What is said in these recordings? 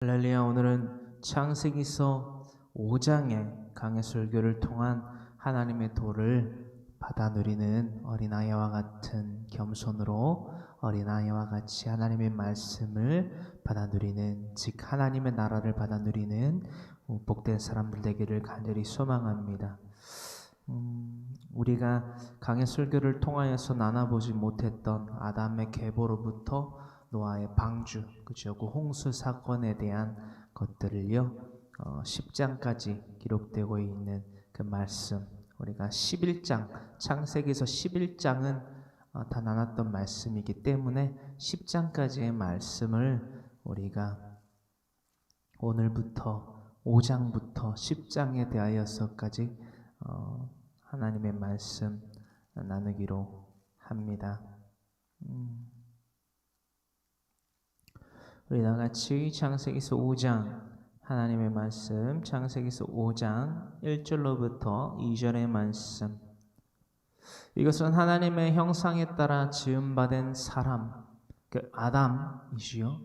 할렐루야. 오늘은 창세기서 5장의 강해 설교를 통한 하나님의 도를 받아 누리는 어린아이와 같은 겸손으로 어린아이와 같이 하나님의 말씀을 받아 누리는, 즉 하나님의 나라를 받아 누리는 복된 사람들 되기를 간절히 소망합니다. 우리가 강해 설교를 통하여서 나눠보지 못했던 아담의 계보로부터 노아의 방주, 그죠? 그 홍수 사건에 대한 것들을요, 10장까지 기록되고 있는 그 말씀, 우리가 11장, 창세기에서 11장은 다 나눴던 말씀이기 때문에 10장까지의 말씀을 우리가 오늘부터 5장부터 10장에 대하여서까지 하나님의 말씀 나누기로 합니다. 우리 다같이 창세기서 5장 하나님의 말씀, 창세기서 5장 1절로부터 2절의 말씀. 이것은 하나님의 형상에 따라 지음받은 사람, 그 아담이시요,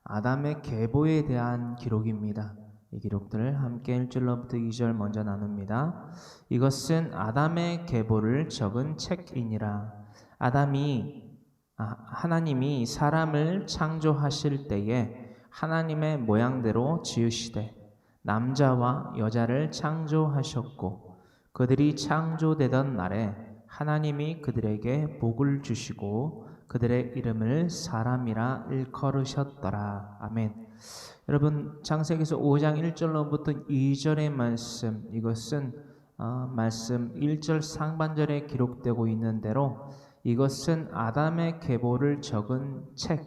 아담의 계보에 대한 기록입니다. 이 기록들을 함께 1절로부터 2절 먼저 나눕니다. 이것은 아담의 계보를 적은 책이니라. 하나님이 사람을 창조하실 때에 하나님의 모양대로 지으시되 남자와 여자를 창조하셨고, 그들이 창조되던 날에 하나님이 그들에게 복을 주시고 그들의 이름을 사람이라 일컬으셨더라. 아멘. 여러분, 창세기서 5장 1절로부터 2절의 말씀, 이것은 말씀 1절 상반절에 기록되고 있는 대로 이것은 아담의 계보를 적은 책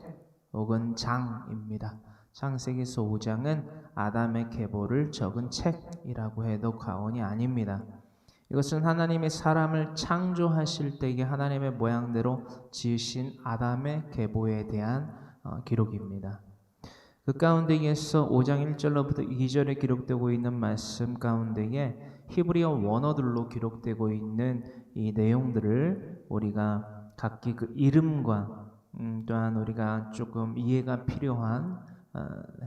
혹은 장입니다. 창세기서 5장은 아담의 계보를 적은 책이라고 해도 과언이 아닙니다. 이것은 하나님이 사람을 창조하실 때에 하나님의 모양대로 지으신 아담의 계보에 대한 기록입니다. 그 가운데에서 5장 1절로부터 2절에 기록되고 있는 말씀 가운데에 히브리어 원어들로 기록되고 있는 이 내용들을 우리가 각기 그 이름과 또한 우리가 조금 이해가 필요한,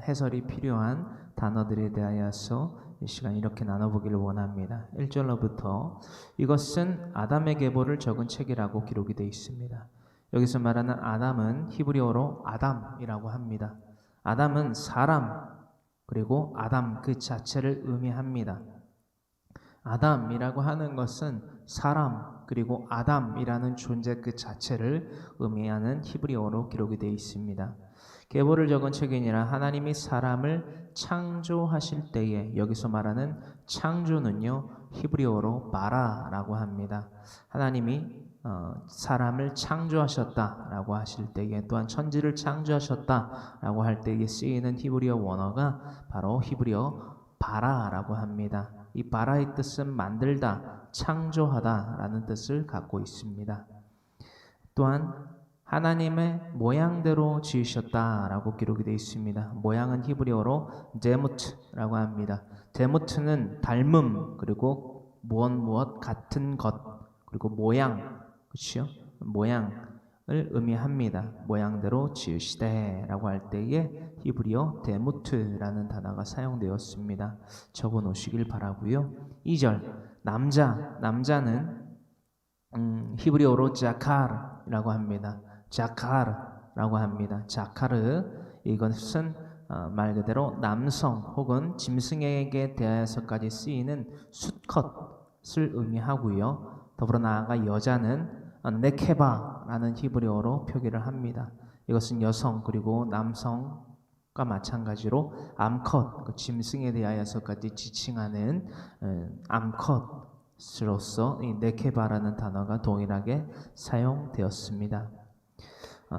해설이 필요한 단어들에 대하여서 이 시간 이렇게 나눠보기를 원합니다. 1절로부터 이것은 아담의 계보를 적은 책이라고 기록이 되어 있습니다. 여기서 말하는 아담은 히브리어로 아담이라고 합니다. 아담은 사람, 그리고 아담 그 자체를 의미합니다. 아담이라고 하는 것은 사람, 그리고 아담이라는 존재 그 자체를 의미하는 히브리어로 기록이 되어 있습니다. 계보를 적은 책이니라. 하나님이 사람을 창조하실 때에, 여기서 말하는 창조는요, 히브리어로 바라라고 합니다. 하나님이 사람을 창조하셨다라고 하실 때에, 또한 천지를 창조하셨다라고 할 때에 쓰이는 히브리어 원어가 바로 히브리어 바라라고 합니다. 이 바라의 뜻은 만들다, 창조하다라는 뜻을 갖고 있습니다. 또한 하나님의 모양대로 지으셨다라고 기록이 되어 있습니다. 모양은 히브리어로 데무트라고 합니다. 데무트는 닮음, 그리고 무엇 같은 것, 그리고 모양, 그렇죠? 모양을 의미합니다. 모양대로 지으시되라고 할 때에 히브리어 데무트라는 단어가 사용되었습니다. 적어 놓으시길 바라고요. 2절, 남자는 히브리어로 자카르라고 합니다. 자카르라고 합니다. 자카르, 이것은 말 그대로 남성 혹은 짐승에게 대하여서까지 쓰이는 수컷을 의미하고요. 더불어 나아가 여자는 네케바라는 히브리어로 표기를 합니다. 이것은 여성 그리고 남성과 마찬가지로 암컷, 그 짐승에 대하여서까지 지칭하는 암컷으로서 이 네케바라는 단어가 동일하게 사용되었습니다.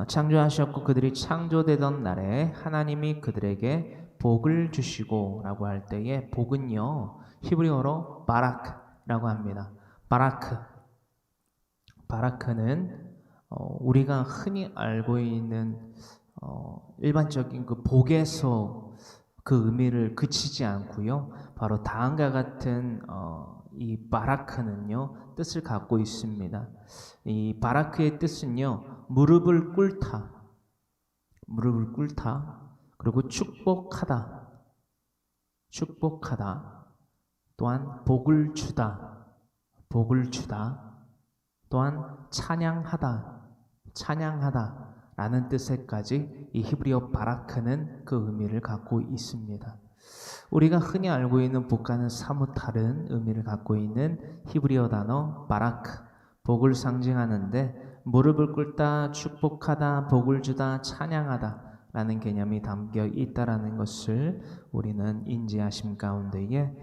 창조하셨고 그들이 창조되던 날에 하나님이 그들에게 복을 주시고 라고 할 때에 복은요, 히브리어로 바라크라고 합니다. 바라크는 우리가 흔히 알고 있는 일반적인 그 복에서 그 의미를 그치지 않고요, 바로 다음과 같은 이 바라크는요, 뜻을 갖고 있습니다. 이 바라크의 뜻은요, 무릎을 꿇다, 그리고 축복하다, 축복하다, 또한 복을 주다, 복을 주다, 또한 찬양하다, 찬양하다 라는 뜻에까지 이 히브리어 바라크는 그 의미를 갖고 있습니다. 우리가 흔히 알고 있는 복과는 사뭇 다른 의미를 갖고 있는 히브리어 단어 바라크, 복을 상징하는데 무릎을 꿇다, 축복하다, 복을 주다, 찬양하다 라는 개념이 담겨 있다라는 것을 우리는 인지하심 가운데에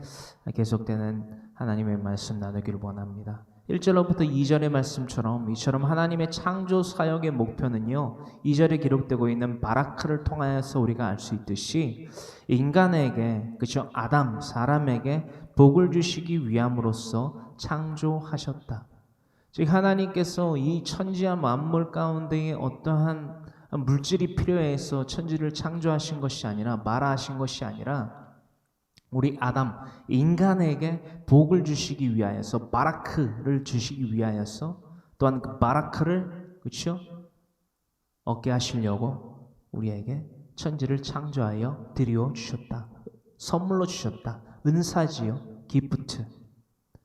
계속되는 하나님의 말씀 나누기를 원합니다. 1절로부터 2절의 말씀처럼 이처럼 하나님의 창조 사역의 목표는요, 2절에 기록되고 있는 바라크를 통하여서 우리가 알 수 있듯이 인간에게, 그렇죠, 아담, 사람에게 복을 주시기 위함으로써 창조하셨다. 즉 하나님께서 이 천지와 만물 가운데에 어떠한 물질이 필요해서 천지를 창조하신 것이 아니라, 말하신 것이 아니라 우리 아담, 인간에게 복을 주시기 위하여서, 바라크를 주시기 위하여서, 또한 그 바라크를, 그렇죠, 얻게 하시려고 우리에게 천지를 창조하여 드리어 주셨다. 선물로 주셨다. 은사지요, 기프트.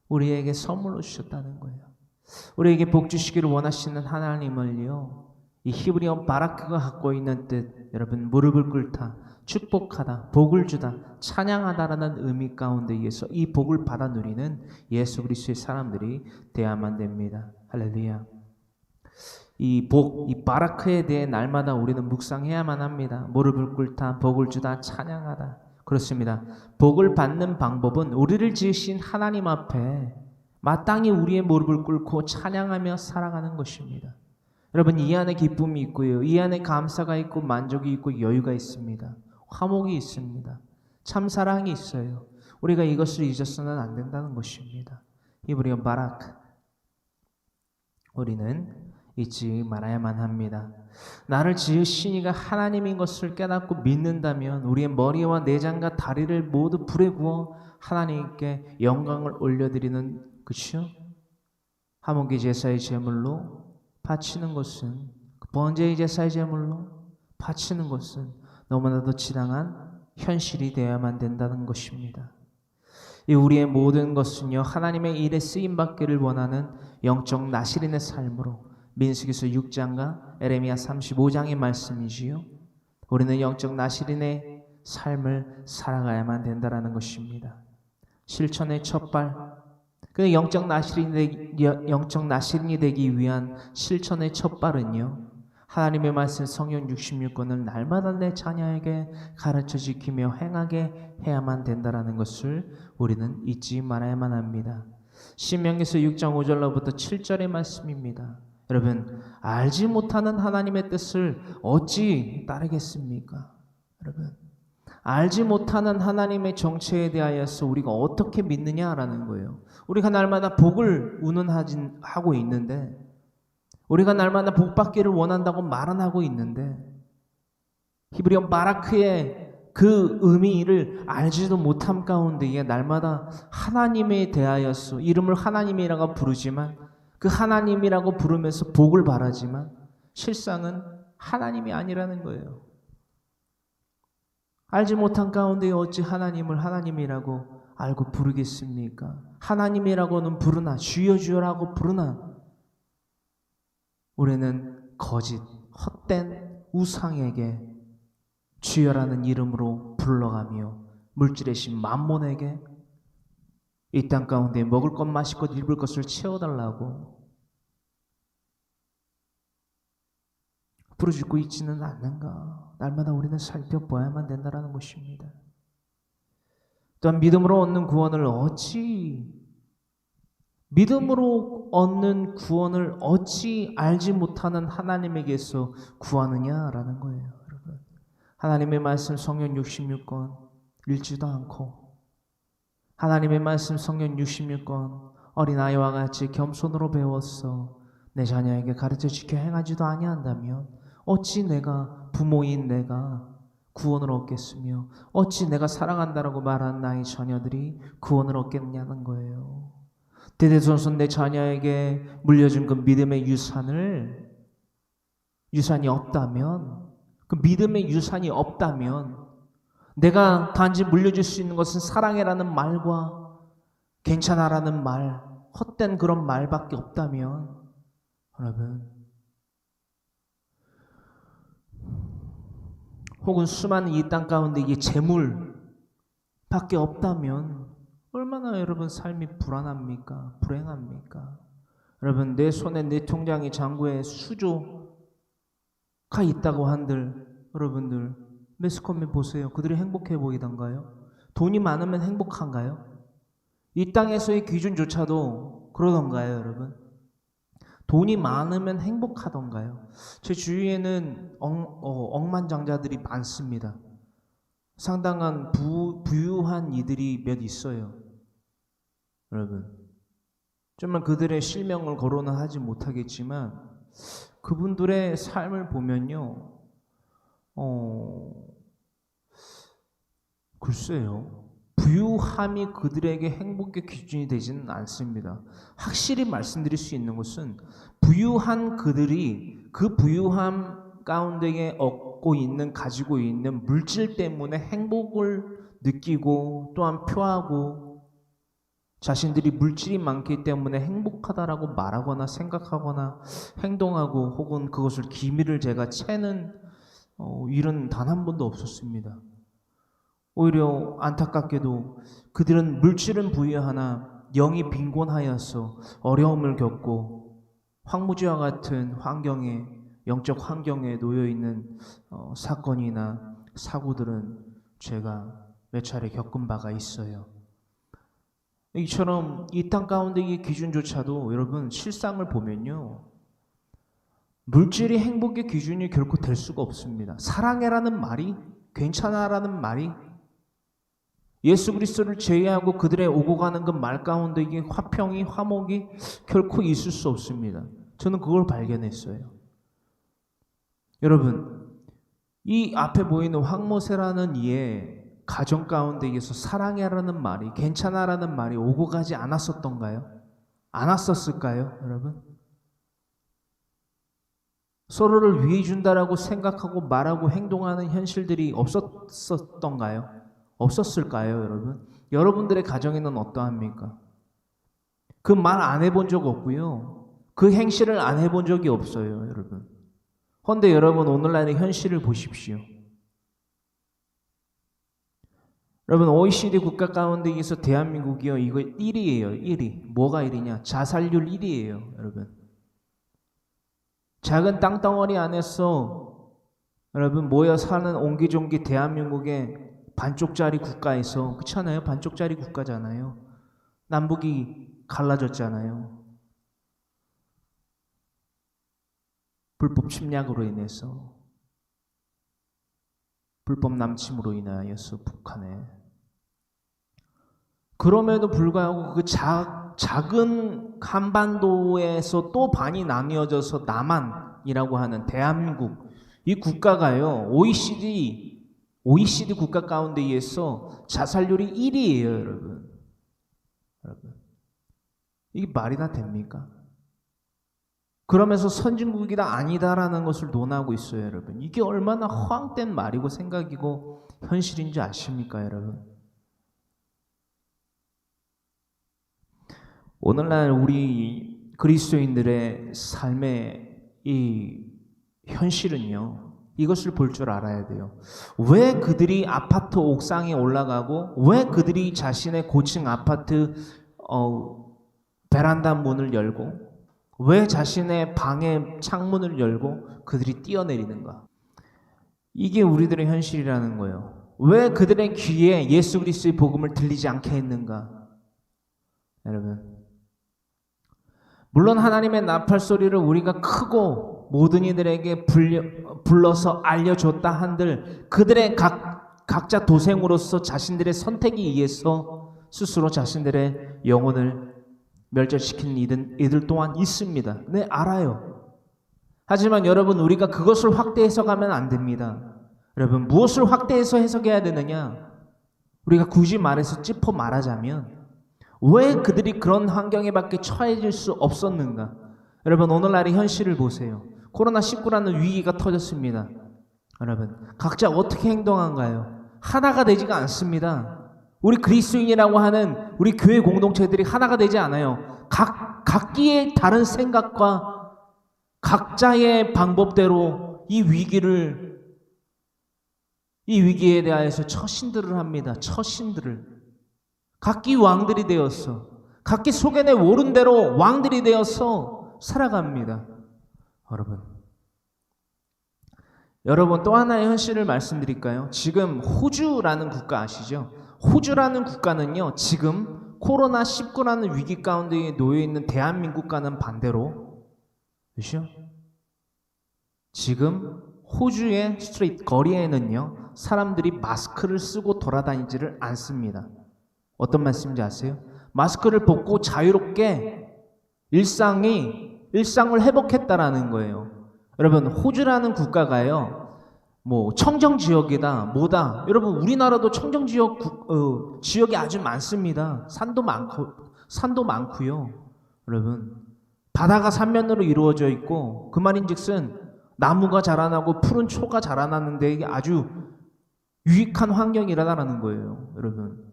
우리에게 선물로 주셨다는 거예요. 우리에게 복 주시기를 원하시는 하나님을요, 이 히브리어 바라크가 갖고 있는 뜻, 여러분, 무릎을 꿇다, 축복하다, 복을 주다, 찬양하다라는 의미 가운데에서 이 복을 받아 누리는 예수 그리스도의 사람들이 되어야만 됩니다. 할렐루야. 이 복, 이 바라크에 대해 날마다 우리는 묵상해야만 합니다. 무릎을 꿇다, 복을 주다, 찬양하다. 그렇습니다. 복을 받는 방법은 우리를 지으신 하나님 앞에 마땅히 우리의 무릎을 꿇고 찬양하며 살아가는 것입니다. 여러분, 이 안에 기쁨이 있고요, 이 안에 감사가 있고 만족이 있고 여유가 있습니다. 화목이 있습니다. 참 사랑이 있어요. 우리가 이것을 잊어서는 안 된다는 것입니다. 히브리어 바라크, 우리는 잊지 말아야만 합니다. 나를 지으신 이가 하나님인 것을 깨닫고 믿는다면 우리의 머리와 내장과 다리를 모두 불에 구워 하나님께 영광을 올려드리는, 그렇죠? 화목의 제사의 제물로 바치는 것은, 번제의 제사의 제물로 바치는 것은 너무나도 지당한 현실이 되어야만 된다는 것입니다. 이 우리의 모든 것은요, 하나님의 일에 쓰임받기를 원하는 영적 나시린의 삶으로, 민수기서 6장과 에레미야 35장의 말씀이지요, 우리는 영적 나시린의 삶을 살아가야만 된다는 것입니다. 실천의 첫발, 그 영적 나시린이 되기 위한 실천의 첫발은요, 하나님의 말씀 성경 66권을 날마다 내 자녀에게 가르쳐 지키며 행하게 해야만 된다는 것을 우리는 잊지 말아야만 합니다. 신명기서 6장 5절로부터 7절의 말씀입니다. 여러분, 알지 못하는 하나님의 뜻을 어찌 따르겠습니까? 여러분, 알지 못하는 하나님의 정체에 대하여서 우리가 어떻게 믿느냐라는 거예요. 우리가 날마다 복을 운운하고 있는데, 우리가 날마다 복 받기를 원한다고 말은 하고 있는데, 히브리어 바라크의 그 의미를 알지도 못함 가운데에 날마다 하나님에 대하여서 이름을 하나님이라고 부르지만, 그 하나님이라고 부르면서 복을 바라지만 실상은 하나님이 아니라는 거예요. 알지 못한 가운데 어찌 하나님을 하나님이라고 알고 부르겠습니까? 하나님이라고는 부르나, 주여 주여라고 부르나, 우리는 거짓, 헛된 우상에게 주여라는 이름으로 불러가며 물질의 신 만몬에게 이 땅 가운데 먹을 것, 마실 것, 입을 것을 채워달라고 부르짖고 있지는 않는가? 날마다 우리는 살펴보아야만 된다는 것입니다. 또한 믿음으로 얻는 구원을 어찌 알지 못하는 하나님에게서 구하느냐라는 거예요, 여러분. 하나님의 말씀 성경 66권 읽지도 않고, 하나님의 말씀 성경 66권 어린아이와 같이 겸손으로 배웠어 내 자녀에게 가르쳐 지켜 행하지도 아니한다면 어찌 내가, 부모인 내가 구원을 얻겠으며 어찌 내가 사랑한다라고 말한 나의 자녀들이 구원을 얻겠냐는 거예요. 대대손손 내 자녀에게 물려준 그 믿음의 유산이 없다면, 그 그 믿음의 유산이 없다면 내가 단지 물려줄 수 있는 것은 사랑해라는 말과 괜찮아라는 말, 헛된 그런 말밖에 없다면 여러분, 혹은 수많은 이 땅 가운데 이 재물밖에 없다면 얼마나 여러분 삶이 불안합니까? 불행합니까? 여러분, 내 손에 내 통장에 잔고에 수조가 있다고 한들 여러분들 매스컴에 보세요. 그들이 행복해 보이던가요? 돈이 많으면 행복한가요? 이 땅에서의 기준조차도 그러던가요, 여러분? 돈이 많으면 행복하던가요? 제 주위에는 억만장자들이 많습니다. 상당한 부유한 이들이 몇 있어요. 여러분, 정말 그들의 실명을 거론은 하지 못하겠지만 그분들의 삶을 보면요, 글쎄요, 부유함이 그들에게 행복의 기준이 되지는 않습니다. 확실히 말씀드릴 수 있는 것은 부유한 그들이 그 부유함 가운데에 가지고 있는 물질 때문에 행복을 느끼고 또한 표하고 자신들이 물질이 많기 때문에 행복하다라고 말하거나 생각하거나 행동하고 혹은 그것을 기미를 제가 채는 일은 단 한 번도 없었습니다. 오히려 안타깝게도 그들은 물질은 부유하나 영이 빈곤하여서 어려움을 겪고 황무지와 같은 환경에, 영적 환경에 놓여있는 사건이나 사고들은 제가 몇 차례 겪은 바가 있어요. 이처럼 이 땅 가운데의 기준조차도 여러분 실상을 보면요, 물질이 행복의 기준이 결코 될 수가 없습니다. 사랑해라는 말이, 괜찮아라는 말이, 예수 그리스도를 제외하고 그들의 오고 가는 그 말 가운데 이게 화평이, 화목이 결코 있을 수 없습니다. 저는 그걸 발견했어요. 여러분, 이 앞에 보이는 황모세라는 이의 가정 가운데에서 사랑해라는 말이, 괜찮아라는 말이 오고 가지 않았었던가요? 않았었을까요, 여러분? 서로를 위해 준다라고 생각하고 말하고 행동하는 현실들이 없었던가요? 없었을까요, 여러분? 여러분들의 가정에는 어떠합니까? 그 말 안 해본 적 없고요. 그 행실을 안 해본 적이 없어요, 여러분. 그런데 여러분, 오늘날의 현실을 보십시오. 여러분, OECD 국가 가운데에서 대한민국이요, 이거 1위예요, 1위. 뭐가 1위냐? 자살률 1위예요, 여러분. 작은 땅덩어리 안에서 여러분 모여 사는 옹기종기 대한민국의 반쪽짜리 국가에서, 그렇잖아요? 반쪽짜리 국가잖아요. 남북이 갈라졌잖아요. 불법 침략으로 인해서, 불법 남침으로 인하여서 북한에. 그럼에도 불구하고 그 작은 한반도에서 또 반이 나뉘어져서 남한이라고 하는 대한민국, 이 국가가요, OECD 국가 가운데에서 자살률이 1위예요, 여러분. 이게 말이나 됩니까? 그러면서 선진국이다 아니다라는 것을 논하고 있어요, 여러분. 이게 얼마나 허황된 말이고 생각이고 현실인지 아십니까, 여러분? 오늘날 우리 그리스도인들의 삶의 이 현실은요, 이것을 볼 줄 알아야 돼요. 왜 그들이 아파트 옥상에 올라가고, 왜 그들이 자신의 고층 아파트 베란다 문을 열고, 왜 자신의 방의 창문을 열고 그들이 뛰어내리는가? 이게 우리들의 현실이라는 거예요. 왜 그들의 귀에 예수 그리스도의 복음을 들리지 않게 했는가? 여러분, 물론 하나님의 나팔 소리를 우리가 크고 모든 이들에게 불러서 알려줬다 한들 그들의 각자 도생으로서 자신들의 선택에 의해서 스스로 자신들의 영혼을 멸절시키는 이들 또한 있습니다. 네, 알아요. 하지만 여러분, 우리가 그것을 확대 해석하면 안 됩니다. 여러분, 무엇을 확대해서 해석해야 되느냐? 우리가 굳이 말해서 짚어 말하자면 왜 그들이 그런 환경에 밖에 처해질 수 없었는가? 여러분, 오늘날의 현실을 보세요. 코로나19라는 위기가 터졌습니다. 여러분, 각자 어떻게 행동한가요? 하나가 되지가 않습니다. 우리 그리스도인이라고 하는 우리 교회 공동체들이 하나가 되지 않아요. 각기의 다른 생각과 각자의 방법대로 이 위기에 대하여서 처신들을 합니다. 처신들을. 각기 왕들이 되어서, 각기 속에 내 오른 대로 왕들이 되어서 살아갑니다. 여러분 또 하나의 현실을 말씀드릴까요? 지금 호주라는 국가 아시죠? 호주라는 국가는요, 지금 코로나19라는 위기 가운데 놓여 있는 대한민국과는 반대로, 그렇죠? 지금 호주의 스트리트 거리에는요, 사람들이 마스크를 쓰고 돌아다니지를 않습니다. 어떤 말씀인지 아세요? 마스크를 벗고 자유롭게 일상을 회복했다라는 거예요. 여러분, 호주라는 국가가요, 뭐 청정 지역이다, 뭐다. 여러분, 우리나라도 청정 지역이 아주 많습니다. 산도 많고요. 여러분, 바다가 삼면으로 이루어져 있고, 그 말인즉슨 나무가 자라나고 푸른 초가 자라나는데 이게 아주 유익한 환경이라는 거예요, 여러분.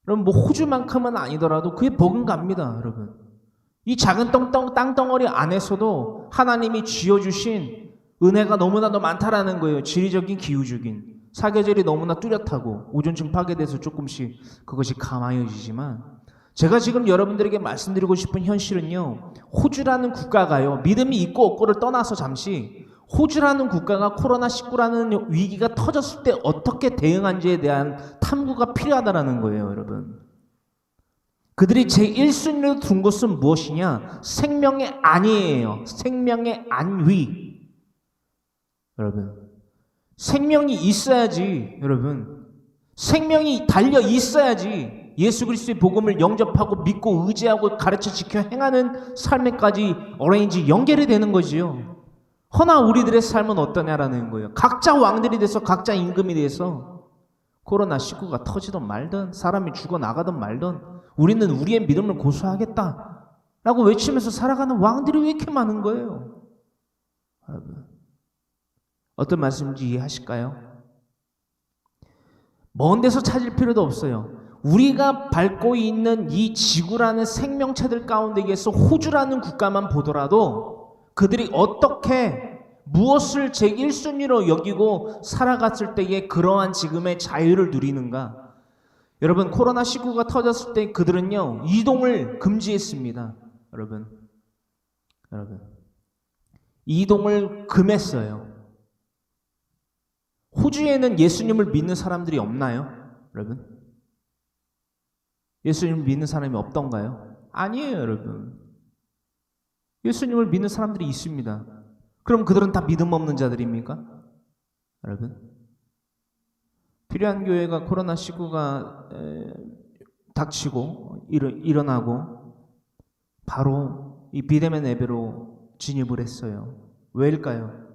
여러분, 뭐 호주만큼은 아니더라도 그게 버금갑니다, 여러분. 이 작은 땅덩어리 안에서도 하나님이 쥐어주신 은혜가 너무나도 많다라는 거예요. 지리적인, 기후적인. 사계절이 너무나 뚜렷하고 오존층 파괴돼서 조금씩 그것이 감하여지지만, 제가 지금 여러분들에게 말씀드리고 싶은 현실은요, 호주라는 국가가요, 믿음이 있고 없고를 떠나서 잠시 호주라는 국가가 코로나19라는 위기가 터졌을 때 어떻게 대응한지에 대한 탐구가 필요하다는 거예요, 여러분. 그들이 제1순위로 둔 것은 무엇이냐? 생명의 안위예요. 생명의 안위. 여러분, 생명이 있어야지, 여러분. 생명이 달려 있어야지 예수 그리스도의 복음을 영접하고 믿고 의지하고 가르쳐 지켜 행하는 삶에까지 어레인지 연결이 되는 거지요. 허나 우리들의 삶은 어떠냐라는 거예요. 각자 왕들이 돼서 각자 임금이 돼서 코로나19가 터지든 말든 사람이 죽어나가든 말든 우리는 우리의 믿음을 고수하겠다 라고 외치면서 살아가는 왕들이 왜 이렇게 많은 거예요? 여러분, 어떤 말씀인지 이해하실까요? 먼 데서 찾을 필요도 없어요. 우리가 밟고 있는 이 지구라는 생명체들 가운데에서 호주라는 국가만 보더라도 그들이 어떻게 무엇을 제1순위로 여기고 살아갔을 때에 그러한 지금의 자유를 누리는가? 여러분, 코로나19가 터졌을 때 그들은요, 이동을 금지했습니다. 여러분, 이동을 금했어요. 호주에는 예수님을 믿는 사람들이 없나요? 여러분, 예수님을 믿는 사람이 없던가요? 아니에요, 여러분. 예수님을 믿는 사람들이 있습니다. 그럼 그들은 다 믿음 없는 자들입니까? 여러분, 필요한 교회가 코로나19가 닥치고 일어나고 바로 이 비대면 예배로 진입을 했어요. 왜일까요?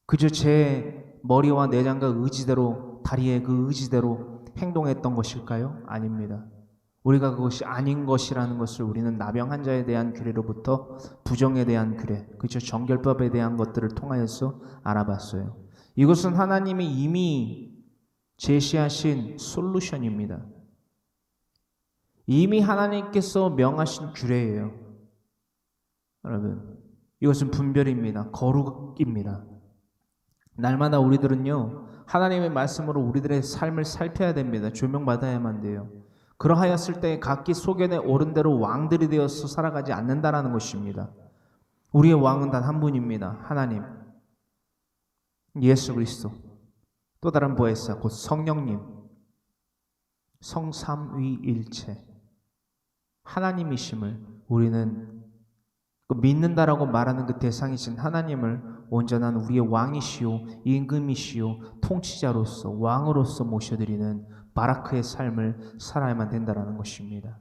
그저 제 머리와 내장과 의지대로, 다리의 그 의지대로 행동했던 것일까요? 아닙니다. 우리가 그것이 아닌 것이라는 것을 우리는 나병 환자에 대한 규례로부터 부정에 대한 규례, 그저 정결법에 대한 것들을 통하여서 알아봤어요. 이것은 하나님이 이미 제시하신 솔루션입니다. 이미 하나님께서 명하신 규례예요. 여러분, 이것은 분별입니다. 거룩입니다. 날마다 우리들은요, 하나님의 말씀으로 우리들의 삶을 살펴야 됩니다. 조명받아야만 돼요. 그러하였을 때 각기 소견에 오른 대로 왕들이 되어서 살아가지 않는다라는 것입니다. 우리의 왕은 단 한 분입니다. 하나님, 예수 그리스도, 또 다른 보혜사 곧 성령님, 성삼위일체 하나님이심을 우리는 믿는다라고 말하는 그 대상이신 하나님을 온전한 우리의 왕이시오, 임금이시오, 통치자로서 왕으로서 모셔드리는 바라크의 삶을 살아야만 된다는 것입니다.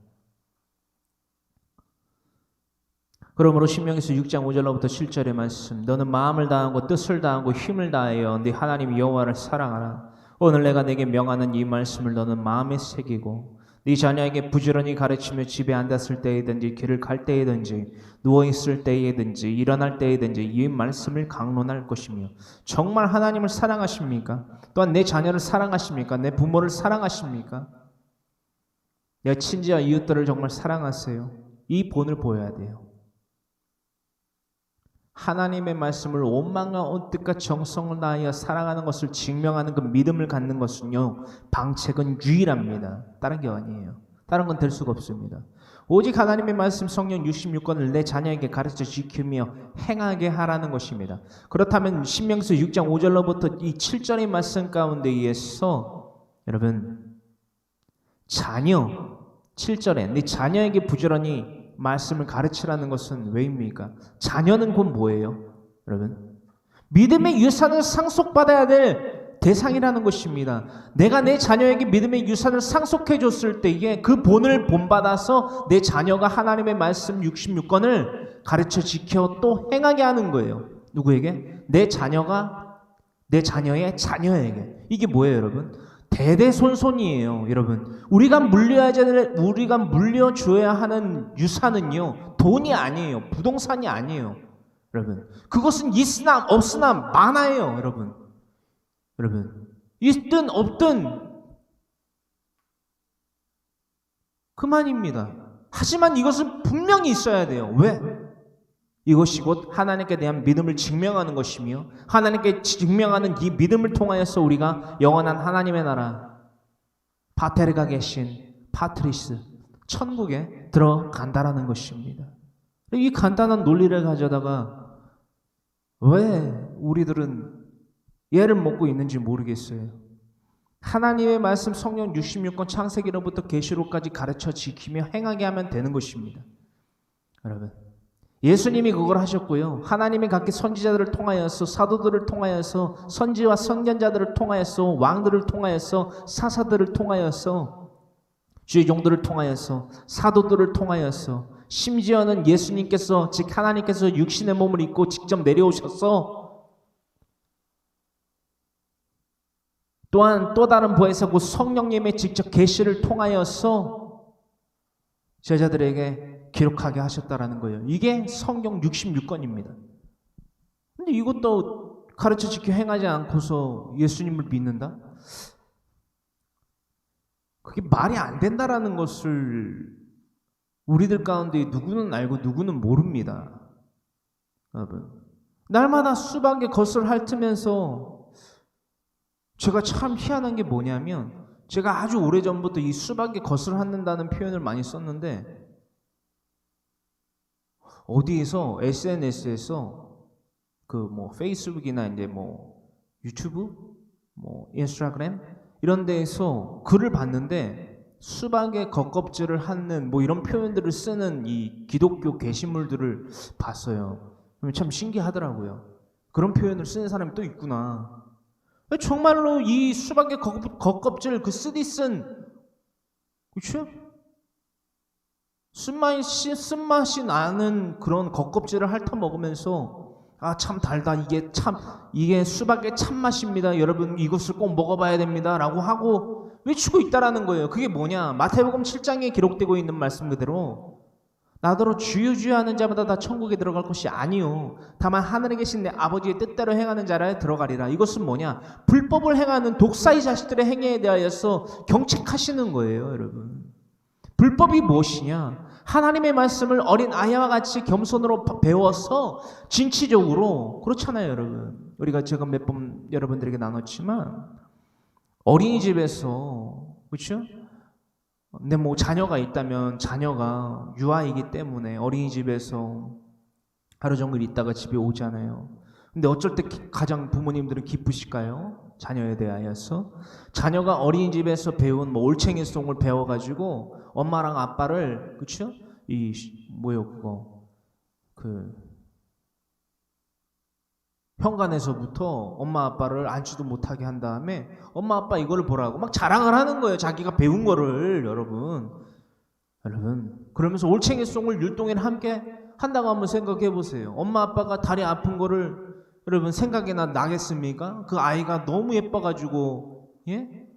그러므로 신명기서 6장 5절로부터 7절의 말씀, 너는 마음을 다하고 뜻을 다하고 힘을 다하여 네 하나님 여호와를 사랑하라. 오늘 내가 내게 명하는 이 말씀을 너는 마음에 새기고 네 자녀에게 부지런히 가르치며 집에 앉았을 때이든지 길을 갈 때이든지 누워있을 때이든지 일어날 때이든지 이 말씀을 강론할 것이며 정말 하나님을 사랑하십니까? 또한 내 자녀를 사랑하십니까? 내 부모를 사랑하십니까? 내 친지와 이웃들을 정말 사랑하세요. 이 본을 보여야 돼요. 하나님의 말씀을 온 마음과 온 뜻과 정성을 다하여 사랑하는 것을 증명하는 그 믿음을 갖는 것은요, 방책은 유일합니다. 다른 게 아니에요. 다른 건 될 수가 없습니다. 오직 하나님의 말씀 성경 66권을 내 자녀에게 가르쳐 지키며 행하게 하라는 것입니다. 그렇다면 신명서 6장 5절로부터 이 7절의 말씀 가운데에서 여러분 자녀 7절에 내 자녀에게 부지런히 말씀을 가르치라는 것은 왜입니까? 자녀는 곧 뭐예요? 여러분 믿음의 유산을 상속받아야 될 대상이라는 것입니다. 내가 내 자녀에게 믿음의 유산을 상속해 줬을 때에 그 본을 본받아서 내 자녀가 하나님의 말씀 66권을 가르쳐 지켜 또 행하게 하는 거예요. 누구에게? 내 자녀가 내 자녀의 자녀에게. 이게 뭐예요, 여러분? 대대손손이에요, 여러분. 우리가 물려줘야 하는 유산은요, 돈이 아니에요. 부동산이 아니에요, 여러분. 그것은 있으나 없으나 많아요, 여러분. 여러분, 있든 없든 그만입니다. 하지만 이것은 분명히 있어야 돼요. 왜? 이것이 곧 하나님께 대한 믿음을 증명하는 것이며 하나님께 증명하는 이 믿음을 통하여서 우리가 영원한 하나님의 나라 파테르가 계신 파트리스 천국에 들어간다라는 것입니다. 이 간단한 논리를 가져다가 왜 우리들은 얘를 먹고 있는지 모르겠어요. 하나님의 말씀 성경 66권 창세기로부터 계시록까지 가르쳐 지키며 행하게 하면 되는 것입니다. 여러분 예수님이 그걸 하셨고요. 하나님이 각기 선지자들을 통하여서 사도들을 통하여서 선지와 선견자들을 통하여서 왕들을 통하여서 사사들을 통하여서 주의 종들을 통하여서 사도들을 통하여서 심지어는 예수님께서 즉 하나님께서 육신의 몸을 입고 직접 내려오셔서 또한 또 다른 부에서 그 성령님의 직접 계시를 통하여서 제자들에게 기록하게 하셨다라는 거예요. 이게 성경 66권입니다. 근데 이것도 가르쳐 지켜 행하지 않고서 예수님을 믿는다? 그게 말이 안 된다라는 것을 우리들 가운데 누구는 알고 누구는 모릅니다. 여러분, 날마다 수박에 겉을 핥으면서 제가 참 희한한 게 뭐냐면 제가 아주 오래전부터 이 수박에 겉을 핥는다는 표현을 많이 썼는데 어디에서 SNS에서 그 뭐 페이스북이나 이제 뭐 유튜브, 뭐 인스타그램 이런 데에서 글을 봤는데 수박의 겉껍질을 핥는 뭐 이런 표현들을 쓰는 이 기독교 게시물들을 봤어요. 참 신기하더라고요. 그런 표현을 쓰는 사람이 또 있구나. 정말로 이 수박의 겉껍질 그 쓰디쓴 그렇죠? 쓴맛이 나는 그런 겉껍질을 핥아 먹으면서 아 참 달다 이게 수박의 참맛입니다. 여러분 이것을 꼭 먹어봐야 됩니다. 라고 하고 외치고 있다라는 거예요. 그게 뭐냐? 마태복음 7장에 기록되고 있는 말씀 그대로 나더러 주여 주여 하는 자마다 다 천국에 들어갈 것이 아니요 다만 하늘에 계신 내 아버지의 뜻대로 행하는 자라에 들어가리라. 이것은 뭐냐? 불법을 행하는 독사의 자식들의 행위에 대하여서 경책하시는 거예요, 여러분. 불법이 무엇이냐? 하나님의 말씀을 어린 아이와 같이 겸손으로 배워서 진취적으로 그렇잖아요, 여러분. 우리가 제가 몇 번 여러분들에게 나눴지만 어린이집에서 그렇죠? 근데 뭐 자녀가 있다면 자녀가 유아이기 때문에 어린이집에서 하루 종일 있다가 집에 오잖아요. 근데 어쩔 때 가장 부모님들은 기쁘실까요? 자녀에 대하여서 자녀가 어린이집에서 배운 뭐 올챙이송을 배워가지고 엄마랑 아빠를 그쵸? 이 뭐요 그거 그 현관에서부터 엄마 아빠를 앉지도 못하게 한 다음에 엄마 아빠 이거를 보라고 막 자랑을 하는 거예요. 자기가 배운 거를 여러분 그러면서 올챙이송을 율동이랑 함께 한다고 한번 생각해 보세요. 엄마 아빠가 다리 아픈 거를 여러분 생각이나 나겠습니까? 그 아이가 너무 예뻐가지고 예?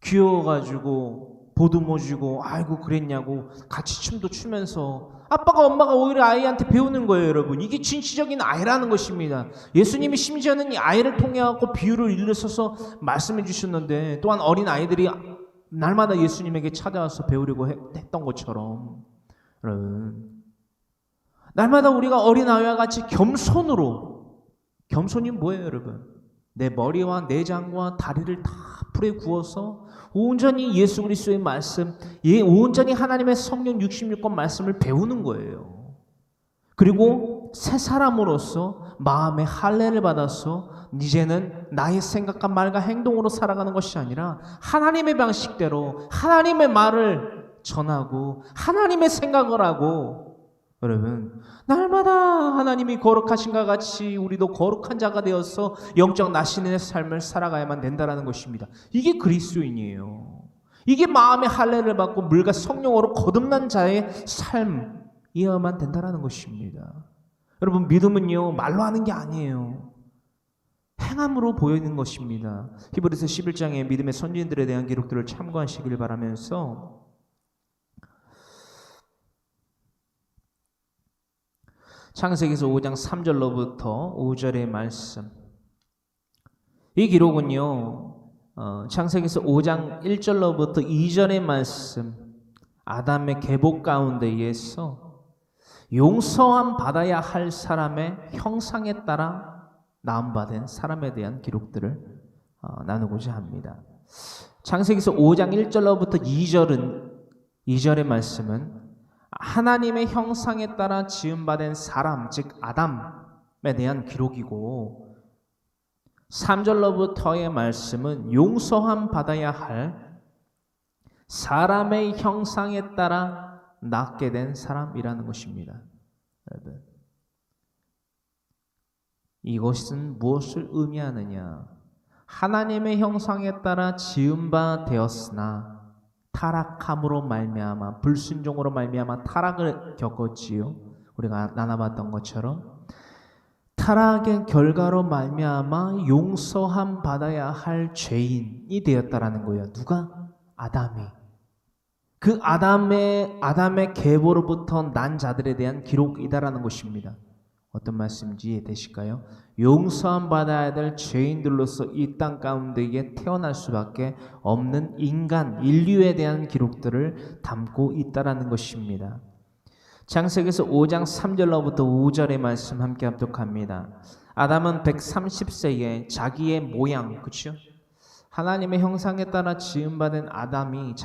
귀여워가지고 보듬어 주고 아이고 그랬냐고 같이 춤도 추면서 아빠가 엄마가 오히려 아이한테 배우는 거예요, 여러분. 이게 진취적인 아이라는 것입니다. 예수님이 심지어는 이 아이를 통해 갖고 비유를 일러서서 말씀해 주셨는데 또한 어린 아이들이 날마다 예수님에게 찾아와서 배우려고 했던 것처럼 여러분 날마다 우리가 어린 아이와 같이 겸손이 뭐예요, 여러분? 내 머리와 내장과 다리를 다 불에 구워서 온전히 예수 그리스도의 말씀, 온전히 하나님의 성령 66권 말씀을 배우는 거예요. 그리고 새 사람으로서 마음의 할례를 받아서 이제는 나의 생각과 말과 행동으로 살아가는 것이 아니라 하나님의 방식대로 하나님의 말을 전하고 하나님의 생각을 하고 여러분 날마다 하나님이 거룩하신가 같이 우리도 거룩한 자가 되어서 영적 나신의 삶을 살아가야만 된다는 것입니다. 이게 그리스도인이에요. 이게 마음의 할례를 받고 물과 성령으로 거듭난 자의 삶이어야만 된다는 것입니다. 여러분 믿음은요 말로 하는 게 아니에요. 행함으로 보이는 것입니다. 히브리서 11장의 믿음의 선지인들에 대한 기록들을 참고하시길 바라면서 창세기서 5장 3절로부터 5절의 말씀, 이 기록은요 창세기서 5장 1절로부터 2절의 말씀, 아담의 계복 가운데에서 용서함 받아야 할 사람의 형상에 따라 나음받은 사람에 대한 기록들을 나누고자 합니다. 창세기서 5장 1절로부터 2절의 말씀은 하나님의 형상에 따라 지음받은 사람, 즉 아담에 대한 기록이고 3절로부터의 말씀은 용서함 받아야 할 사람의 형상에 따라 낳게 된 사람이라는 것입니다. 여러분, 이것은 무엇을 의미하느냐? 하나님의 형상에 따라 지음바 되었으나 타락함으로 말미암아 불순종으로 말미암아 타락을 겪었지요. 우리가 나눠봤던 것처럼 타락의 결과로 말미암아 용서함 받아야 할 죄인이 되었다라는 거예요. 누가? 아담이. 그 아담의 계보로부터 난 자들에 대한 기록이다라는 것입니다. 어떤 말씀인지 이해되실까요? 용서함 받아야 될 죄인들로서 이 땅 가운데에 태어날 수밖에 없는 인류에 대한 기록들을 담고 있다라는 것입니다. 창세기서 5장 3절로부터 5절의 말씀 함께 합독합니다. 아담은 130세에 자기의 모양, 그렇죠? 하나님의 형상에 따라 지음받은 아담이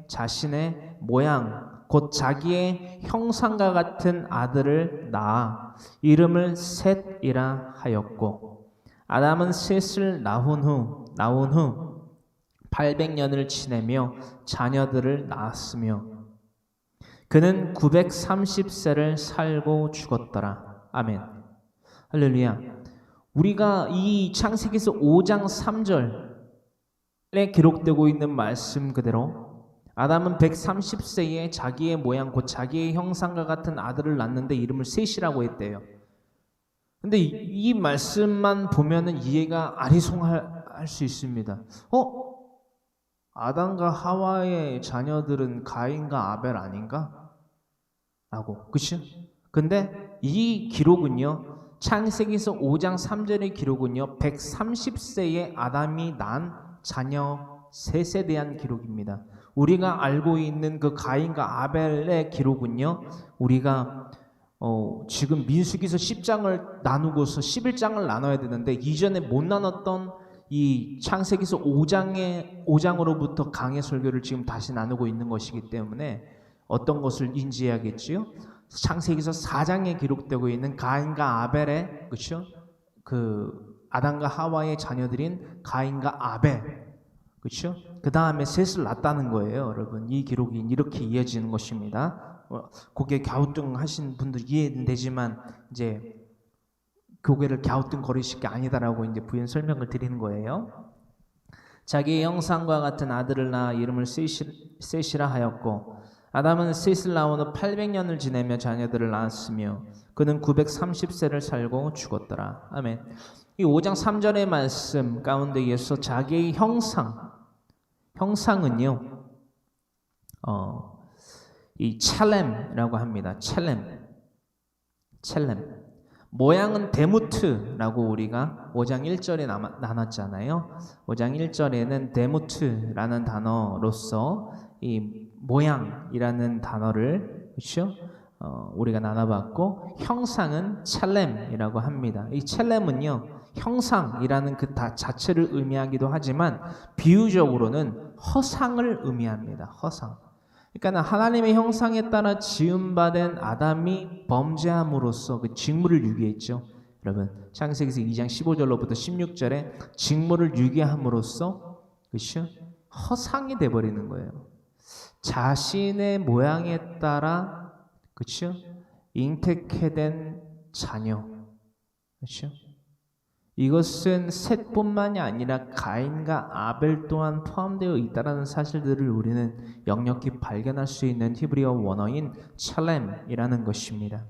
자신의 모양, 곧 자기의 형상과 같은 아들을 낳아 이름을 셋이라 하였고, 아담은 셋을 낳은 후 800년을 지내며 자녀들을 낳았으며 그는 930세를 살고 죽었더라. 아멘. 할렐루야. 우리가 이 창세기서 5장 3절에 기록되고 있는 말씀 그대로 아담은 130세에 자기의 모양 곧 자기의 형상과 같은 아들을 낳는데 이름을 셋이라고 했대요. 근데 이 말씀만 보면은 이해가 아리송할 수 있습니다. 아담과 하와의 자녀들은 가인과 아벨 아닌가? 라고. 그치? 근데 이 기록은요, 창세기서 5장 3절의 기록은요, 130세에 아담이 낳은 자녀 셋에 대한 기록입니다. 우리가 알고 있는 그 가인과 아벨의 기록은요, 우리가 지금 민수기서 10장을 나누고서 11장을 나눠야 되는데 이전에 못 나눴던 이 창세기서 5장으로부터 강해 설교를 지금 다시 나누고 있는 것이기 때문에 어떤 것을 인지해야겠지요? 창세기서 4장에 기록되고 있는 가인과 아벨의, 그렇죠? 그 아담과 하와의 자녀들인 가인과 아벨, 그렇죠? 그 다음에 셋을 낳았다는 거예요, 여러분. 이 기록이 이렇게 이어지는 것입니다. 고개 갸우뚱하신 분들 이해는 되지만 이제 고개를 갸우뚱거리실 게 아니다라고 이제 부연 설명을 드리는 거예요. 자기의 형상과 같은 아들을 낳아 이름을 셋이라 하였고, 아담은 셋을 낳은 후 800년을 지내며 자녀들을 낳았으며 그는 930세를 살고 죽었더라. 아멘. 이 5장 3절의 말씀 가운데에서 자기의 형상은요, 이 찰렘이라고 합니다. 찰렘. 모양은 데무트라고 우리가 5장 1절에 나눴잖아요. 5장 1절에는 데무트라는 단어로서 이 모양이라는 단어를 그렇죠? 우리가 나눠봤고 형상은 찰렘이라고 합니다. 이 찰렘은요 형상이라는 그 자체를 의미하기도 하지만 비유적으로는 허상을 의미합니다. 허상. 그러니까 하나님의 형상에 따라 지음받은 아담이 범죄함으로써 그 직무를 유기했죠. 여러분 창세기서 2장 15절로부터 16절에 직무를 유기함으로써 그렇죠? 허상이 돼버리는 거예요. 자신의 모양에 따라 그렇죠? 잉태케 된 자녀 그렇죠? 이것은 셋뿐만이 아니라 가인과 아벨 또한 포함되어 있다는 사실들을 우리는 역력히 발견할 수 있는 히브리어 원어인 찰렘이라는 것입니다.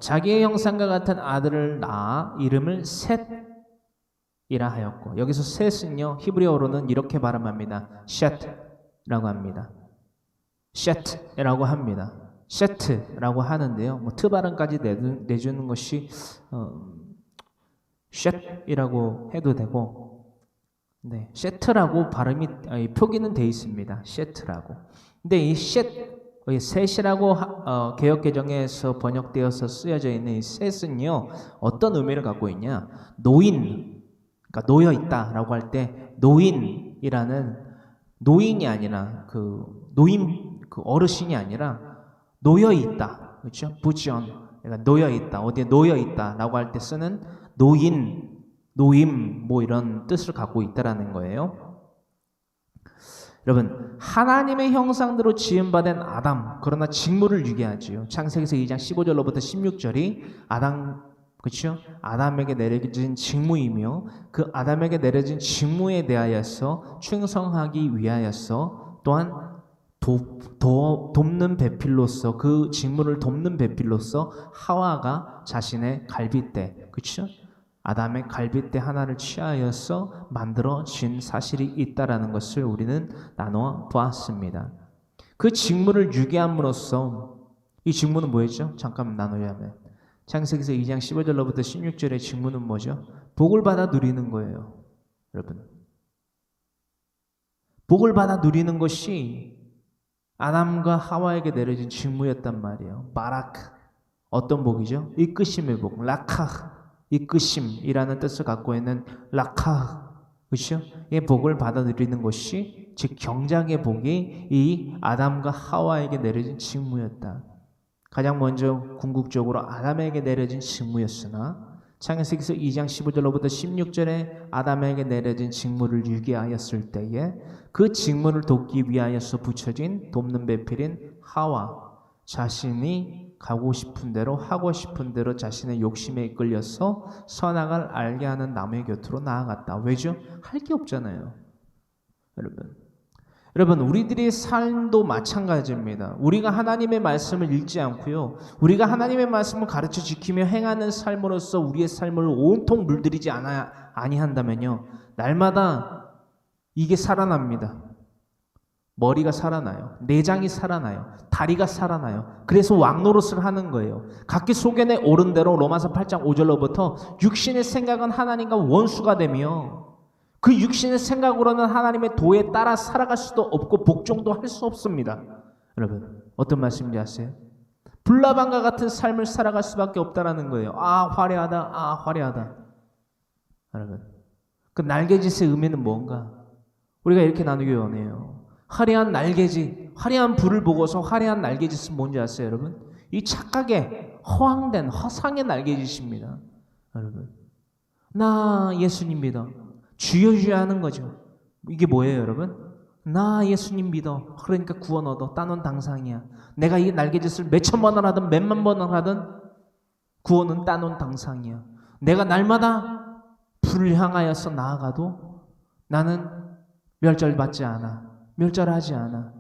자기의 형상과 같은 아들을 낳아 이름을 셋이라 하였고 여기서 셋은요 히브리어로는 이렇게 발음합니다. 셋라고 합니다. 셋이라고 합니다. 셋라고 하는데요. 뭐 트 발음까지 내주는 것이 셋이라고 해도 되고, 네, 셋라고 발음이 표기는 돼 있습니다. 셋라고. 근데 이 셋이라고 개역 개정에서 번역되어서 쓰여져 있는 이 셋은요 어떤 의미를 갖고 있냐? 노인, 그러니까 놓여 있다라고 할 때 노인이라는 노인이 아니라 그 어르신이 아니라 놓여 있다, 그렇죠? 부지언, 그러니까 놓여 있다, 어디에 놓여 있다라고 할 때 쓰는 노인, 노임 뭐 이런 뜻을 갖고 있다라는 거예요. 여러분 하나님의 형상대로 지음받은 아담 그러나 직무를 유기하지요. 창세기서 2장 15절로부터 16절이 그렇죠? 아담에게 내려진 직무이며 그 아담에게 내려진 직무에 대하여서 충성하기 위하여서 또한 돕는 배필로서 그 직무를 돕는 배필로서 하와가 자신의 갈빗대, 그렇죠? 아담의 갈빗대 하나를 취하여서 만들어진 사실이 있다라는 것을 우리는 나누어 보았습니다. 그 직무를 유기함으로써 이 직무는 뭐였죠? 잠깐 나누자면 창세기서 2장 15절로부터 16절의 직무는 뭐죠? 복을 받아 누리는 거예요. 여러분 복을 받아 누리는 것이 아담과 하와에게 내려진 직무였단 말이에요. 바라크, 어떤 복이죠? 이끄심의 복, 라카흐, 이끄심이라는 뜻을 갖고 있는 라카흐, 그렇죠? 이 복을 받아 누리는 것이 즉 경작의 복이 이 아담과 하와에게 내려진 직무였다. 가장 먼저 궁극적으로 아담에게 내려진 직무였으나 창세기서 2장 15절로부터 16절에 아담에게 내려진 직무를 유기하였을 때에 그 직무를 돕기 위하여서 붙여진 돕는 배필인 하와 자신이 가고 싶은 대로 하고 싶은 대로 자신의 욕심에 이끌려서 선악을 알게 하는 나무의 곁으로 나아갔다. 왜죠? 할 게 없잖아요. 여러분 우리들의 삶도 마찬가지입니다. 우리가 하나님의 말씀을 읽지 않고요. 우리가 하나님의 말씀을 가르쳐 지키며 행하는 삶으로서 우리의 삶을 온통 물들이지 아니한다면요. 날마다 이게 살아납니다. 머리가 살아나요. 내장이 살아나요. 다리가 살아나요. 그래서 왕노릇을 하는 거예요. 각기 소견에 오른 대로 로마서 8장 5절로부터 육신의 생각은 하나님과 원수가 되며 그 육신의 생각으로는 하나님의 도에 따라 살아갈 수도 없고 복종도 할 수 없습니다. 여러분 어떤 말씀인지 아세요? 불나방과 같은 삶을 살아갈 수밖에 없다라는 거예요. 아 화려하다, 아 화려하다. 여러분 그 날개짓의 의미는 뭔가? 우리가 이렇게 나누기 원해요. 화려한 날개짓, 화려한 불을 보고서 화려한 날개짓은 뭔지 아세요, 여러분? 이 착각의 허황된 허상의 날개짓입니다. 여러분 나 예수님 믿어. 주여 주여 하는 거죠. 이게 뭐예요, 여러분? 나 예수님 믿어. 그러니까 구원 얻어. 따놓은 당상이야. 내가 이 날개짓을 몇천 번을 하든 몇만 번을 하든 구원은 따놓은 당상이야. 내가 날마다 불을 향하여서 나아가도 나는 멸절받지 않아. 멸절하지 않아.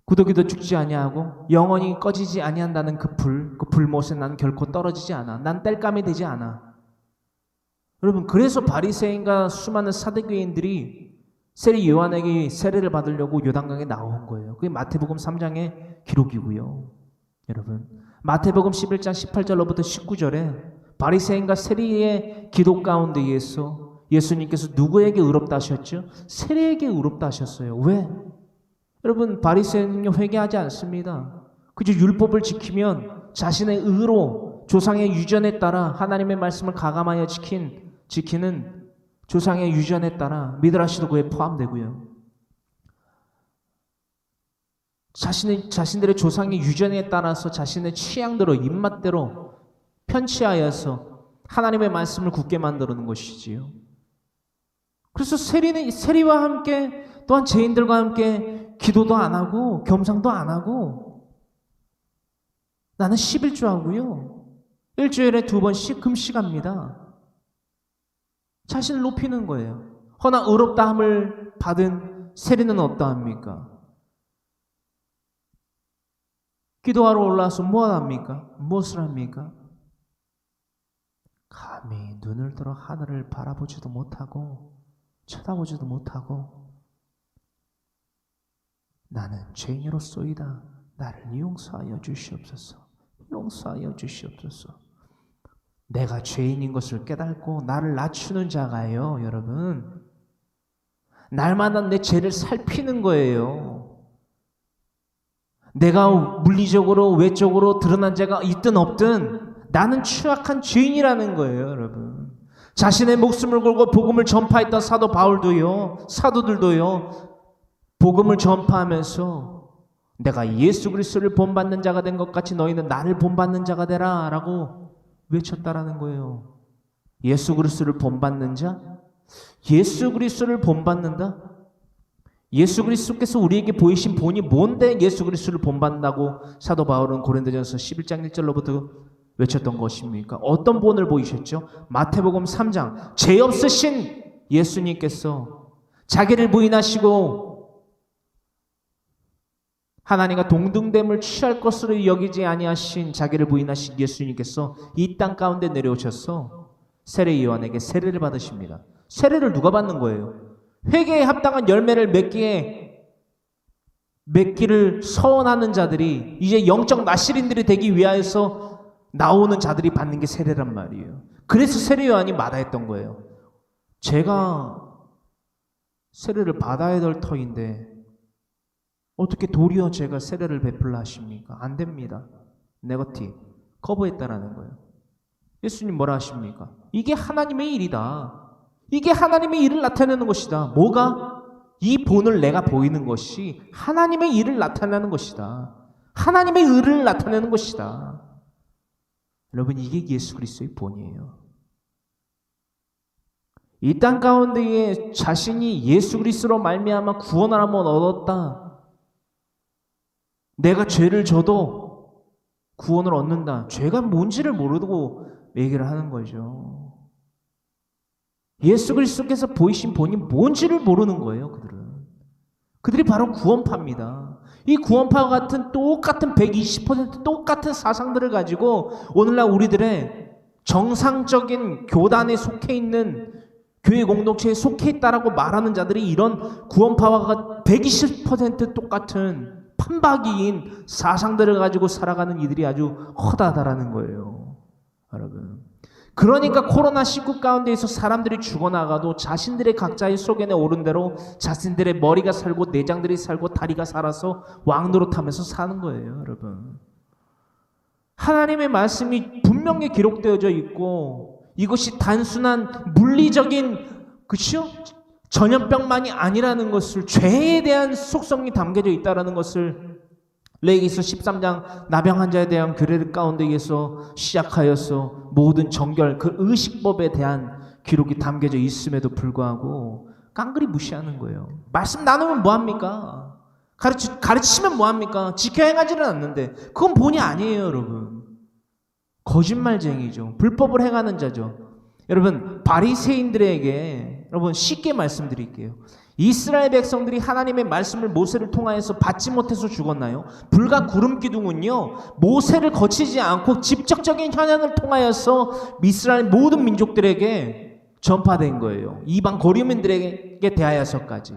구더기도 죽지 아니하고 영원히 꺼지지 아니한다는 그 불못에 난 결코 떨어지지 않아. 난 땔감이 되지 않아. 여러분 그래서 바리새인과 수많은 사두개인들이 세리 요한에게 세례를 받으려고 요단강에 나온 거예요. 그게 마태복음 3장의 기록이고요. 여러분, 마태복음 11장 18절로부터 19절에 바리새인과 세리의 기도 가운데에서 예수님께서 누구에게 의롭다 하셨죠? 세리에게 의롭다 하셨어요. 왜? 여러분, 바리새인은요 회개하지 않습니다. 그저 율법을 지키면 자신의 의로 조상의 유전에 따라 하나님의 말씀을 가감하여 지키는 조상의 유전에 따라 미드라시도 그에 포함되고요. 자신들의 조상의 유전에 따라서 자신의 취향대로 입맛대로 편취하여서 하나님의 말씀을 굳게 만드는 것이지요. 그래서 세리와 함께 또한 죄인들과 함께 기도도 안 하고 겸상도 안 하고 나는 11조 하고요. 일주일에 2번씩 금식합니다. 자신을 높이는 거예요. 허나 의롭다함을 받은 세리는 어떠합니까? 기도하러 올라와서 무엇합니까? 무엇을 합니까? 감히 눈을 들어 하늘을 바라보지도 못하고 쳐다보지도 못하고 나는 죄인으로소이다. 나를 용서하여 주시옵소서. 용서하여 주시옵소서. 내가 죄인인 것을 깨닫고 나를 낮추는 자가요, 여러분. 날마다 내 죄를 살피는 거예요. 내가 물리적으로 외적으로 드러난 죄가 있든 없든 나는 추악한 죄인이라는 거예요, 여러분. 자신의 목숨을 걸고 복음을 전파했던 사도 바울도요, 사도들도요, 복음을 전파하면서 내가 예수 그리스도를 본받는 자가 된 것 같이 너희는 나를 본받는 자가 되라 라고 외쳤다라는 거예요. 예수 그리스도를 본받는 자? 예수 그리스도를 본받는다? 예수 그리스도께서 우리에게 보이신 본이 뭔데 예수 그리스도를 본받는다고 사도 바울은 고린도전서 11장 1절로부터 외쳤던 것입니까? 어떤 본을 보이셨죠? 마태복음 3장 죄 없으신 예수님께서 자기를 부인하시고 하나님과 동등됨을 취할 것으로 여기지 아니하신 자기를 부인하신 예수님께서 이 땅 가운데 내려오셔서 세례 요한에게 세례를 받으십니다. 세례를 누가 받는 거예요? 회개에 합당한 열매를 맺기를 서원하는 자들이 이제 영적 나실인들이 되기 위하여서 나오는 자들이 받는 게 세례란 말이에요. 그래서 세례 요한이 마다했던 거예요. 제가 세례를 받아야 될 터인데 어떻게 도리어 제가 세례를 베풀라 하십니까? 안 됩니다. 네거티브, 거부했다라는 거예요. 예수님 뭐라 하십니까? 이게 하나님의 일이다. 이게 하나님의 일을 나타내는 것이다. 뭐가? 이 본을 내가 보이는 것이 하나님의 일을 나타내는 것이다. 하나님의 의를 나타내는 것이다. 여러분, 이게 예수 그리스도의 본이에요. 이 땅 가운데에 자신이 예수 그리스도로 말미암아 구원을 한번 얻었다. 내가 죄를 져도 구원을 얻는다. 죄가 뭔지를 모르고 얘기를 하는 거죠. 예수 그리스도께서 보이신 본이 뭔지를 모르는 거예요, 그들은. 그들이 바로 구원파입니다. 이 구원파와 같은 똑같은 120% 똑같은 사상들을 가지고 오늘날 우리들의 정상적인 교단에 속해 있는 교회 공동체에 속해 있다라고 말하는 자들이 이런 구원파와 120% 똑같은 판박이인 사상들을 가지고 살아가는 이들이 아주 허다하다라는 거예요, 여러분. 그러니까 코로나19 가운데에서 사람들이 죽어나가도 자신들의 각자의 소견에 오른 대로 자신들의 머리가 살고 내장들이 살고 다리가 살아서 왕노릇하면서 사는 거예요, 여러분. 하나님의 말씀이 분명히 기록되어져 있고 이것이 단순한 물리적인 그렇죠? 전염병만이 아니라는 것을, 죄에 대한 속성이 담겨져 있다는 것을 레위기서 13장 나병 환자에 대한 규례 가운데에서 시작하여서 모든 정결 그 의식법에 대한 기록이 담겨져 있음에도 불구하고 깡그리 무시하는 거예요. 말씀 나누면 뭐합니까? 가르치면 뭐합니까? 지켜 행하지는 않는데 그건 본이 아니에요, 여러분. 거짓말쟁이죠. 불법을 행하는 자죠. 여러분, 바리새인들에게 여러분 쉽게 말씀드릴게요. 이스라엘 백성들이 하나님의 말씀을 모세를 통하여서 받지 못해서 죽었나요? 불과 구름 기둥은요, 모세를 거치지 않고 직접적인 현상을 통하여서 이스라엘 모든 민족들에게 전파된 거예요. 이방 거류민들에게 대하여서까지.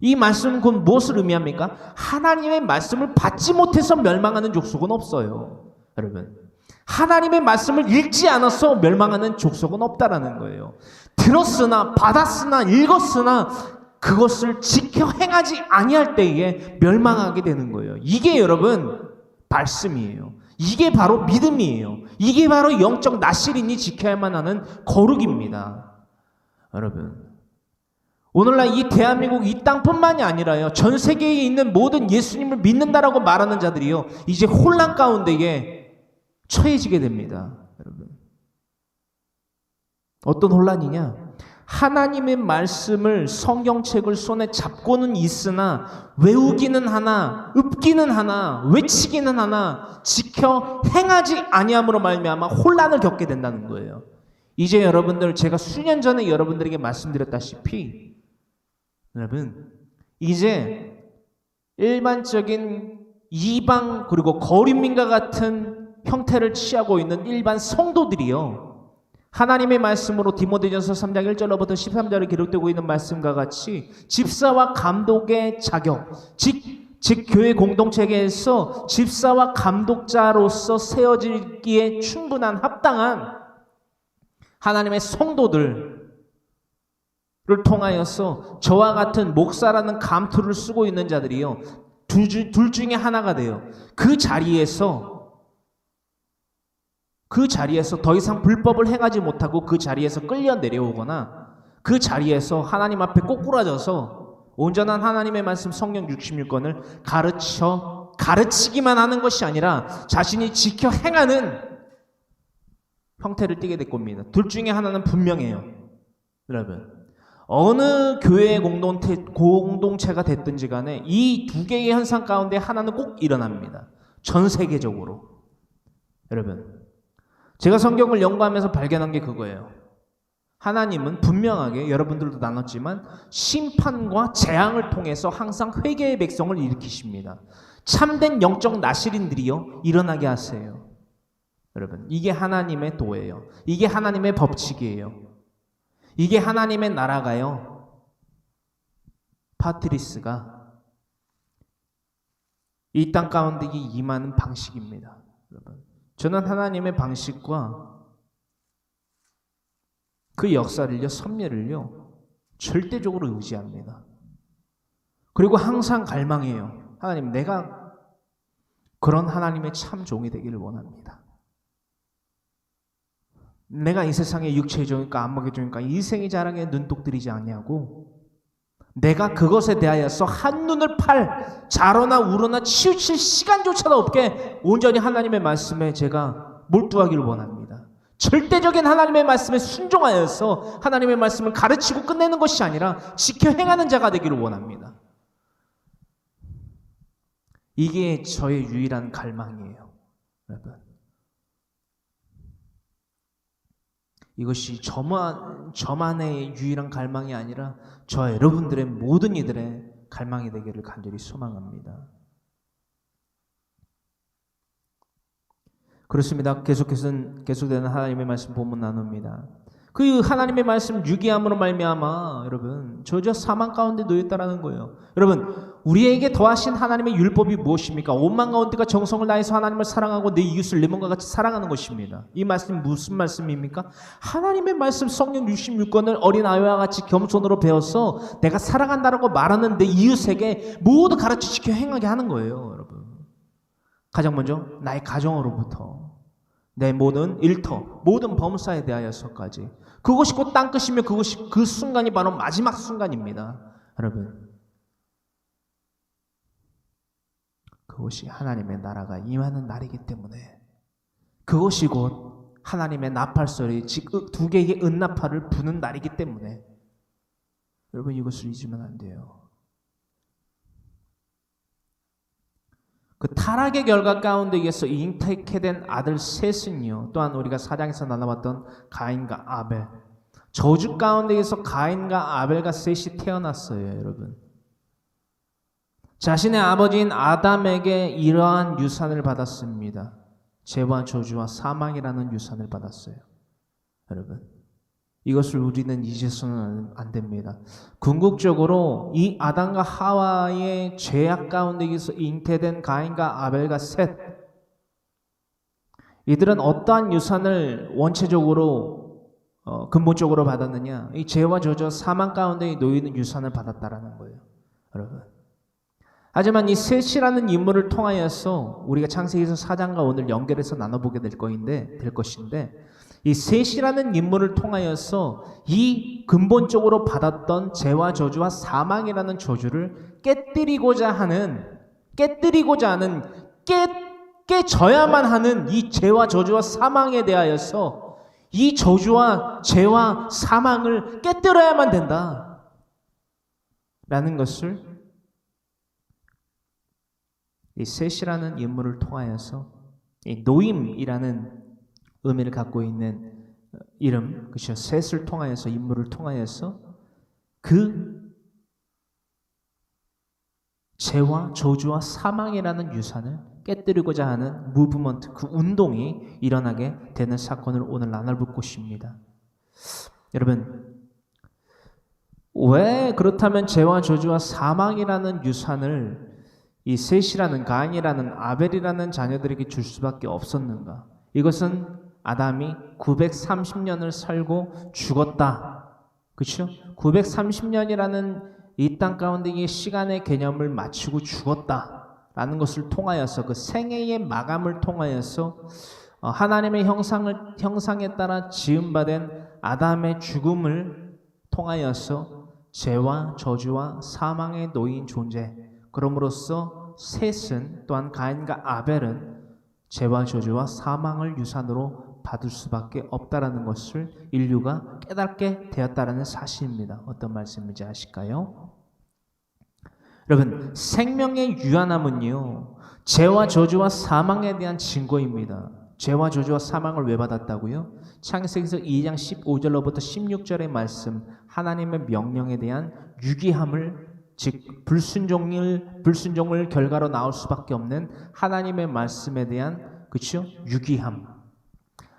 이 말씀은 곧 무엇을 의미합니까? 하나님의 말씀을 받지 못해서 멸망하는 족속은 없어요. 여러분, 하나님의 말씀을 읽지 않아서 멸망하는 족속은 없다라는 거예요. 들었으나 받았으나 읽었으나 그것을 지켜 행하지 아니할 때에 멸망하게 되는 거예요. 이게 여러분 말씀이에요. 이게 바로 믿음이에요. 이게 바로 영적 나실인이 지켜야만 하는 거룩입니다. 여러분, 오늘날 이 대한민국 이 땅뿐만이 아니라요, 전 세계에 있는 모든 예수님을 믿는다라고 말하는 자들이요, 이제 혼란 가운데에 처해지게 됩니다. 여러분, 어떤 혼란이냐? 하나님의 말씀을, 성경책을 손에 잡고는 있으나 외우기는 하나, 읊기는 하나, 외치기는 하나, 지켜 행하지 아니함으로 말미암아 혼란을 겪게 된다는 거예요. 이제 여러분들, 제가 수년 전에 여러분들에게 말씀드렸다시피 여러분, 이제 일반적인 이방 그리고 거류민과 같은 형태를 취하고 있는 일반 성도들이요, 하나님의 말씀으로 디모데전서 3장 1절로부터 13절에 기록되고 있는 말씀과 같이 집사와 감독의 자격, 즉 교회 공동체에서 집사와 감독자로서 세워지기에 충분한 합당한 하나님의 성도들을 통하여서 저와 같은 목사라는 감투를 쓰고 있는 자들이요, 둘 중에 하나가 돼요. 그 자리에서 더 이상 불법을 행하지 못하고 그 자리에서 끌려 내려오거나 그 자리에서 하나님 앞에 꼬꾸라져서 온전한 하나님의 말씀 성경 66권을 가르치기만 하는 것이 아니라 자신이 지켜 행하는 형태를 띠게 될 겁니다. 둘 중에 하나는 분명해요. 여러분, 어느 교회의 공동체가 됐든지 간에 이 두 개의 현상 가운데 하나는 꼭 일어납니다. 전 세계적으로. 여러분, 제가 성경을 연구하면서 발견한 게 그거예요. 하나님은 분명하게, 여러분들도 나눴지만, 심판과 재앙을 통해서 항상 회개의 백성을 일으키십니다. 참된 영적 나실인들이요, 일어나게 하세요. 여러분, 이게 하나님의 도예요. 이게 하나님의 법칙이에요. 이게 하나님의 나라가요, 파트리스가 이 땅 가운데 임하는 방식입니다. 여러분, 저는 하나님의 방식과 그 역사를요, 섭리를요, 절대적으로 의지합니다. 그리고 항상 갈망해요. 하나님, 내가 그런 하나님의 참 종이 되기를 원합니다. 내가 이 세상의 육체의 종일까 안목의 종일까 이생의 자랑에 눈독 들이지 아니하고 내가 그것에 대하여서 한눈을 팔 자로나 우로나 치우칠 시간조차도 없게 온전히 하나님의 말씀에 제가 몰두하기를 원합니다. 절대적인 하나님의 말씀에 순종하여서 하나님의 말씀을 가르치고 끝내는 것이 아니라 지켜 행하는 자가 되기를 원합니다. 이게 저의 유일한 갈망이에요. 여러분, 이것이 저만의 유일한 갈망이 아니라 저 여러분들의 모든 이들의 갈망이 되기를 간절히 소망합니다. 그렇습니다. 계속되는 하나님의 말씀 본문 나눕니다. 그 하나님의 말씀 유기함으로 말미암아 여러분 저저 사망 가운데 놓였다라는 거예요. 여러분, 우리에게 더하신 하나님의 율법이 무엇입니까? 온 만 가운데가 정성을 다해서 하나님을 사랑하고 내 이웃을 내 몸과 같이 사랑하는 것입니다. 이 말씀이 무슨 말씀입니까? 하나님의 말씀 성경 66권을 어린아이와 같이 겸손으로 배워서 내가 사랑한다라고 말하는 내 이웃에게 모두 가르쳐 지켜 행하게 하는 거예요. 여러분, 가장 먼저 나의 가정으로부터 내 모든 일터, 모든 범사에 대하여서까지. 그것이 곧 땅끝이며 그것이 그 순간이 바로 마지막 순간입니다. 여러분, 그것이 하나님의 나라가 임하는 날이기 때문에, 그것이 곧 하나님의 나팔소리, 즉 두 개의 은나팔을 부는 날이기 때문에 여러분, 이것을 잊으면 안 돼요. 그 타락의 결과 가운데에서 잉태케 된 아들 셋은요, 또한 우리가 사장에서 나눠봤던 가인과 아벨, 저주 가운데에서 가인과 아벨과 셋이 태어났어요. 여러분, 자신의 아버지인 아담에게 이러한 유산을 받았습니다. 죄와 저주와 사망이라는 유산을 받았어요. 여러분, 이것을 우리는 잊어서는 안 됩니다. 궁극적으로 이 아담과 하와의 죄악 가운데에서 잉태된 가인과 아벨과 셋, 이들은 어떠한 유산을 원체적으로 근본적으로 받았느냐? 이 죄와 저주와 사망 가운데 놓이는 유산을 받았다라는 거예요, 여러분. 하지만 이 셋이라는 인물을 통하여서 우리가 창세기서 4장과 오늘 연결해서 나눠보게 될 것인데 이 셋이라는 인물을 통하여서 이 근본적으로 받았던 죄와 저주와 사망이라는 저주를 깨뜨리고자 하는 깨져야만 하는 이 죄와 저주와 사망에 대하여서 이 저주와 죄와 사망을 깨뜨려야만 된다 라는 것을 이 셋이라는 인물을 통하여서 이 노임이라는 의미를 갖고 있는 이름, 그렇죠? 셋을 통하여서, 인물을 통하여서 그 죄와 저주와 사망이라는 유산을 깨뜨리고자 하는 무브먼트, 그 운동이 일어나게 되는 사건을 오늘 나눠볼 것입니다. 여러분, 왜 그렇다면 죄와 저주와 사망이라는 유산을 이 셋이라는 가인이라는 아벨이라는 자녀들에게 줄 수밖에 없었는가? 이것은 아담이 930년을 살고 죽었다. 그렇죠? 930년이라는 이 땅 가운데의 시간의 개념을 마치고 죽었다라는 것을 통하여서 그 생애의 마감을 통하여서 하나님의 형상에 따라 지음받은 아담의 죽음을 통하여서 죄와 저주와 사망에 놓인 존재, 그럼으로써 셋은 또한 가인과 아벨은 죄와 저주와 사망을 유산으로 받을 수밖에 없다라는 것을 인류가 깨닫게 되었다라는 사실입니다. 어떤 말씀인지 아실까요? 여러분, 생명의 유한함은요, 죄와 저주와 사망에 대한 증거입니다. 죄와 저주와 사망을 왜 받았다고요? 창세기서 2장 15절로부터 16절의 말씀, 하나님의 명령에 대한 유기함을, 즉 불순종을 결과로 나올 수밖에 없는 하나님의 말씀에 대한, 그렇죠? 유기함.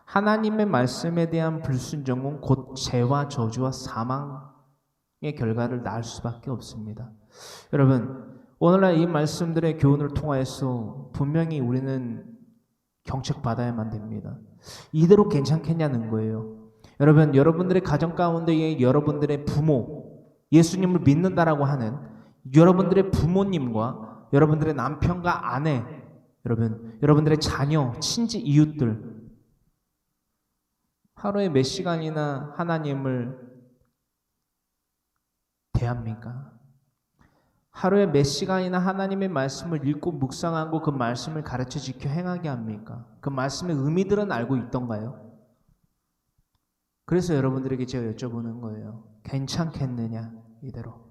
하나님의 말씀에 대한 불순종은 곧 죄와 저주와 사망의 결과를 낳을 수밖에 없습니다. 여러분, 오늘날 이 말씀들의 교훈을 통하여서 분명히 우리는 경책받아야만 됩니다. 이대로 괜찮겠냐는 거예요. 여러분, 여러분들의 가정 가운데에 여러분들의 부모, 예수님을 믿는다라고 하는 여러분들의 부모님과 여러분들의 남편과 아내, 여러분들의 자녀, 친지, 이웃들, 하루에 몇 시간이나 하나님을 대합니까? 하루에 몇 시간이나 하나님의 말씀을 읽고 묵상하고 그 말씀을 가르쳐 지켜 행하게 합니까? 그 말씀의 의미들은 알고 있던가요? 그래서 여러분들에게 제가 여쭤보는 거예요. 괜찮겠느냐, 이대로.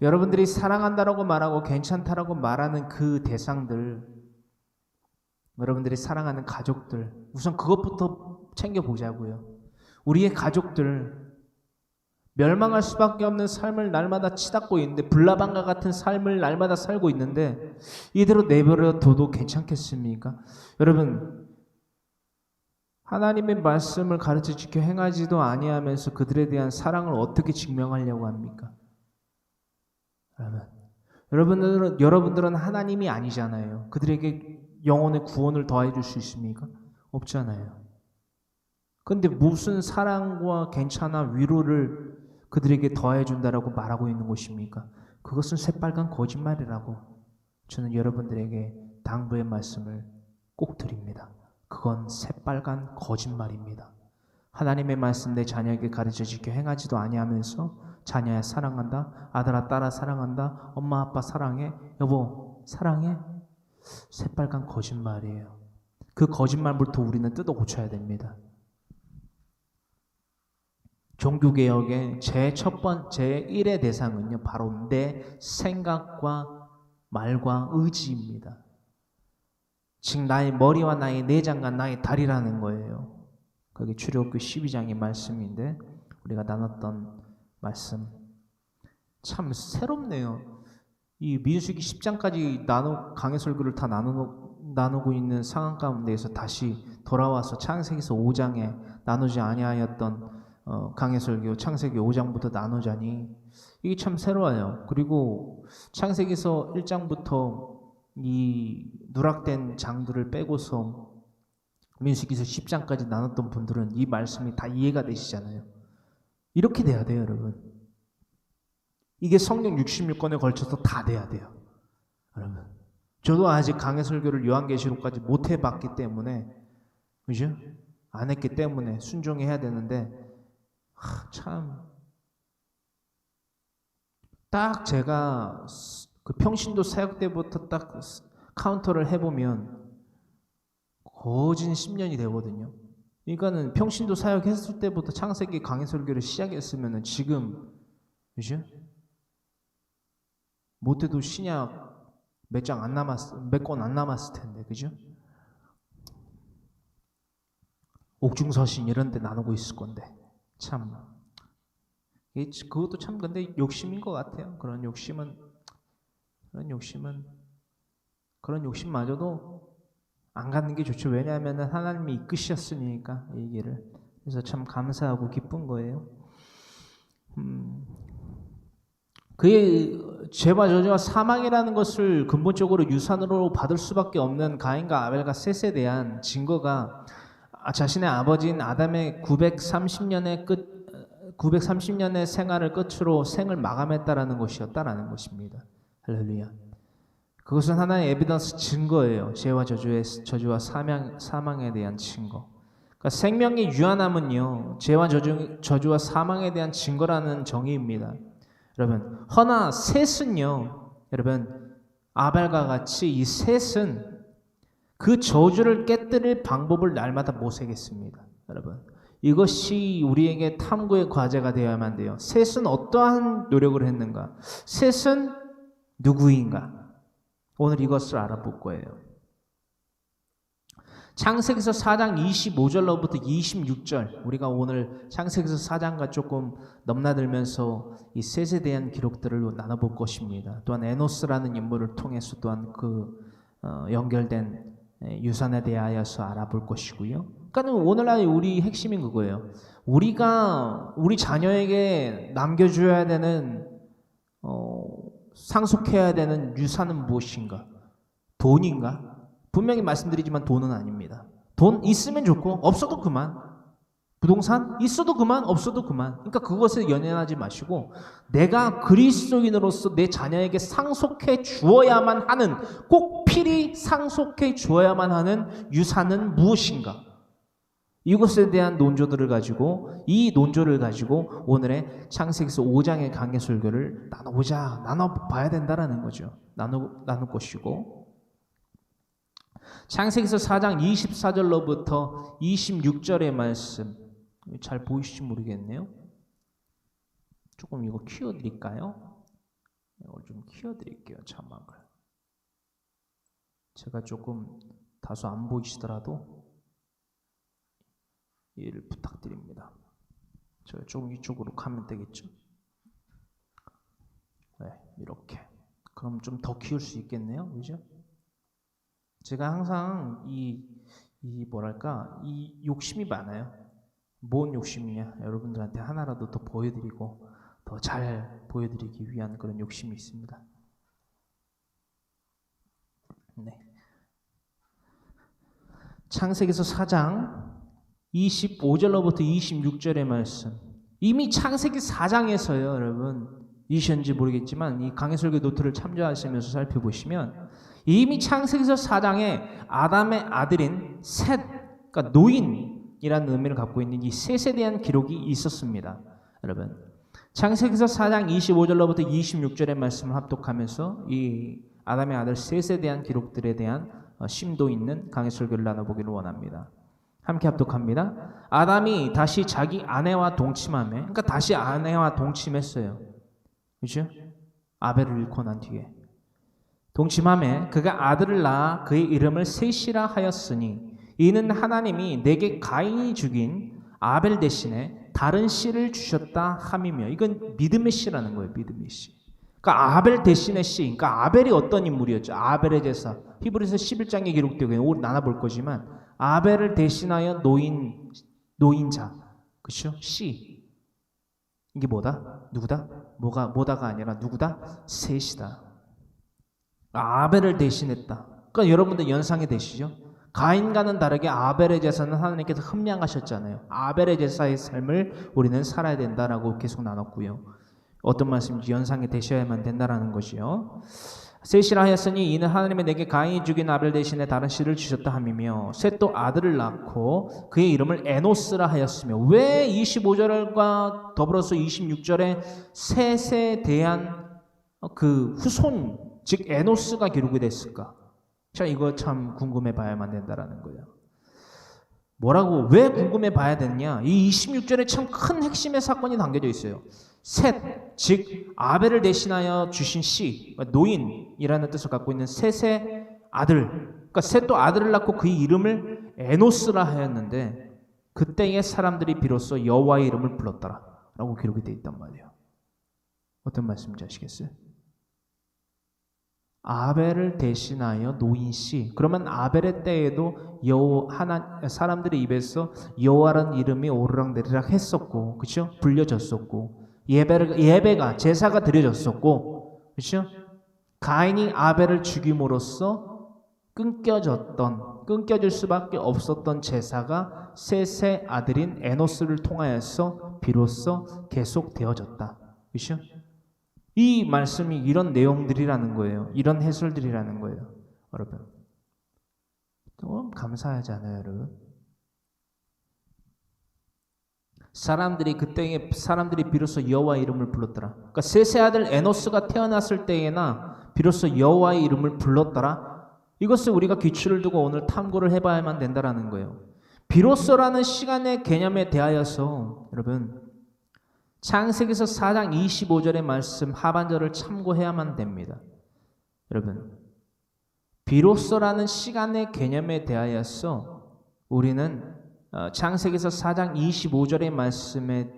여러분들이 사랑한다라고 말하고 괜찮다라고 말하는 그 대상들, 여러분들이 사랑하는 가족들, 우선 그것부터 챙겨보자고요. 우리의 가족들, 멸망할 수밖에 없는 삶을 날마다 치닫고 있는데, 불나방과 같은 삶을 날마다 살고 있는데 이대로 내버려 둬도 괜찮겠습니까? 여러분, 하나님의 말씀을 가르쳐 지켜 행하지도 아니하면서 그들에 대한 사랑을 어떻게 증명하려고 합니까? 여러분들은 하나님이 아니잖아요. 그들에게 영혼의 구원을 더해 줄 수 있습니까? 없잖아요. 그런데 무슨 사랑과 괜찮아 위로를 그들에게 더해 준다라고 말하고 있는 것입니까? 그것은 새빨간 거짓말이라고 저는 여러분들에게 당부의 말씀을 꼭 드립니다. 그건 새빨간 거짓말입니다. 하나님의 말씀 내 자녀에게 가르쳐 지켜 행하지도 아니하면서 자녀야 사랑한다, 아들아 딸아 사랑한다, 엄마 아빠 사랑해, 여보 사랑해, 새빨간 거짓말이에요. 그 거짓말부터 우리는 뜯어 고쳐야 됩니다. 종교개혁의 첫 번째 1의 대상은요, 바로 내 생각과 말과 의지입니다. 즉 나의 머리와 나의 내장과 나의 다리라는 거예요. 그게 출애굽기 12장의 말씀인데 우리가 나눴던 말씀 참 새롭네요. 이 민수기 10장까지 강해 설교를 다 나누고 있는 상황 가운데에서 다시 돌아와서 창세기서 5장에 나누지 아니하였던 강해설교 창세기 5장부터 나누자니 이게 참 새로워요. 그리고 창세기서 1장부터 이 누락된 장들을 빼고서 민수기서 10장까지 나눴던 분들은 이 말씀이 다 이해가 되시잖아요. 이렇게 돼야 돼요, 여러분. 이게 성경 66권에 걸쳐서 다 돼야 돼요, 여러분. 저도 아직 강해설교를 요한계시록까지 못 해봤기 때문에, 그죠? 안 했기 때문에 순종해야 되는데, 참, 딱 제가 그 평신도 사역 때부터 딱 카운터를 해보면 거진 10년이 되거든요. 그러니까는 평신도 사역했을 때부터 창세기 강해설교를 시작했으면은 지금, 그죠? 못해도 신약 몇 권 안 남았을 텐데, 그죠? 옥중서신 이런 데 나누고 있을 건데, 참. 그것도 참 근데 욕심인 것 같아요. 그런 욕심마저도 안 갖는 게 좋죠. 왜냐하면 하나님이 이끄셨으니까 이 길을. 그래서 참 감사하고 기쁜 거예요. 그의 죄와 저주와 사망이라는 것을 근본적으로 유산으로 받을 수밖에 없는 가인과 아벨과 셋에 대한 증거가 자신의 아버지인 아담의 930년의 생활을 끝으로 생을 마감했다라는 것이었다라는 것입니다. 할렐루야. 그것은 하나의 에비던스 증거예요. 죄와 저주와 사망에 대한 증거. 그러니까 생명의 유한함은요, 죄와 저주와 사망에 대한 증거라는 정의입니다. 여러분, 허나 셋은요, 여러분, 아벨과 같이 이 셋은 그 저주를 깨뜨릴 방법을 날마다 모색했습니다. 여러분, 이것이 우리에게 탐구의 과제가 되어야만 돼요. 셋은 어떠한 노력을 했는가? 셋은 누구인가? 오늘 이것을 알아볼 거예요. 창세기서 4장 25절로부터 26절, 우리가 오늘 창세기서 4장과 조금 넘나들면서 이 셋에 대한 기록들을 나눠볼 것입니다. 또한 에노스라는 인물을 통해서 또한 연결된 유산에 대하여서 알아볼 것이고요. 그러니까 오늘날 우리 핵심인 그거예요. 우리가 우리 자녀에게 남겨줘야 되는 상속해야 되는 유산은 무엇인가? 돈인가? 분명히 말씀드리지만 돈은 아닙니다. 돈 있으면 좋고 없어도 그만. 부동산 있어도 그만, 없어도 그만. 그러니까 그것에 연연하지 마시고 내가 그리스도인으로서 내 자녀에게 상속해 주어야만 하는, 꼭 필히 상속해 주어야만 하는 유산은 무엇인가? 이것에 대한 논조를 가지고 오늘의 창세기서 5장의 강해설교를 나눠봐야 된다라는 거죠. 나눌 것이고, 창세기서 4장 24절로부터 26절의 말씀, 잘 보이실지 모르겠네요. 조금 이거 키워드릴까요? 이걸 좀 키워드릴게요. 자막을. 제가 조금 다소 안 보이시더라도 이해를 부탁드립니다. 제가 조금 이쪽으로 가면 되겠죠? 네, 이렇게. 그럼 좀 더 키울 수 있겠네요, 그죠? 제가 항상 이 욕심이 많아요. 뭔 욕심이냐? 여러분들한테 하나라도 더 보여드리고 더 잘 보여드리기 위한 그런 욕심이 있습니다. 네. 창세기서 4장 25절로부터 26절의 말씀. 이미 창세기 4장에서요, 여러분, 이셨는지 모르겠지만 이 강해설교 노트를 참조하시면서 살펴보시면 이미 창세기서 4장에 아담의 아들인 셋, 그러니까 노인이라는 의미를 갖고 있는 이 셋에 대한 기록이 있었습니다. 여러분, 창세기서 4장 25절로부터 26절의 말씀을 합독하면서 이 아담의 아들 셋에 대한 기록들에 대한 심도 있는 강해설교를 나눠보기를 원합니다. 함께 합독합니다. 아담이 다시 자기 아내와 동침하며, 그러니까 다시 아내와 동침했어요. 그렇죠? 아벨을 잃고 난 뒤에 동침하며 그가 아들을 낳아 그의 이름을 셋이라 하였으니 이는 하나님이 내게 가인이 죽인 아벨 대신에 다른 씨를 주셨다 함이며, 이건 믿음의 씨라는 거예요. 믿음의 씨. 그러니까 아벨 대신의 씨. 그러니까 아벨이 어떤 인물이었죠? 아벨의 제사. 히브리서 11장에 기록되고 있는, 오늘 나눠볼 거지만 아벨을 대신하여 노인자, 그렇죠? 씨. 이게 뭐다? 누구다? 뭐다가 아니라 누구다? 셋이다. 아벨을 대신했다. 그러니까 여러분들 연상이 되시죠? 가인과는 다르게 아벨의 제사는 하나님께서 흠양하셨잖아요. 아벨의 제사의 삶을 우리는 살아야 된다라고 계속 나눴고요. 어떤 말씀인지 연상이 되셔야만 된다라는 것이요. 셋이라 하였으니 이는 하나님이 내게 가인이 죽인 아벨 대신에 다른 씨를 주셨다 함이며 셋도 아들을 낳고 그의 이름을 에노스라 하였으며 왜 25절과 더불어서 26절에 셋에 대한 그 후손 즉 에노스가 기록이 됐을까? 자, 이거 참 궁금해 봐야만 된다라는 거예요. 뭐라고 왜 궁금해 봐야 되느냐? 이 26절에 참 큰 핵심의 사건이 담겨져 있어요. 셋, 즉 아벨을 대신하여 주신 씨, 노인이라는 뜻을 갖고 있는 셋의 아들. 그러니까 셋도 아들을 낳고 그의 이름을 에노스라 하였는데 그때의 사람들이 비로소 여호와의 이름을 불렀더라라고 기록이 되어 있단 말이에요. 어떤 말씀인지 아시겠어요? 아벨을 대신하여 노인 씨. 그러면 아벨의 때에도 사람들의 입에서 여호와라는 이름이 오르락내리락 했었고, 그렇죠? 불려졌었고, 예배가 제사가 드려졌었고, 그렇죠? 가인이 아벨을 죽임으로써 끊겨질 수밖에 없었던 제사가 셋의 아들인 에노스를 통하여서 비로소 계속되어졌다. 그렇죠? 이 말씀이 이런 내용들이라는 거예요. 이런 해설들이라는 거예요. 여러분. 너무 감사하잖아요, 여러분. 사람들이 비로소 여호와의 이름을 불렀더라. 그러니까 셋의 아들 에노스가 태어났을 때에나 비로소 여호와의 이름을 불렀더라. 이것을 우리가 기초를 두고 오늘 탐구를 해봐야만 된다라는 거예요. 비로소라는 시간의 개념에 대하여서 여러분 창세기서 4장 25절의 말씀 하반절을 참고해야만 됩니다. 여러분, 비로소라는 시간의 개념에 대하여서 우리는 창세기서 4장 25절의 말씀의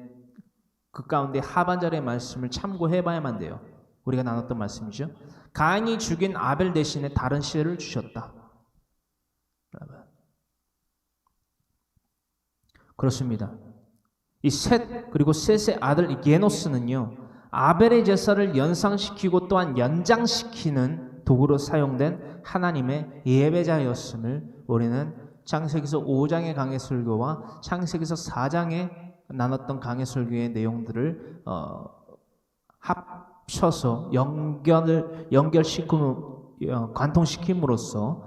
그 가운데 하반절의 말씀을 참고해봐야만 돼요. 우리가 나눴던 말씀이죠. 가인이 죽인 아벨 대신에 다른 씨를 주셨다. 그렇습니다. 이 셋 그리고 셋의 아들 예노스는요 아벨의 제사를 연상시키고 또한 연장시키는 도구로 사용된 하나님의 예배자였음을 우리는 창세기서 5장의 강해 설교와 창세기서 4장에 나눴던 강해 설교의 내용들을 합쳐서 관통시킴으로써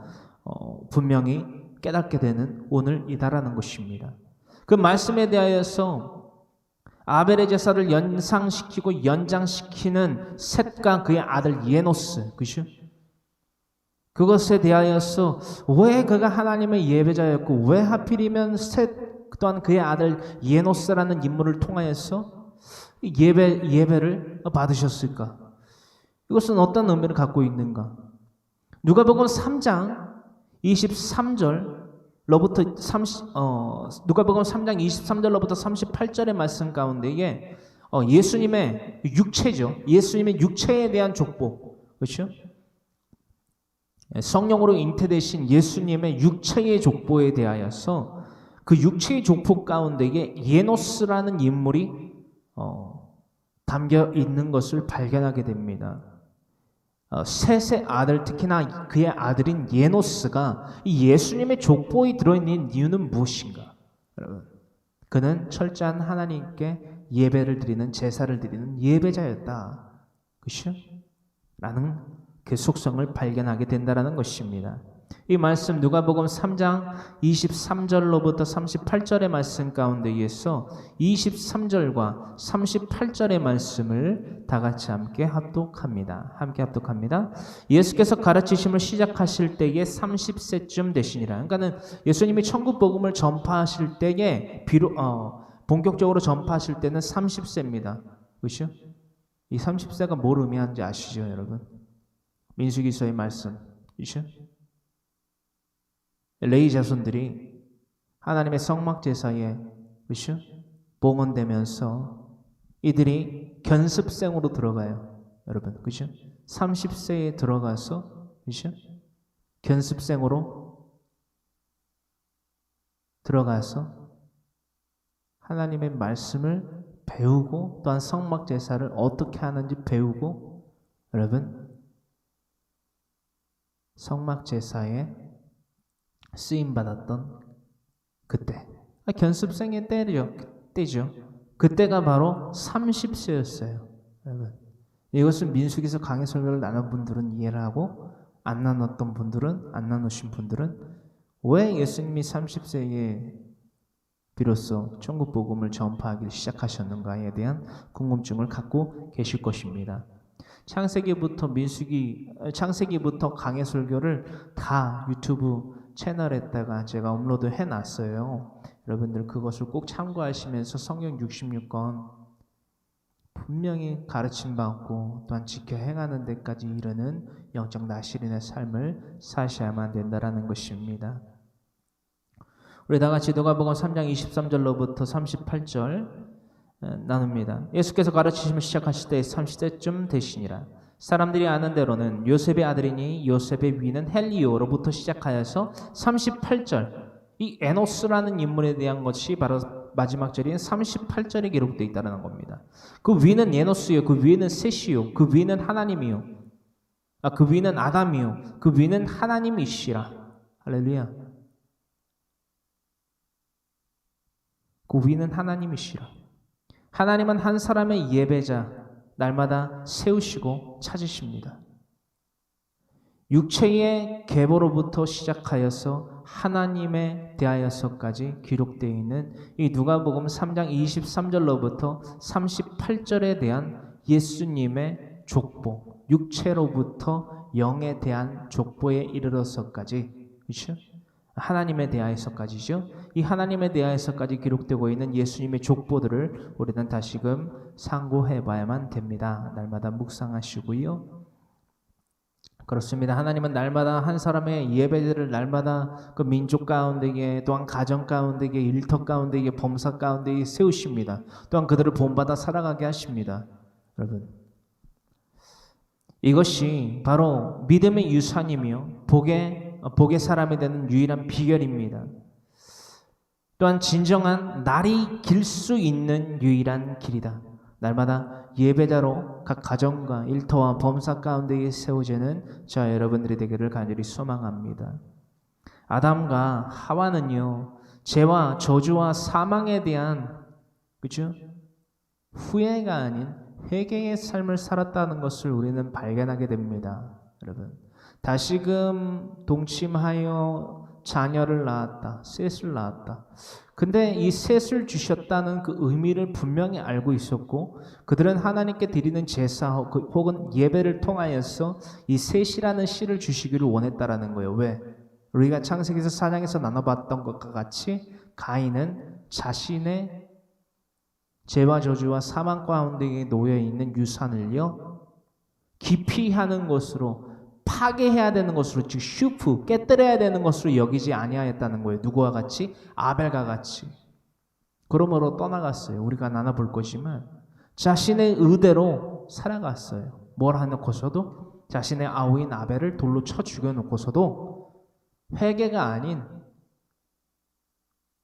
분명히 깨닫게 되는 오늘이다라는 것입니다. 그 말씀에 대하여서 아벨의 제사를 연상시키고 연장시키는 셋과 그의 아들 예노스, 그죠? 그것에 대하여서 왜 그가 하나님의 예배자였고 왜 하필이면 셋 또한 그의 아들 예노스라는 인물을 통하여서 예배를 받으셨을까? 이것은 어떤 의미를 갖고 있는가? 누가복음 3장 23절 로부터 누가복음 3장 23절로부터 38절의 말씀 가운데에 예수님의 육체죠. 예수님의 육체에 대한 족보, 그렇죠? 성령으로 잉태되신 예수님의 육체의 족보에 대하여서 그 육체의 족보 가운데에 예노스라는 인물이 담겨 있는 것을 발견하게 됩니다. 셋의 아들, 특히나 그의 아들인 예노스가 이 예수님의 족보에 들어있는 이유는 무엇인가? 여러분, 그는 철저한 하나님께 예배를 드리는, 제사를 드리는 예배자였다. 그렇죠? 라는 그 속성을 발견하게 된다는 것입니다. 이 말씀 누가복음 3장 23절로부터 38절의 말씀 가운데에서 23절과 38절의 말씀을 다 같이 함께 합독합니다. 예수께서 가르치심을 시작하실 때에 30세쯤 되시니라. 그러니까는 예수님이 천국 복음을 전파하실 때에 본격적으로 전파하실 때는 30세입니다. 그렇죠? 이 30세가 뭘 의미하는지 아시죠, 여러분? 민수기서의 말씀, 그렇죠? 레위 자손들이 하나님의 성막 제사에 그렇죠? 봉헌되면서 이들이 견습생으로 들어가요. 여러분, 그렇죠? 30세에 들어가서 그렇죠? 견습생으로 들어가서 하나님의 말씀을 배우고 또한 성막 제사를 어떻게 하는지 배우고 여러분 성막 제사에 쓰임 받았던 그때 견습생의 때죠. 그때가 바로 30세였어요. 여러분 이것을 민수기에서 강해 설교를 나눈 분들은 이해를 하고 안 나눴던 분들은 안 나누신 분들은 왜 예수님이 30세에 비로소 천국 복음을 전파하기 시작하셨는가에 대한 궁금증을 갖고 계실 것입니다. 창세기부터 강해 설교를 다 유튜브 채널에다가 제가 업로드 해놨어요. 여러분들 그것을 꼭 참고하시면서 성경 66권 분명히 가르침 받고 또한 지켜 행하는 데까지 이르는 영적 나시린의 삶을 사셔야만 된다라는 것입니다. 우리 다 같이 누가복음 3장 23절로부터 38절 나눕니다. 예수께서 가르치심을 시작하실 때 30세쯤 되시니라. 사람들이 아는 대로는 요셉의 아들이니 요셉의 위는 헬리오로부터 시작하여서 38절 이 에노스라는 인물에 대한 것이 바로 마지막 절인 38절에 기록되어 있다는 겁니다. 그 위는 에노스요, 그 위는 셋이요, 그 위는 하나님이요, 그 위는 아담이요, 그 위는 하나님이시라. 할렐루야. 그 위는 하나님이시라. 하나님은 한 사람의 예배자 날마다 세우시고 찾으십니다. 육체의 계보로부터 시작하여서 하나님에 대하여서까지 기록되어 있는 이 누가복음 3장 23절로부터 38절에 대한 예수님의 족보, 육체로부터 영에 대한 족보에 이르러서까지, 그렇죠? 하나님에 대하여서까지죠. 이 하나님에 대하여서까지 기록되고 있는 예수님의 족보들을 우리는 다시금 상고해 봐야만 됩니다. 날마다 묵상하시고요. 그렇습니다. 하나님은 날마다 한 사람의 예배들을 날마다 그 민족 가운데에 또한 가정 가운데에 일터 가운데에 범사 가운데에 세우십니다. 또한 그들을 본받아 살아가게 하십니다. 여러분 이것이 바로 믿음의 유산이며 복의 사람이 되는 유일한 비결입니다. 또한 진정한 날이 길 수 있는 유일한 길이다. 날마다 예배자로 각 가정과 일터와 범사 가운데에 세워지는 저 여러분들이 되기를 간절히 소망합니다. 아담과 하와는요 죄와 저주와 사망에 대한 그렇죠? 후회가 아닌 회개의 삶을 살았다는 것을 우리는 발견하게 됩니다. 여러분 다시금 동침하여 자녀를 낳았다. 셋을 낳았다. 근데 이 셋을 주셨다는 그 의미를 분명히 알고 있었고 그들은 하나님께 드리는 제사 혹은 예배를 통하여서 이 셋이라는 씨를 주시기를 원했다라는 거예요. 왜? 우리가 창세기에서 4장에서 나눠봤던 것과 같이 가인은 자신의 죄와 저주와 사망 가운데 놓여있는 유산을요 기피하는 것으로 파괴해야 되는 것으로 즉 슈프 깨뜨려야 되는 것으로 여기지 아니하였다는 거예요. 누구와 같이? 아벨과 같이. 그러므로 떠나갔어요. 우리가 나눠볼 것이면 자신의 의대로 살아갔어요. 뭘 해놓고서도 자신의 아우인 아벨을 돌로 쳐 죽여놓고서도 회개가 아닌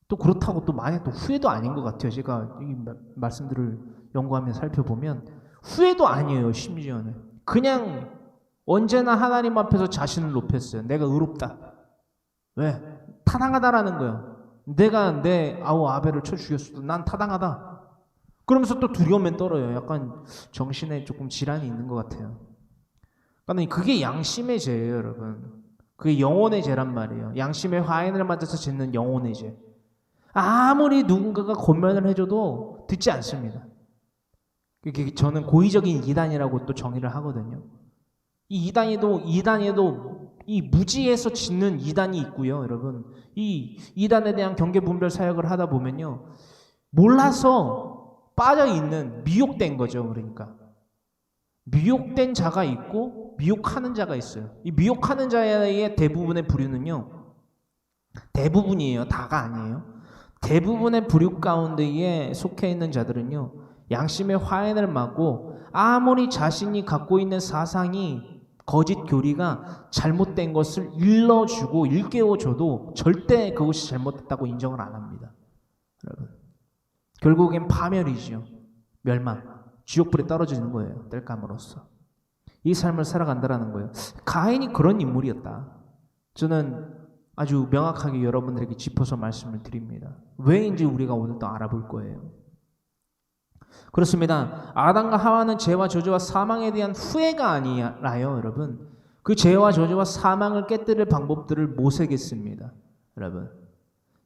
또 그렇다고 또 만약 또 후회도 아닌 것 같아요. 제가 이 말씀들을 연구하며 살펴보면 후회도 아니에요. 심지어는 그냥 언제나 하나님 앞에서 자신을 높였어요. 내가 의롭다. 왜? 타당하다라는 거예요. 내가 내 아우 아벨을 쳐 죽였어도 난 타당하다. 그러면서 또 두려움에 떨어요. 약간 정신에 조금 질환이 있는 것 같아요. 그러니까 그게 양심의 죄예요, 여러분. 그게 영혼의 죄란 말이에요. 양심의 화인을 맞아서 짓는 영혼의 죄. 아무리 누군가가 권면을 해줘도 듣지 않습니다. 저는 고의적인 이단이라고 또 정의를 하거든요. 이 이단에도 이 무지에서 짓는 이단이 있고요, 여러분. 이 이단에 대한 경계 분별 사역을 하다 보면요, 몰라서 빠져 있는 미혹된 거죠, 그러니까. 미혹된 자가 있고 미혹하는 자가 있어요. 이 미혹하는 자의 대부분의 부류는요, 대부분이에요, 다가 아니에요. 대부분의 부류 가운데에 속해 있는 자들은요, 양심의 화인을 맞고 아무리 자신이 갖고 있는 사상이 거짓 교리가 잘못된 것을 일러주고 일깨워줘도 절대 그것이 잘못됐다고 인정을 안 합니다. 여러분, 결국엔 파멸이죠. 멸망, 지옥불에 떨어지는 거예요. 땔감으로써. 이 삶을 살아간다라는 거예요. 가인이 그런 인물이었다. 저는 아주 명확하게 여러분들에게 짚어서 말씀을 드립니다. 왜인지 우리가 오늘 또 알아볼 거예요. 그렇습니다. 아담과 하와는 죄와 저주와 사망에 대한 후회가 아니라요, 여러분. 그 죄와 저주와 사망을 깨뜨릴 방법들을 모색했습니다. 여러분.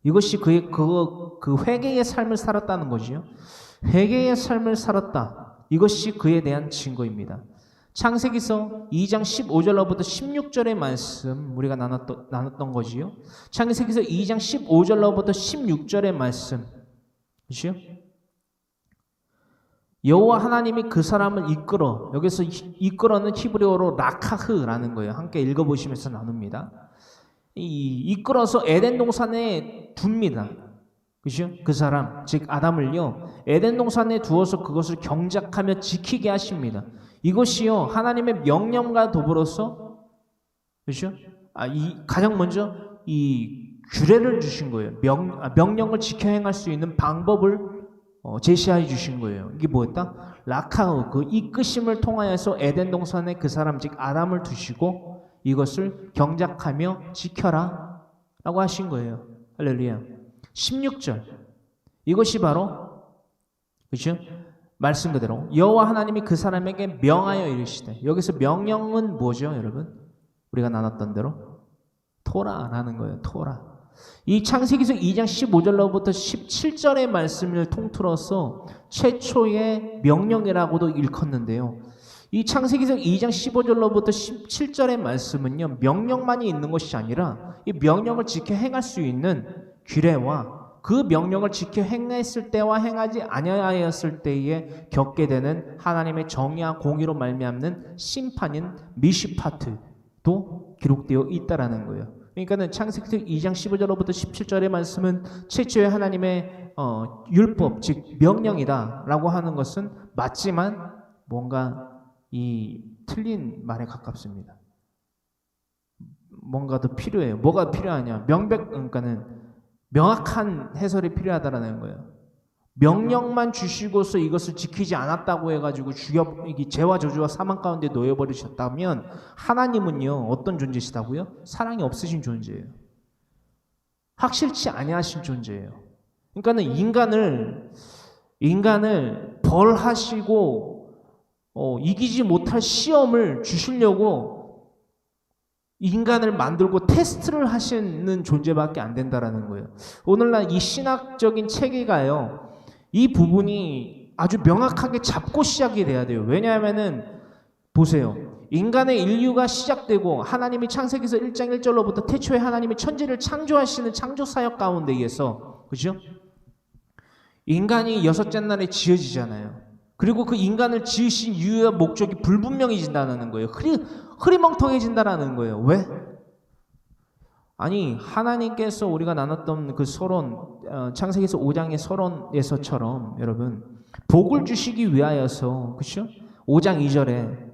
이것이 그 회개의 삶을 살았다는 거지요. 회개의 삶을 살았다. 이것이 그에 대한 증거입니다. 창세기서 2장 15절로부터 16절의 말씀 우리가 나눴던 거지요. 창세기서 2장 15절로부터 16절의 말씀. 그렇죠? 여호와 하나님이 그 사람을 이끌어, 여기서 이끌어는 히브리어로 라카흐라는 거예요. 함께 읽어보시면서 나눕니다. 이끌어서 에덴 동산에 둡니다. 그죠? 그 사람, 즉 아담을요, 에덴 동산에 두어서 그것을 경작하며 지키게 하십니다. 이것이요, 하나님의 명령과 더불어서, 그죠? 가장 먼저 이 규례를 주신 거예요. 명령을 지켜 행할 수 있는 방법을 제시해 주신 거예요. 이게 뭐였다? 라카흐, 그 이끄심을 통하여서 에덴 동산에 그 사람, 즉 아담을 두시고 이것을 경작하며 지켜라 라고 하신 거예요. 할렐루야. 16절, 이것이 바로, 그렇죠? 말씀 그대로 여호와 하나님이 그 사람에게 명하여 이르시되, 여기서 명령은 뭐죠, 여러분? 우리가 나눴던 대로 토라라는 거예요. 토라. 이 창세기서 2장 15절로부터 17절의 말씀을 통틀어서 최초의 명령이라고도 일컫는데요. 이 창세기서 2장 15절로부터 17절의 말씀은요, 명령만이 있는 것이 아니라 이 명령을 지켜 행할 수 있는 규례와 그 명령을 지켜 행했을 때와 행하지 아니하였을 때에 겪게 되는 하나님의 정의와 공의로 말미암는 심판인 미시파트도 기록되어 있다라는 거예요. 그러니까는 창세기 2장 15절로부터 17절의 말씀은 최초의 하나님의 율법, 즉 명령이다라고 하는 것은 맞지만 뭔가 이 틀린 말에 가깝습니다. 뭔가 더 필요해요. 뭐가 필요하냐? 그러니까는 명확한 해설이 필요하다라는 거예요. 명령만 주시고서 이것을 지키지 않았다고 해가지고 죄와 저주와 사망 가운데 놓여버리셨다면 하나님은요, 어떤 존재시다고요? 사랑이 없으신 존재예요. 확실치 아니하신 존재예요. 그러니까는 인간을 벌하시고 이기지 못할 시험을 주시려고 인간을 만들고 테스트를 하시는 존재밖에 안 된다라는 거예요. 오늘날 이 신학적인 체계가요, 이 부분이 아주 명확하게 잡고 시작이 돼야 돼요. 왜냐하면은 보세요. 인간의 인류가 시작되고 하나님이 창세기서 1장 1절로부터 태초에 하나님이 천지를 창조하시는 창조 사역 가운데에서, 그죠? 인간이 여섯째 날에 지어지잖아요. 그리고 그 인간을 지으신 이유와 목적이 불분명해진다는 거예요. 흐리멍텅해진다는 거예요. 왜? 아니, 하나님께서 우리가 나눴던 그 서론, 창세기서 5장의 서론에서처럼 여러분, 복을 주시기 위하여서, 그렇죠? 5장 2절에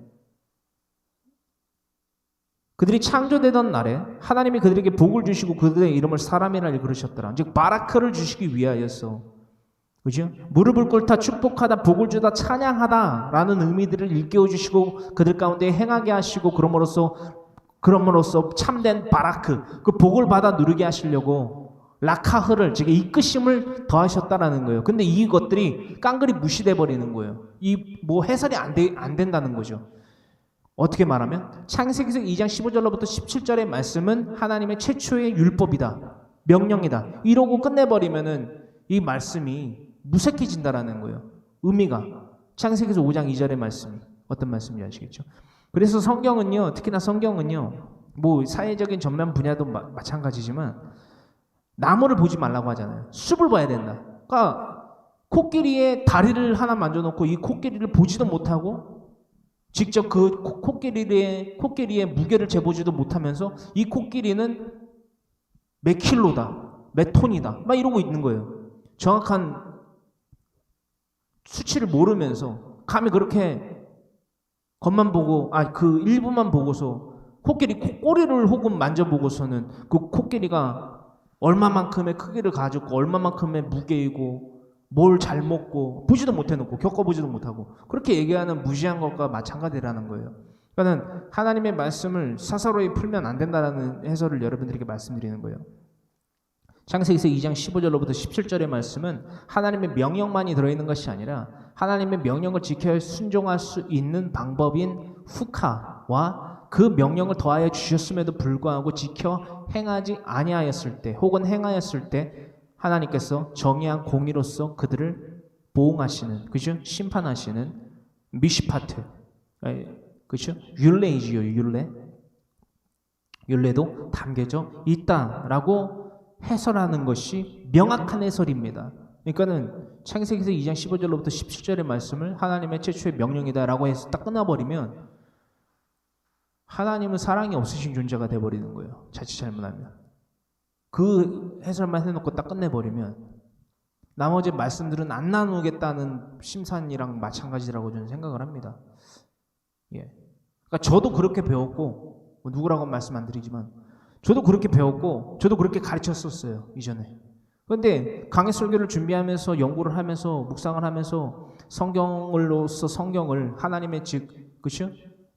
그들이 창조되던 날에 하나님이 그들에게 복을 주시고 그들의 이름을 사람이라 일컬으셨더라. 즉 바라크를 주시기 위하여서, 그죠? 무릎을 꿇다, 축복하다, 복을 주다, 찬양하다라는 의미들을 일깨워 주시고 그들 가운데 행하게 하시고 그럼으로써 참된 바라크, 그 복을 받아 누리게 하시려고 라카흐를, 즉 이끄심을 더하셨다라는 거예요. 근데 이것들이 깡그리 무시돼 버리는 거예요. 해설이 안 된다는 거죠. 어떻게 말하면 창세기서 2장 15절로부터 17절의 말씀은 하나님의 최초의 율법이다, 명령이다, 이러고 끝내버리면은 이 말씀이 무색해진다라는 거예요. 의미가. 창세기서 5장 2절의 말씀이 어떤 말씀인지 아시겠죠? 그래서 성경은요, 특히나 성경은요, 사회적인 전면 분야도 마찬가지지만 나무를 보지 말라고 하잖아요. 숲을 봐야 된다. 그러니까 코끼리의 다리를 하나 만져놓고 이 코끼리를 보지도 못하고 직접 그 코끼리의 무게를 재보지도 못하면서 이 코끼리는 몇 킬로다, 몇 톤이다, 막 이러고 있는 거예요. 정확한 수치를 모르면서 감히 그렇게 겉만 보고, 그 일부만 보고서 코끼리 꼬리를 혹은 만져보고서는 그 코끼리가 얼마만큼의 크기를 가졌고 얼마만큼의 무게이고 뭘 잘 먹고 보지도 못해놓고 겪어보지도 못하고 그렇게 얘기하는 무지한 것과 마찬가지라는 거예요. 그러니까 하나님의 말씀을 사사로이 풀면 안 된다는 해설을 여러분들에게 말씀드리는 거예요. 창세기서 2장 15절로부터 17절의 말씀은 하나님의 명령만이 들어있는 것이 아니라 하나님의 명령을 지켜 순종할 수 있는 방법인 후카와 그 명령을 더하여 주셨음에도 불구하고 지켜 행하지 아니하였을 때 혹은 행하였을 때 하나님께서 정의한 공의로서 그들을 보응하시는, 그죠? 심판하시는 미시파트, 그죠? 율례이지요, 율례. 율례도 담겨져 있다라고 해설하는 것이 명확한 해설입니다. 그러니까는 창세기서 2장 15절로부터 17절의 말씀을 하나님의 최초의 명령이다라고 해서 딱 끝나버리면 하나님은 사랑이 없으신 존재가 돼버리는 거예요. 자칫 잘못하면. 그 해설만 해놓고 딱 끝내버리면 나머지 말씀들은 안 나누겠다는 심산이랑 마찬가지라고 저는 생각을 합니다. 예. 그러니까 저도 그렇게 배웠고 누구라고 말씀 안 드리지만 저도 그렇게 배웠고 저도 그렇게 가르쳤었어요 이전에. 그런데 강해 설교를 준비하면서 연구를 하면서 묵상을 하면서 성경을 하나님의 즉 그렇죠?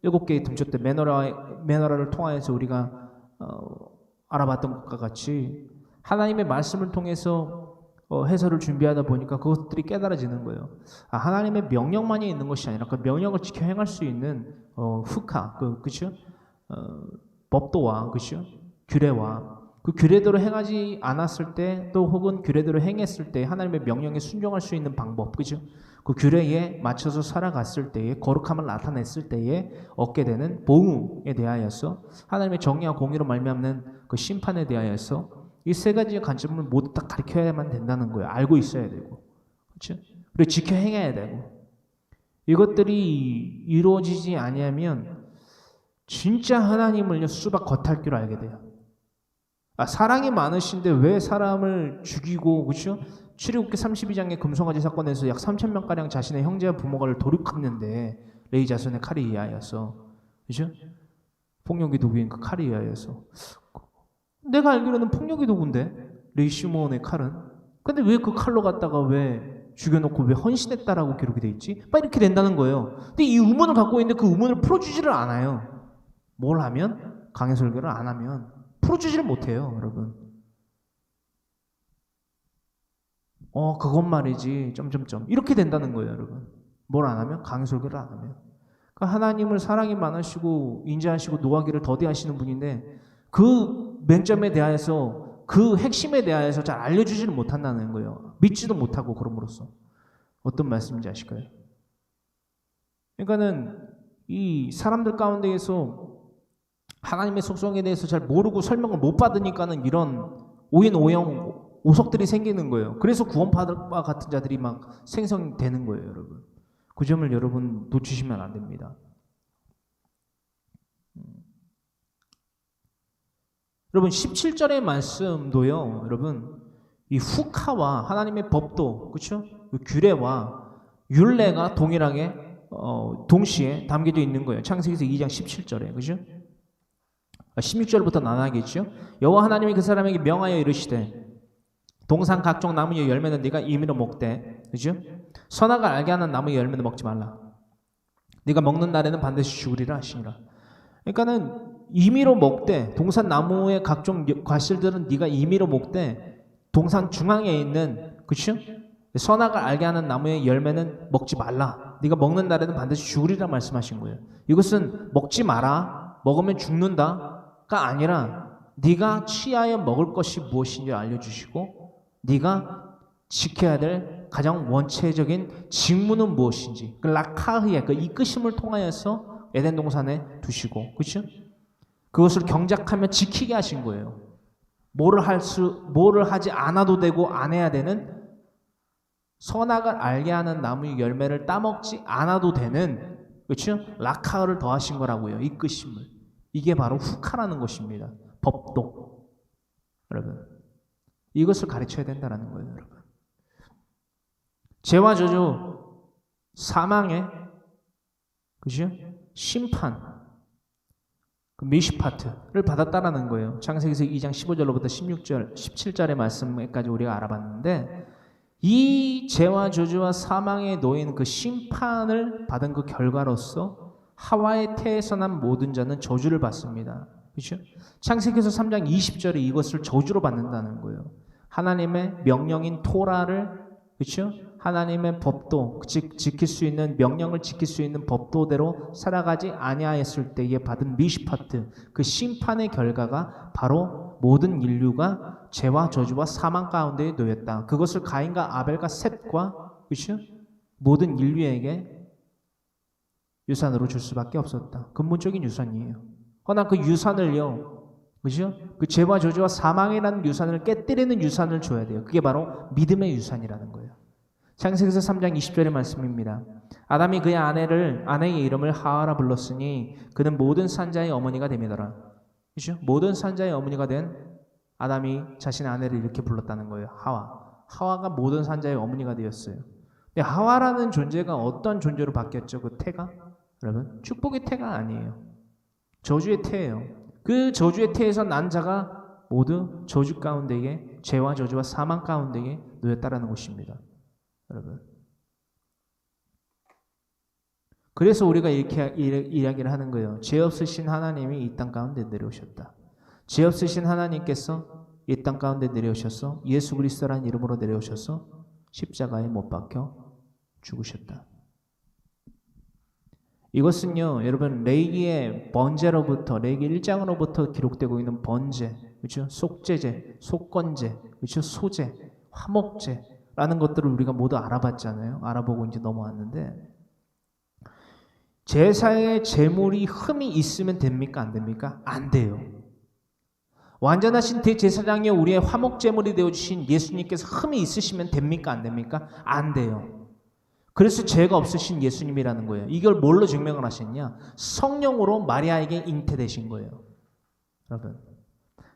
7개의 듬쳤대 메노라를 통하여서 우리가 알아봤던 것과 같이 하나님의 말씀을 통해서 해설을 준비하다 보니까 그것들이 깨달아지는 거예요. 하나님의 명령만이 있는 것이 아니라 그 명령을 지켜 행할 수 있는 후카, 그렇죠? 법도와 그렇죠? 규례와 그 규례대로 행하지 않았을 때 또 혹은 규례대로 행했을 때 하나님의 명령에 순종할 수 있는 방법, 그죠? 그 규례에 맞춰서 살아갔을 때에 거룩함을 나타냈을 때에 얻게 되는 보응에 대하여서 하나님의 정의와 공의로 말미암는 그 심판에 대하여서 이 세 가지의 관점을 모두 딱 가르쳐야만 된다는 거예요. 알고 있어야 되고, 그렇죠? 그리고 지켜 행해야 되고 이것들이 이루어지지 아니하면 진짜 하나님을 수박 겉핥기로 알게 돼요. 사랑이 많으신데 왜 사람을 죽이고, 그렇죠? 출애굽기 32장의 금송아지 사건에서 약 3,000명가량 자신의 형제와 부모가를 도륙했는데 레위 자손의 칼에 의하여서, 그렇죠? 폭력의 도구인 그 칼에 의하여서 내가 알기로는 폭력의 도구인데 레위 시므온의 칼은 근데 왜 그 칼로 갖다가 왜 죽여놓고 왜 헌신했다라고 기록이 돼 있지? 막 이렇게 된다는 거예요. 근데 이 의문을 갖고 있는데 그 의문을 풀어주지를 않아요. 뭘 하면? 강해 설교를 안 하면 풀어주지를 못해요, 여러분. 그건 말이지, 점점점. 이렇게 된다는 거예요, 여러분. 뭘 안 하면? 강해 설교를 안 하면. 그러니까 하나님을 사랑이 많으시고, 인자하시고, 노하기를 더디하시는 분인데, 그 맹점에 대하여서, 그 핵심에 대하여서 잘 알려주지를 못한다는 거예요. 믿지도 못하고, 그럼으로써. 어떤 말씀인지 아실까요? 그러니까는, 이 사람들 가운데에서 하나님의 속성에 대해서 잘 모르고 설명을 못 받으니까는 이런 오인 오석들이 생기는 거예요. 그래서 구원받을 바 같은 자들이 막 생성되는 거예요, 여러분. 그 점을 여러분 놓치시면 안 됩니다. 여러분 17절의 말씀도요, 여러분 이 후카와 하나님의 법도, 그렇죠? 규례와 율례가 동일하게 동시에 담겨져 있는 거예요. 창세기서 2장 17절에, 그렇죠? 16절부터 나눠야겠죠. 여호와 하나님이 그 사람에게 명하여 이르시되 동산 각종 나무의 열매는 네가 임의로 먹되, 그죠? 선악을 알게 하는 나무의 열매는 먹지 말라. 네가 먹는 날에는 반드시 죽으리라 하시니라. 그러니까는 임의로 먹되 동산 나무의 각종 과실들은 네가 임의로 먹되 동산 중앙에 있는, 그죠? 선악을 알게 하는 나무의 열매는 먹지 말라. 네가 먹는 날에는 반드시 죽으리라 말씀하신 거예요. 이것은 먹지 마라, 먹으면 죽는다가 아니라 네가 취하여 먹을 것이 무엇인지 알려주시고 네가 지켜야 될 가장 원체적인 직무는 무엇인지 그 라카흐의 그 이끄심을 통하여서 에덴 동산에 두시고, 그렇죠? 그것을 경작하며 지키게 하신 거예요. 뭐를 하지 않아도 되고 안 해야 되는, 선악을 알게 하는 나무의 열매를 따먹지 않아도 되는, 그렇죠? 라카흐를 더하신 거라고요. 이끄심을. 이게 바로 후카라는 것입니다. 법도. 여러분, 이것을 가르쳐야 된다는 거예요, 여러분. 죄와 저주, 사망의, 그죠? 심판, 그 미시파트를 받았다라는 거예요. 창세기서 2장 15절로부터 16절, 17절의 말씀까지 우리가 알아봤는데, 이 죄와 저주와 사망에 놓인 그 심판을 받은 그 결과로서 하와의 태에서 난 모든 자는 저주를 받습니다. 그렇죠? 창세기에서 3장 20절에 이것을 저주로 받는다는 거예요. 하나님의 명령인 토라를, 그렇죠? 하나님의 법도, 즉 지킬 수 있는, 명령을 지킬 수 있는 법도대로 살아가지 아니하였을 때에 받은 미시파트, 그 심판의 결과가 바로 모든 인류가 죄와 저주와 사망 가운데에 놓였다. 그것을 가인과 아벨과 셋과, 그렇죠? 모든 인류에게 유산으로 줄 수밖에 없었다. 근본적인 유산이에요. 허나 그 유산을요, 그죠? 그 죄와 저주와 사망이라는 유산을 깨뜨리는 유산을 줘야 돼요. 그게 바로 믿음의 유산이라는 거예요. 창세기서 3장 20절의 말씀입니다. 아담이 그의 아내의 이름을 하와라 불렀으니 그는 모든 산자의 어머니가 됨이더라. 그죠? 모든 산자의 어머니가 된 아담이 자신의 아내를 이렇게 불렀다는 거예요. 하와가 모든 산자의 어머니가 되었어요. 근데 하와라는 존재가 어떤 존재로 바뀌었죠? 그 태가? 여러분, 축복의 태가 아니에요. 저주의 태예요. 그 저주의 태에서 난 자가 모두 저주 가운데에, 죄와 저주와 사망 가운데에 놓였다라는 것입니다. 여러분, 그래서 우리가 이렇게 이야기를 하는 거예요. 죄 없으신 하나님이 이 땅 가운데 내려오셨다. 죄 없으신 하나님께서 이 땅 가운데 내려오셔서 예수 그리스도라는 이름으로 내려오셔서 십자가에 못 박혀 죽으셨다. 이것은요, 여러분, 레위기의 번제로부터, 레위기 1장으로부터 기록되고 있는 번제, 그렇죠? 속죄제, 속건제, 그렇죠? 소제, 화목제라는 것들을 우리가 모두 알아봤잖아요. 알아보고 이제 넘어왔는데, 제사의 제물이 흠이 있으면 됩니까? 안 됩니까? 안 돼요. 완전하신 대제사장이 우리의 화목제물이 되어주신 예수님께서 흠이 있으시면 됩니까? 안 됩니까? 안 돼요. 그래서 죄가 없으신 예수님이라는 거예요. 이걸 뭘로 증명을 하셨냐? 성령으로 마리아에게 잉태되신 거예요. 여러분,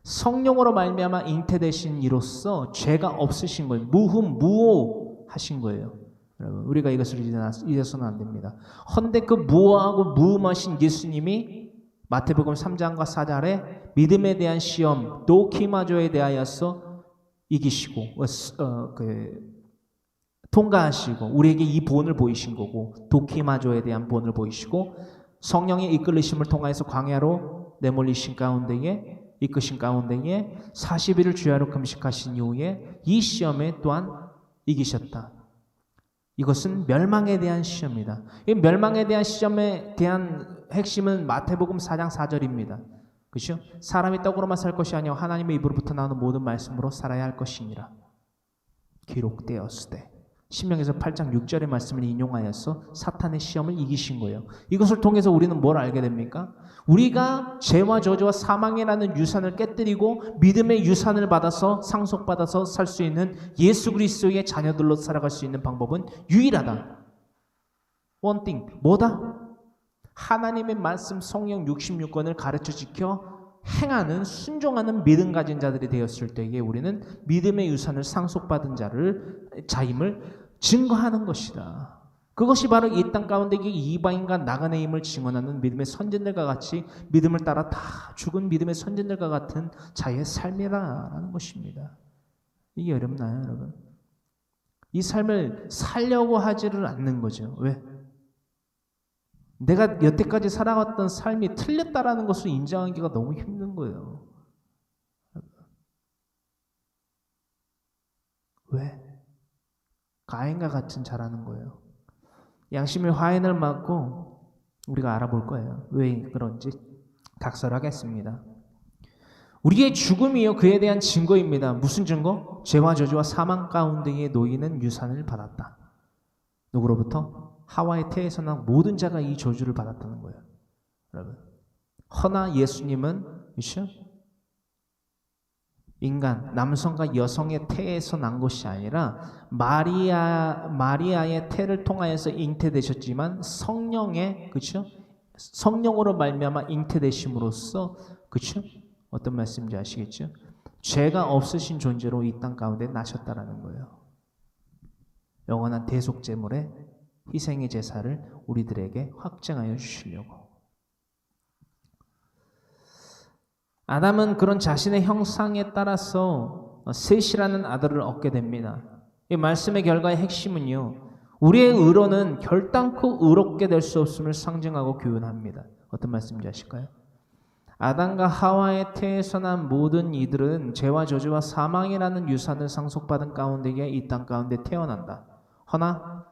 성령으로 말미암아 잉태되신 이로써 죄가 없으신 거예요. 무흠무호하신 거예요. 여러분, 우리가 이것을 잊어서는 안 됩니다. 헌데 그 무호하고 무음하신 예수님이 마태복음 3장과 4절에 믿음에 대한 시험, 도키마조에 대하여서 이기시고 통과하시고 우리에게 이 본을 보이신 거고, 도키마조에 대한 본을 보이시고 성령의 이끌리심을 통하여서 광야로 내몰리신 가운데에, 이끄신 가운데에 40일을 주야로 금식하신 이후에 이 시험에 또한 이기셨다. 이것은 멸망에 대한 시험이다. 이 멸망에 대한 시험에 대한 핵심은 마태복음 4장 4절입니다. 그렇죠? 사람이 떡으로만 살 것이 아니라 하나님의 입으로부터 나오는 모든 말씀으로 살아야 할 것이니라. 기록되었으되. 신명기서 8장 6절의 말씀을 인용하여서 사탄의 시험을 이기신 거예요. 이것을 통해서 우리는 뭘 알게 됩니까? 우리가 죄와 저주와 사망이라는 유산을 깨뜨리고 믿음의 유산을 받아서 상속받아서 살 수 있는 예수 그리스도의 자녀들로 살아갈 수 있는 방법은 유일하다. One thing. 뭐다? 하나님의 말씀 성령 66권을 가르쳐 지켜 행하는, 순종하는 믿음 가진 자들이 되었을 때에 우리는 믿음의 유산을 상속받은 자임을 증거하는 것이다. 그것이 바로 이 땅 가운데 이방인과 나그네 임을 증언하는 믿음의 선진들과 같이 믿음을 따라 다 죽은 믿음의 선진들과 같은 자의 삶이라는 것입니다. 이게 어렵나요, 여러분? 이 삶을 살려고 하지를 않는 거죠. 왜? 내가 여태까지 살아왔던 삶이 틀렸다라는 것을 인정하기가 너무 힘든 거예요. 왜? 가인과 같은 자라는 거예요. 양심의 화인을 맞고 우리가 알아볼 거예요. 왜 그런지 각설하겠습니다. 우리의 죽음이요, 그에 대한 증거입니다. 무슨 증거? 죄와 저주와 사망 가운데에 놓이는 유산을 받았다. 누구로부터? 하와의 태에서 난 모든 자가 이 저주를 받았다는 거예요. 여러분, 허나 예수님은 그렇죠? 인간, 남성과 여성의 태에서 난 것이 아니라 마리아의 태를 통하여서 잉태되셨지만 성령의, 그렇죠? 성령으로 말미암아 잉태되심으로써, 그렇죠? 어떤 말씀인지 아시겠죠? 죄가 없으신 존재로 이 땅 가운데 나셨다라는 거예요. 영원한 대속제물의 희생의 제사를 우리들에게 확증하여 주시려고. 아담은 그런 자신의 형상에 따라서 셋이라는 아들을 얻게 됩니다. 이 말씀의 결과의 핵심은요, 우리의 의로는 결단코 의롭게 될 수 없음을 상징하고 교훈합니다. 어떤 말씀인지 아실까요? 아담과 하와의 태에서 난 모든 이들은 죄와 저주와 사망이라는 유산을 상속받은 가운데에 이 땅 가운데 태어난다. 허나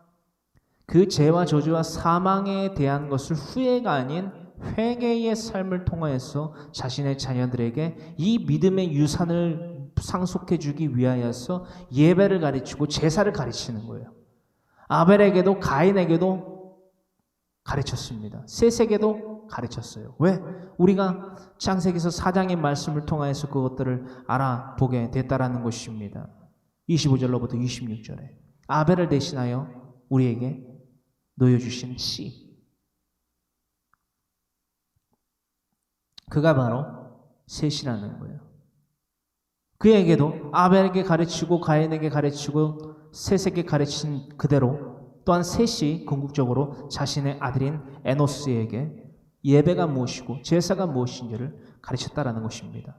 그 죄와 저주와 사망에 대한 것을 후회가 아닌 회개의 삶을 통하여서 자신의 자녀들에게 이 믿음의 유산을 상속해 주기 위하여서 예배를 가르치고 제사를 가르치는 거예요. 아벨에게도 가인에게도 가르쳤습니다. 셋에게도 가르쳤어요. 왜? 우리가 창세기서 4장의 말씀을 통하여서 그것들을 알아보게 됐다라는 것입니다. 25절로부터 26절에 아벨을 대신하여 우리에게 놓여주신 씨, 그가 바로 셋이라는 거예요. 그에게도 아벨에게 가르치고 가인에게 가르치고 셋에게 가르친 그대로 또한 셋이 궁극적으로 자신의 아들인 에노스에게 예배가 무엇이고 제사가 무엇인지를 가르쳤다라는 것입니다.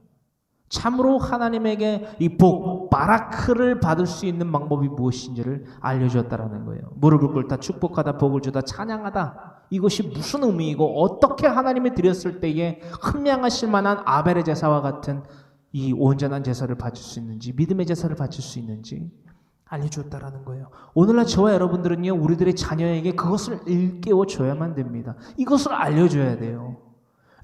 참으로 하나님에게 이 복, 바라크를 받을 수 있는 방법이 무엇인지를 알려주었다라는 거예요. 무릎을 꿇다, 축복하다, 복을 주다, 찬양하다. 이것이 무슨 의미이고 어떻게 하나님이 드렸을 때에 흠양하실 만한 아벨의 제사와 같은 이 온전한 제사를 바칠 수 있는지, 믿음의 제사를 바칠 수 있는지 알려주었다라는 거예요. 오늘날 저와 여러분들은요, 우리들의 자녀에게 그것을 일깨워 줘야만 됩니다. 이것을 알려줘야 돼요.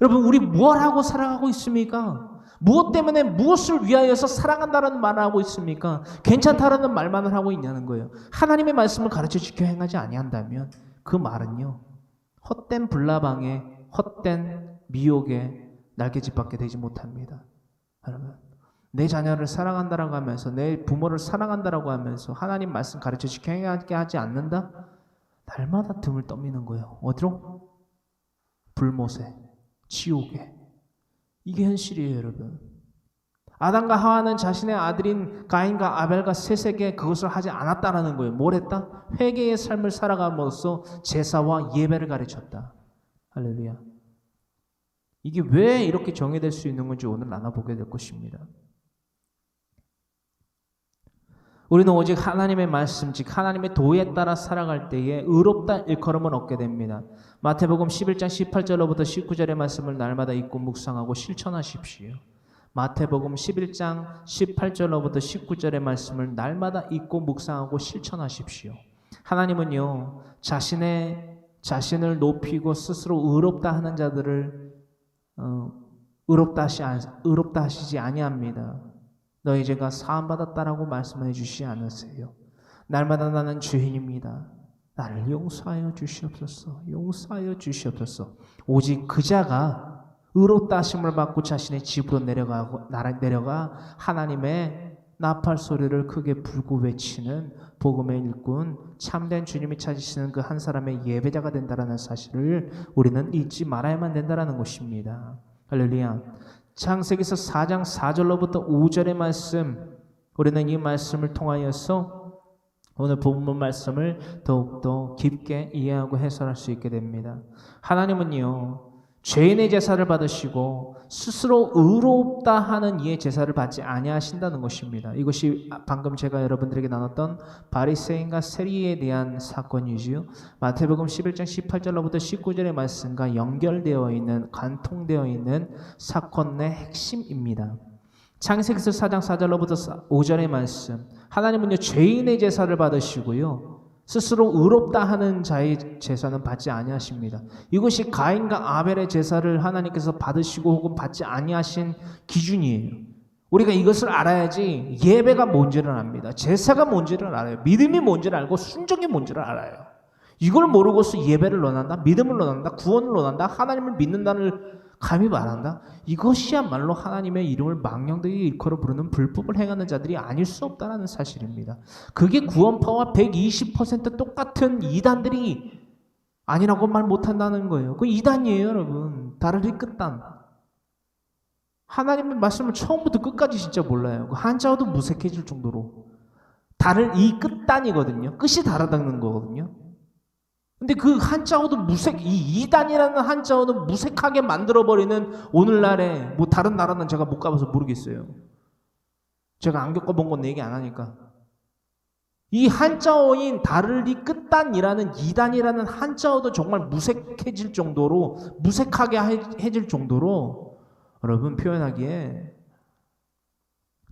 여러분, 우리 뭘 하고 살아가고 있습니까? 무엇 때문에 무엇을 위하여서 사랑한다는 말을 하고 있습니까? 괜찮다라는 말만을 하고 있냐는 거예요. 하나님의 말씀을 가르쳐 지켜 행하지 아니한다면 그 말은요, 헛된 불나방에 헛된 미혹에 날개짓밖에 되지 못합니다. 여러분, 내 자녀를 사랑한다라고 하면서 내 부모를 사랑한다라고 하면서 하나님 말씀 가르쳐 지켜 행하게 하지 않는다? 날마다 등을 떠미는 거예요. 어디로? 불못에, 지옥에. 이게 현실이에요, 여러분. 아담과 하와는 자신의 아들인 가인과 아벨과 셋에게 그것을 하지 않았다라는 거예요. 뭘 했다? 회개의 삶을 살아감으로써 제사와 예배를 가르쳤다. 할렐루야. 이게 왜 이렇게 정의될 수 있는 건지 오늘 나눠보게 될 것입니다. 우리는 오직 하나님의 말씀, 즉 하나님의 도에 따라 살아갈 때에 의롭다 일컬음을 얻게 됩니다. 마태복음 11장 18절로부터 19절의 말씀을 날마다 읽고 묵상하고 실천하십시오. 마태복음 11장 18절로부터 19절의 말씀을 날마다 읽고 묵상하고 실천하십시오. 하나님은요, 자신을 높이고 스스로 의롭다 하는 자들을 의롭다 하시지 아니합니다. 너희 죄가 사함받았다라고 말씀해 주시지 않으세요. 날마다 나는 죄인입니다. 나를 용서하여 주시옵소서. 용서하여 주시옵소서. 오직 그 자가 의롭다 하심을 받고 자신의 집으로 내려가 하나님의 나팔 소리를 크게 불고 외치는 복음의 일꾼, 참된 주님이 찾으시는 그 한 사람의 예배자가 된다라는 사실을 우리는 잊지 말아야만 된다라는 것입니다. 할렐루야. 창세기서 4장 4절로부터 5절의 말씀, 우리는 이 말씀을 통하여서 오늘 본문 말씀을 더욱더 깊게 이해하고 해설할 수 있게 됩니다. 하나님은요, 죄인의 제사를 받으시고 스스로 의롭다 하는 이의 제사를 받지 아니하신다는 것입니다. 이것이 방금 제가 여러분들에게 나눴던 바리새인과 세리에 대한 사건이지요. 마태복음 11장 18절로부터 19절의 말씀과 연결되어 있는, 관통되어 있는 사건의 핵심입니다. 창세기서 4장 4절로부터 5절의 말씀, 하나님은요, 죄인의 제사를 받으시고요, 스스로 의롭다 하는 자의 제사는 받지 아니하십니다. 이것이 가인과 아벨의 제사를 하나님께서 받으시고 혹은 받지 아니하신 기준이에요. 우리가 이것을 알아야지 예배가 뭔지를 압니다. 제사가 뭔지를 알아요. 믿음이 뭔지를 알고 순종이 뭔지를 알아요. 이걸 모르고서 예배를 논한다, 믿음을 논한다, 구원을 논한다, 하나님을 믿는다를 감히 말한다? 이것이야말로 하나님의 이름을 망령되게 일컬어 부르는 불법을 행하는 자들이 아닐 수 없다는 사실입니다. 그게 구원파와 120% 똑같은 이단들이 아니라고 말 못한다는 거예요. 그 이단이에요, 여러분. 다르리 끝단. 하나님의 말씀을 처음부터 끝까지 진짜 몰라요. 그 한자어도 무색해질 정도로. 이 끝단이거든요. 끝이 다르다는 거거든요. 근데 그 한자어도 이 이단이라는 한자어는 무색하게 만들어버리는 오늘날에, 뭐 다른 나라는 제가 못 가봐서 모르겠어요. 제가 안 겪어본 건 얘기 안 하니까. 이 한자어인 다를리 끝단이라는 이단이라는 한자어도 정말 무색해질 정도로, 무색하게 해질 정도로 여러분 표현하기에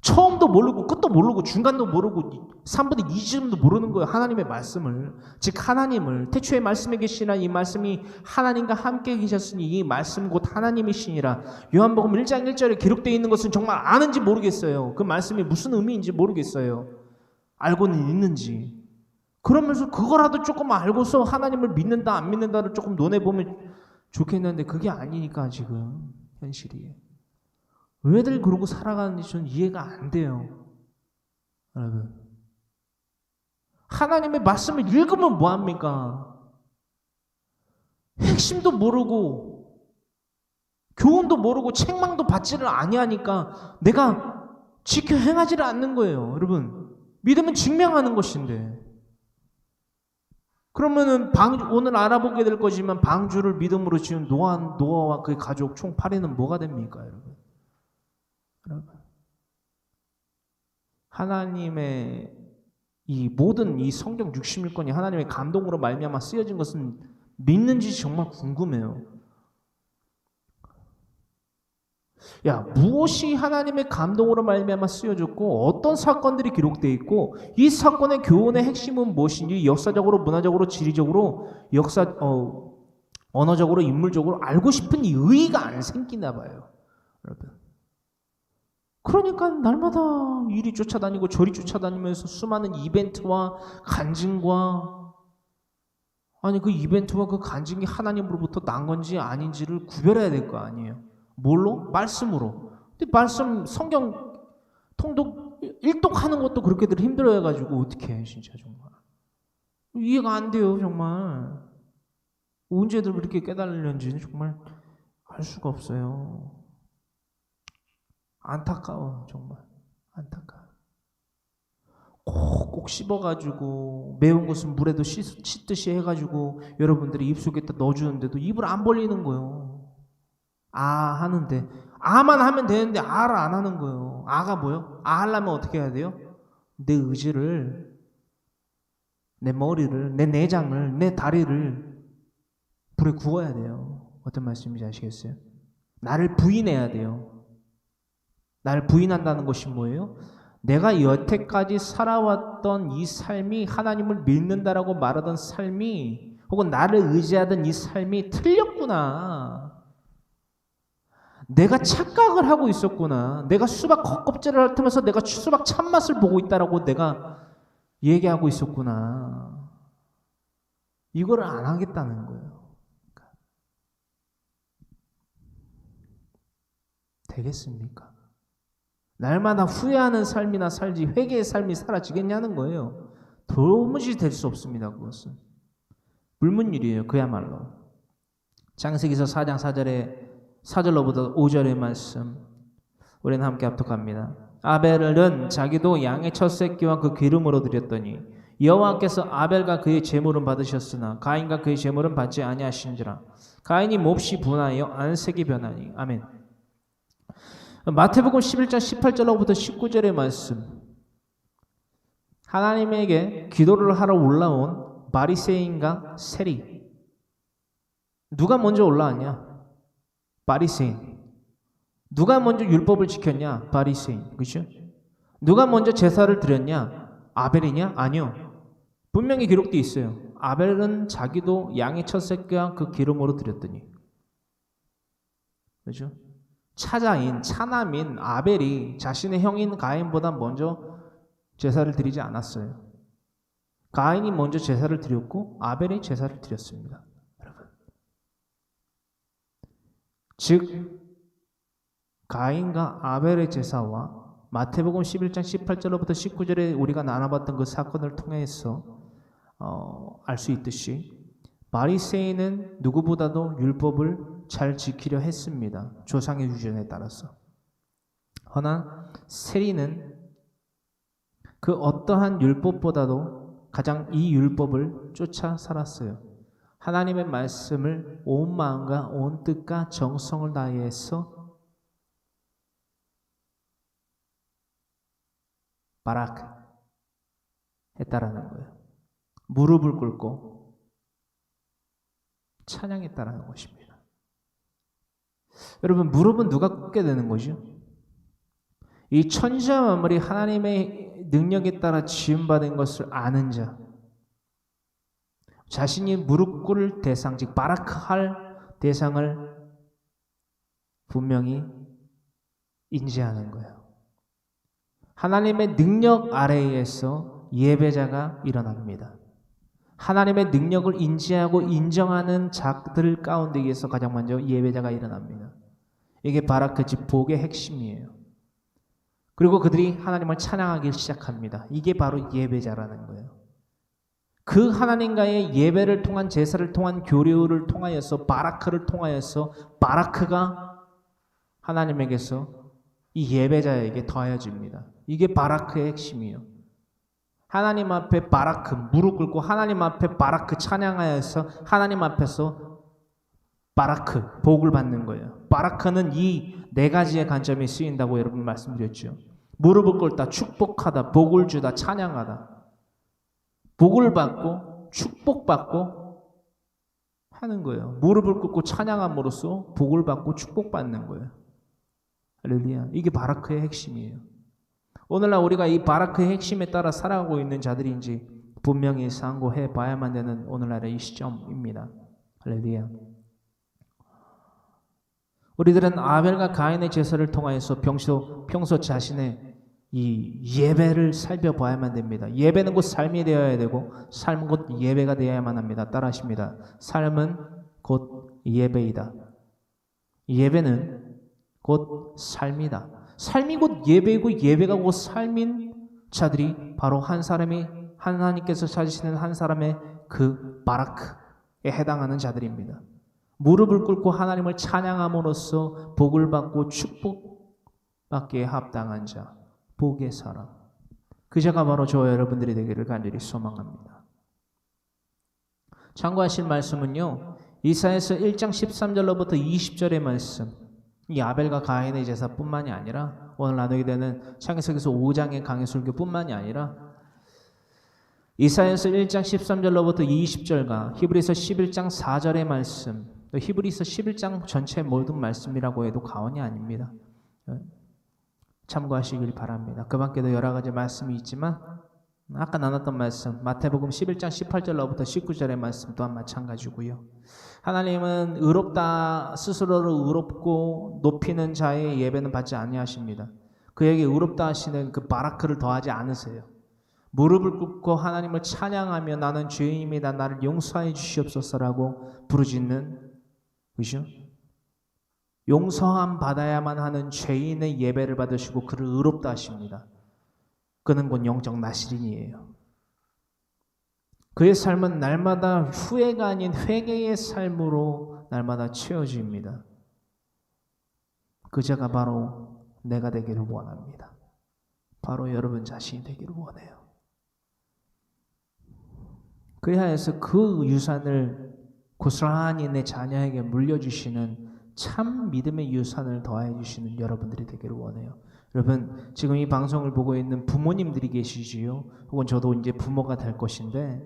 처음도 모르고 끝도 모르고 중간도 모르고 3분의 2지름도 모르는 거예요. 하나님의 말씀을. 즉 하나님을, 태초에 말씀에 계시나 이 말씀이 하나님과 함께 계셨으니 이 말씀 곧 하나님이시니라. 요한복음 1장 1절에 기록되어 있는 것은 정말 아는지 모르겠어요. 그 말씀이 무슨 의미인지 모르겠어요. 알고는 있는지. 그러면서 그거라도 조금 알고서 하나님을 믿는다 안 믿는다를 조금 논해보면 좋겠는데 그게 아니니까 지금 현실이. 왜들 그러고 살아가는지 저는 이해가 안 돼요. 여러분. 하나님의 말씀을 읽으면 뭐합니까? 핵심도 모르고 교훈도 모르고 책망도 받지를 아니하니까 내가 지켜 행하지를 않는 거예요. 여러분. 믿음은 증명하는 것인데. 그러면은 오늘 알아보게 될 거지만 방주를 믿음으로 지은 노아와 그의 가족 총 8인은 뭐가 됩니까, 여러분? 하나님의 이 모든 이 성경 66권이 하나님의 감동으로 말미암아 쓰여진 것은 믿는지 정말 궁금해요. 야, 무엇이 하나님의 감동으로 말미암아 쓰여졌고 어떤 사건들이 기록되어 있고 이 사건의 교훈의 핵심은 무엇인지 역사적으로, 문화적으로, 지리적으로, 언어적으로, 인물적으로 알고 싶은 이 의의가 안 생기나 봐요. 여러분. 그러니까 날마다 이리 쫓아다니고 저리 쫓아다니면서 수많은 이벤트와 간증과 아니 그 이벤트와 그 간증이 하나님으로부터 난 건지 아닌지를 구별해야 될 거 아니에요. 뭘로? 말씀으로. 근데 말씀 성경 통독 일독하는 것도 그렇게들 힘들어해가지고 어떻게 해 진짜 정말 이해가 안 돼요 정말. 언제들 그렇게 깨달으려는지는 정말 알 수가 없어요. 안타까워 정말 안타까워. 꼭 씹어가지고 매운 것은 물에도 씻듯이 해가지고 여러분들이 입속에다 넣어주는데도 입을 안 벌리는 거예요. 아 하는데 아만 하면 되는데 아를 안 하는 거예요. 아가 뭐요? 아 하려면 어떻게 해야 돼요? 내 의지를, 내 머리를, 내 내장을, 내 다리를 불에 구워야 돼요. 어떤 말씀인지 아시겠어요? 나를 부인해야 돼요. 나를 부인한다는 것이 뭐예요? 내가 여태까지 살아왔던 이 삶이 하나님을 믿는다라고 말하던 삶이 혹은 나를 의지하던 이 삶이 틀렸구나. 내가 착각을 하고 있었구나. 내가 수박 겉껍질을 핥으면서 내가 수박 참맛을 보고 있다라고 내가 얘기하고 있었구나. 이거를 안 하겠다는 거예요. 되겠습니까? 날마다 후회하는 삶이나 살지 회개의 삶이 사라지겠냐는 거예요. 도무지 될 수 없습니다. 그것은 불문율이에요. 그야말로. 창세기서 4장 4절로부터 5절의 말씀 우리는 함께 합독합니다. 아벨은 자기도 양의 첫 새끼와 그 기름으로 드렸더니 여호와께서 아벨과 그의 제물은 받으셨으나 가인과 그의 제물은 받지 아니하신지라. 가인이 몹시 분하여 안색이 변하니. 아멘. 마태복음 11장 18절로부터 19절의 말씀. 하나님에게 기도를 하러 올라온 바리새인과 세리. 누가 먼저 올라왔냐? 바리새인. 누가 먼저 율법을 지켰냐? 바리새인. 그렇죠? 누가 먼저 제사를 드렸냐? 아벨이냐? 아니요. 분명히 기록되어 있어요. 아벨은 자기도 양의 첫 새끼와 그 기름으로 드렸더니. 그렇죠? 차자인, 차남인 아벨이 자신의 형인 가인보다 먼저 제사를 드리지 않았어요. 가인이 먼저 제사를 드렸고 아벨이 제사를 드렸습니다. 여러분. 즉 가인과 아벨의 제사와 마태복음 11장 18절로부터 19절에 우리가 나눠봤던 그 사건을 통해서 알 수 있듯이 바리새인은 누구보다도 율법을 잘 지키려 했습니다. 조상의 유전에 따라서. 허나 세리는 그 어떠한 율법보다도 가장 이 율법을 쫓아 살았어요. 하나님의 말씀을 온 마음과 온 뜻과 정성을 다해서 바락 했다라는 거예요. 무릎을 꿇고 찬양했다라는 것입니다. 여러분, 무릎은 누가 꿇게 되는 거죠? 이 천지와 만물이 하나님의 능력에 따라 지음받은 것을 아는 자, 자신이 무릎 꿇을 대상, 즉 바라크할 대상을 분명히 인지하는 거예요. 하나님의 능력 아래에서 예배자가 일어납니다. 하나님의 능력을 인지하고 인정하는 자들 가운데에서 가장 먼저 예배자가 일어납니다. 이게 바라크 즉 복의 핵심이에요. 그리고 그들이 하나님을 찬양하기 시작합니다. 이게 바로 예배자라는 거예요. 그 하나님과의 예배를 통한 제사를 통한 교류를 통하여서 바라크를 통하여서 바라크가 하나님에게서 이 예배자에게 더해집니다. 이게 바라크의 핵심이에요. 하나님 앞에 바라크 무릎 꿇고 하나님 앞에 바라크 찬양하여서 하나님 앞에서 바라크 복을 받는 거예요. 바라크는 이 네 가지의 관점이 쓰인다고 여러분 말씀드렸죠. 무릎을 꿇다, 축복하다, 복을 주다, 찬양하다. 복을 받고 축복받고 하는 거예요. 무릎을 꿇고 찬양함으로써 복을 받고 축복받는 거예요. 할렐루야. 이게 바라크의 핵심이에요. 오늘날 우리가 이 바라크의 핵심에 따라 살아가고 있는 자들인지 분명히 상고해 봐야만 되는 오늘날의 이 시점입니다. 할렐루야. 우리들은 아벨과 가인의 제사를 통하여서 평소 자신의 이 예배를 살펴봐야만 됩니다. 예배는 곧 삶이 되어야 되고 삶은 곧 예배가 되어야만 합니다. 따라하십니다. 삶은 곧 예배이다. 예배는 곧 삶이다. 삶이 곧 예배이고 예배가 곧 삶인 자들이 바로 한 사람이 하나님께서 찾으시는 한 사람의 그 바라크에 해당하는 자들입니다. 무릎을 꿇고 하나님을 찬양함으로써 복을 받고 축복받기에 합당한 자, 복의 사람. 그 자가 바로 저와 여러분들이 되기를 간절히 소망합니다. 참고하실 말씀은요, 이사야서 1장 13절로부터 20절의 말씀, 이 아벨과 가인의 제사뿐만이 아니라 오늘 나누게 되는 창세기서 5장의 강해설교뿐만이 아니라 이사야서 1장 13절로부터 20절과 히브리서 11장 4절의 말씀, 히브리서 11장 전체 모든 말씀이라고 해도 과언이 아닙니다. 참고하시길 바랍니다. 그 밖에도 여러 가지 말씀이 있지만 아까 나눴던 말씀 마태복음 11장 18절로부터 19절의 말씀 또한 마찬가지고요. 하나님은 의롭다 스스로를 의롭고 높이는 자의 예배는 받지 아니하십니다. 그에게 의롭다 하시는 그 바라크를 더하지 않으세요. 무릎을 꿇고 하나님을 찬양하며 나는 죄인입니다. 나를 용서해 주시옵소서라고 부르짖는 그죠? 용서함 받아야만 하는 죄인의 예배를 받으시고 그를 의롭다 하십니다. 그는 곧 영적 나시린이에요. 그의 삶은 날마다 후회가 아닌 회개의 삶으로 날마다 채워집니다. 그 자가 바로 내가 되기를 원합니다. 바로 여러분 자신이 되기를 원해요. 그리하여서 그 유산을 고스란히 내 자녀에게 물려주시는 참 믿음의 유산을 더해 주시는 여러분들이 되기를 원해요. 여러분 지금 이 방송을 보고 있는 부모님들이 계시지요. 혹은 저도 이제 부모가 될 것인데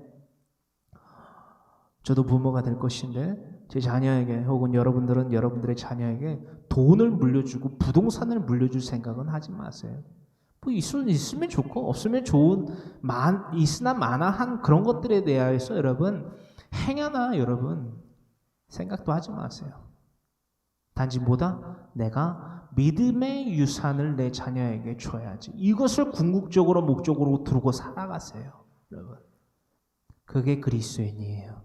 제 자녀에게 혹은 여러분들은 여러분들의 자녀에게 돈을 물려주고 부동산을 물려줄 생각은 하지 마세요. 뭐 있으면 좋고 없으면 좋은 있으나 마나한 그런 것들에 대해서 여러분 행여나 여러분 생각도 하지 마세요. 단지 뭐다? 내가 믿음의 유산을 내 자녀에게 줘야지. 이것을 궁극적으로 목적으로 두고 살아가세요. 여러분. 그게 그리스도인이에요.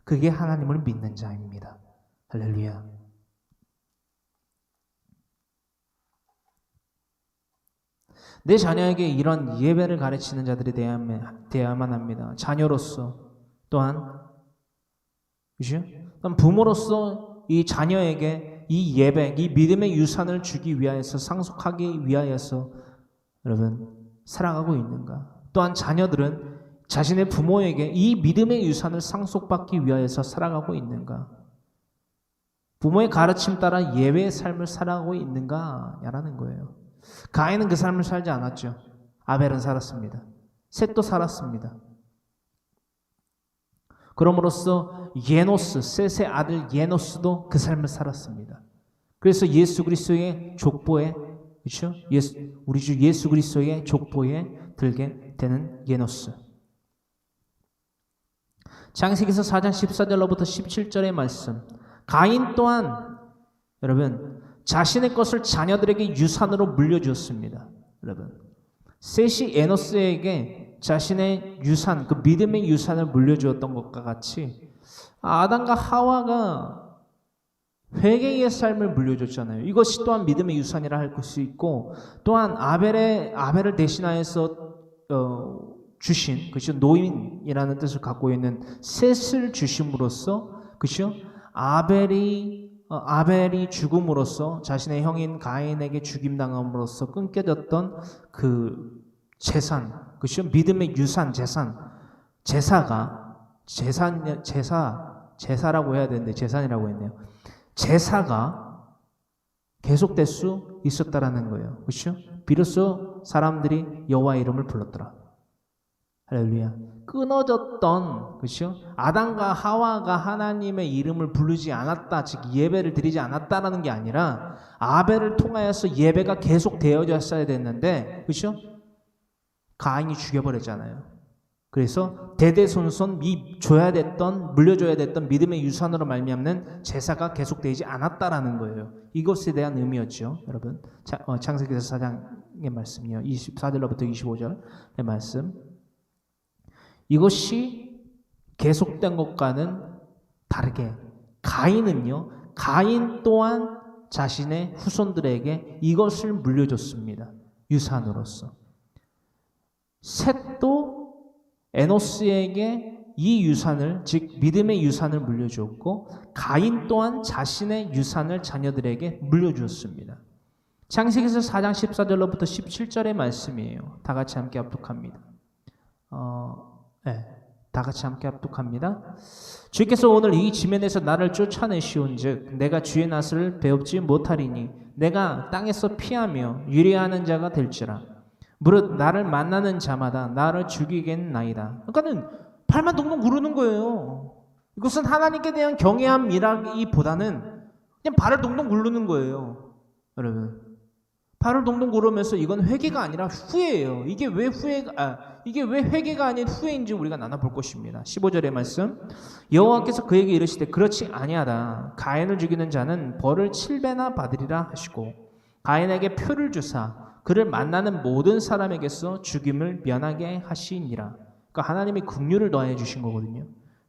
그게 하나님을 믿는 자입니다. 할렐루야. 내 자녀에게 이런 예배를 가르치는 자들이 되어야만 합니다. 자녀로서 또한 그죠? 부모로서 이 자녀에게 이 예배, 이 믿음의 유산을 주기 위하여서 상속하기 위하여서 여러분 살아가고 있는가? 또한 자녀들은 자신의 부모에게 이 믿음의 유산을 상속받기 위하여서 살아가고 있는가? 부모의 가르침 따라 예배의 삶을 살아가고 있는가라는 거예요. 가인은 그 삶을 살지 않았죠. 아벨은 살았습니다. 셋도 살았습니다. 그럼으로써 예노스, 셋의 아들 예노스도 그 삶을 살았습니다. 그래서 예수 그리스도의 족보에, 그렇죠? 우리 주 예수 그리스도의 족보에 들게 되는 예노스. 창세기서 4장 14절로부터 17절의 말씀. 가인 또한 여러분 자신의 것을 자녀들에게 유산으로 물려주었습니다. 여러분 셋이 에노스에게 자신의 유산, 그 믿음의 유산을 물려주었던 것과 같이 아담과 하와가 회개의 삶을 물려줬잖아요. 이것이 또한 믿음의 유산이라 할 수 있고, 또한 아벨을 대신하여서 주신, 그죠? 노인이라는 뜻을 갖고 있는 셋을 주심으로써, 그죠? 아벨이 죽음으로써 자신의 형인 가인에게 죽임당함으로써 끊겨졌던 그 재산, 그죠? 믿음의 유산, 제사라고 해야 되는데 제산이라고 했네요. 제사가 계속될 수 있었다라는 거예요. 그렇죠? 비로소 사람들이 여호와의 이름을 불렀더라. 할렐루야. 끊어졌던, 그렇죠? 아담과 하와가 하나님의 이름을 부르지 않았다, 즉 예배를 드리지 않았다라는 게 아니라 아벨을 통하여서 예배가 계속 되어졌어야 됐는데, 그렇죠? 가인이 죽여버렸잖아요. 그래서 대대손손 물려줘야 됐던 믿음의 유산으로 말미암는 제사가 계속되지 않았다라는 거예요. 이것에 대한 의미였죠, 여러분. 창세기서 4장의 말씀이요. 24절로부터 25절의 말씀. 이것이 계속된 것과는 다르게 가인 또한 자신의 후손들에게 이것을 물려줬습니다. 유산으로서. 셋도 에노스에게 이 유산을, 즉 믿음의 유산을 물려주었고, 가인 또한 자신의 유산을 자녀들에게 물려주었습니다. 창세기서 4장 14절로부터 17절의 말씀이에요. 다 같이 함께 합독합니다. 다 같이 함께 합독합니다. 주께서 오늘 이 지면에서 나를 쫓아내시온즉 내가 주의 낯을 배웁지 못하리니 내가 땅에서 피하며 유리하는 자가 될지라. 무릇 나를 만나는 자마다 나를 죽이겠나이다. 그러니까는 발만 동동 구르는 거예요. 이것은 하나님께 대한 경외함이라기보다는 그냥 발을 동동 구르는 거예요. 여러분, 발을 동동 구르면서 이건 회개가 아니라 후회예요. 이게 왜 회개가 아닌 후회인지 우리가 나눠볼 것입니다. 15절의 말씀. 여호와께서 그에게 이르시되 그렇지 아니하다. 가인을 죽이는 자는 벌을 7배나 받으리라 하시고 가인에게 표를 주사 그를 만나는 모든 사람에게서 죽임을 면하게 하시니라. 그러니까 하나님이 긍휼을 더해 주신 거거든요.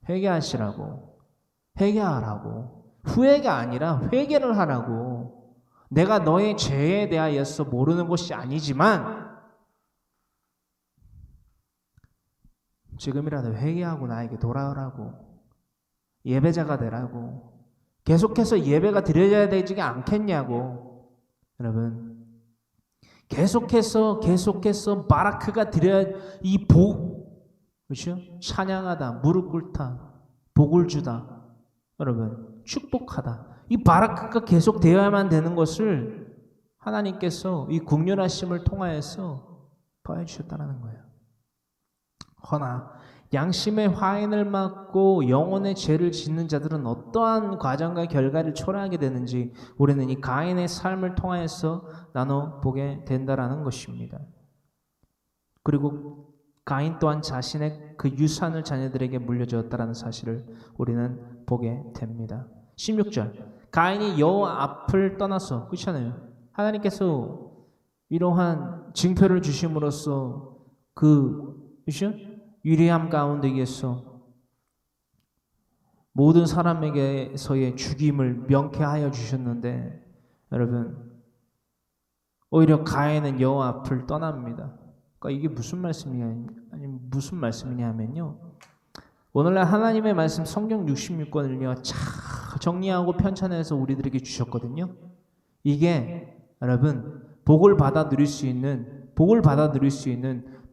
회개하시라고, 후회가 아니라 회개를 하라고. 내가 너의 죄에 대하여서 모르는 것이 아니지만 지금이라도 회개하고 나에게 돌아오라고, 예배자가 되라고, 계속해서 예배가 드려져야 되지 않겠냐고. 여러분, 계속해서 바라크가 드려야 이 그렇죠? 찬양하다, 무릎 꿇다, 복을 주다, 여러분 축복하다. 이 바라크가 계속 되어야만 되는 것을 하나님께서 이 긍휼하심을 통하여서 보여주셨다는 거예요. 허나 양심의 화인을 맞고 영혼의 죄를 짓는 자들은 어떠한 과정과 결과를 초래하게 되는지 우리는 이 가인의 삶을 통하여서 나눠보게 된다라는 것입니다. 그리고 가인 또한 자신의 그 유산을 자녀들에게 물려주었다라는 사실을 우리는 보게 됩니다. 16절. 가인이 여호와 앞을 떠나서, 그렇잖아요. 하나님께서 이러한 징표를 주심으로써 그렇죠? 유리함 가운데에서 모든 사람에게서의 죽임을 명쾌하여 주셨는데, 여러분 오히려 가인은 여호와 앞을 떠납니다. 그러니까 이게 무슨 말씀이냐면요. 오늘날 하나님의 말씀 성경 66권을요 잘 정리하고 편찬해서 우리들에게 주셨거든요. 이게 여러분 복을 받아 누릴 수 있는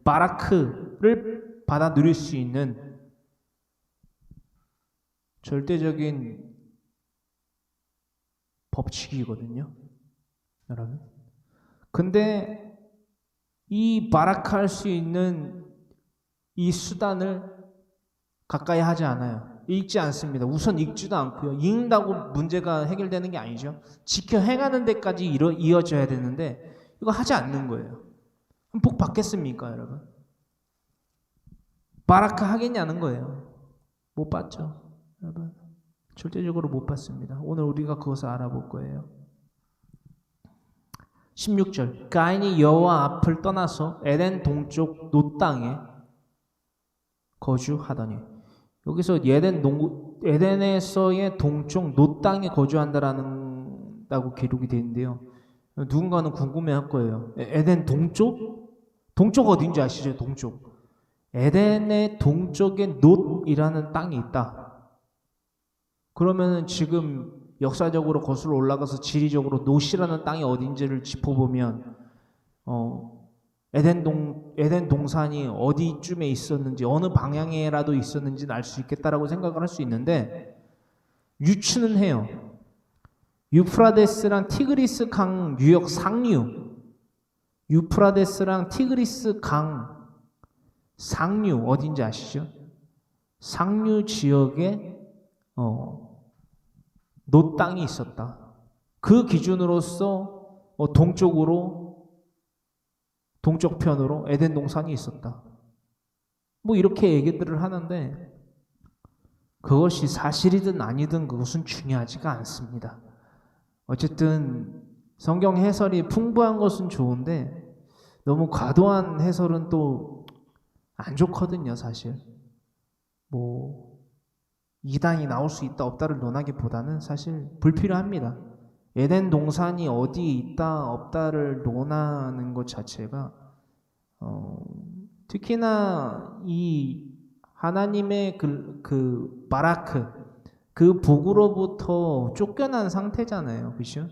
바라크를 받아 누릴 수 있는 절대적인 법칙이거든요, 여러분. 근데 이 바라크할 수 있는 이 수단을 가까이 하지 않아요. 읽지 않습니다. 우선 읽지도 않고요. 읽는다고 문제가 해결되는 게 아니죠. 지켜 행하는 데까지 이어져야 되는데 이거 하지 않는 거예요. 복 받겠습니까, 여러분? 바라카 하겠냐는 거예요. 못 받죠, 여러분. 절대적으로 못 받습니다. 오늘 우리가 그것을 알아볼 거예요. 16절, 가인이 여호와 앞을 떠나서 에덴 동쪽 놋 땅에 거주하더니, 여기서 에덴에서의 동쪽 놋 땅에 거주한다라고 기록이 되어 있는데요. 누군가는 궁금해할 거예요. 에덴 동쪽? 동쪽 어딘지 아시죠? 동쪽. 에덴의 동쪽에 놋이라는 땅이 있다. 그러면은 지금 역사적으로 거슬러 올라가서 지리적으로 놋이라는 땅이 어딘지를 짚어보면 에덴 동산이 어디쯤에 있었는지 어느 방향에라도 있었는지는 알 수 있겠다라고 생각을 할 수 있는데 유추는 해요. 유프라데스랑 티그리스 강 유역 상류, 유프라데스랑 티그리스 강 상류 어딘지 아시죠? 상류 지역에 놋 땅이 있었다. 그 기준으로서 동쪽편으로 에덴 동산이 있었다. 뭐 이렇게 얘기들을 하는데 그것이 사실이든 아니든 그것은 중요하지가 않습니다. 어쨌든 성경 해설이 풍부한 것은 좋은데 너무 과도한 해설은 또 안 좋거든요, 사실. 뭐 이단이 나올 수 있다 없다를 논하기보다는 사실 불필요합니다. 에덴 동산이 어디에 있다 없다를 논하는 것 자체가 특히나 이 하나님의 그 바라크 그 복으로부터 쫓겨난 상태잖아요. 그렇죠?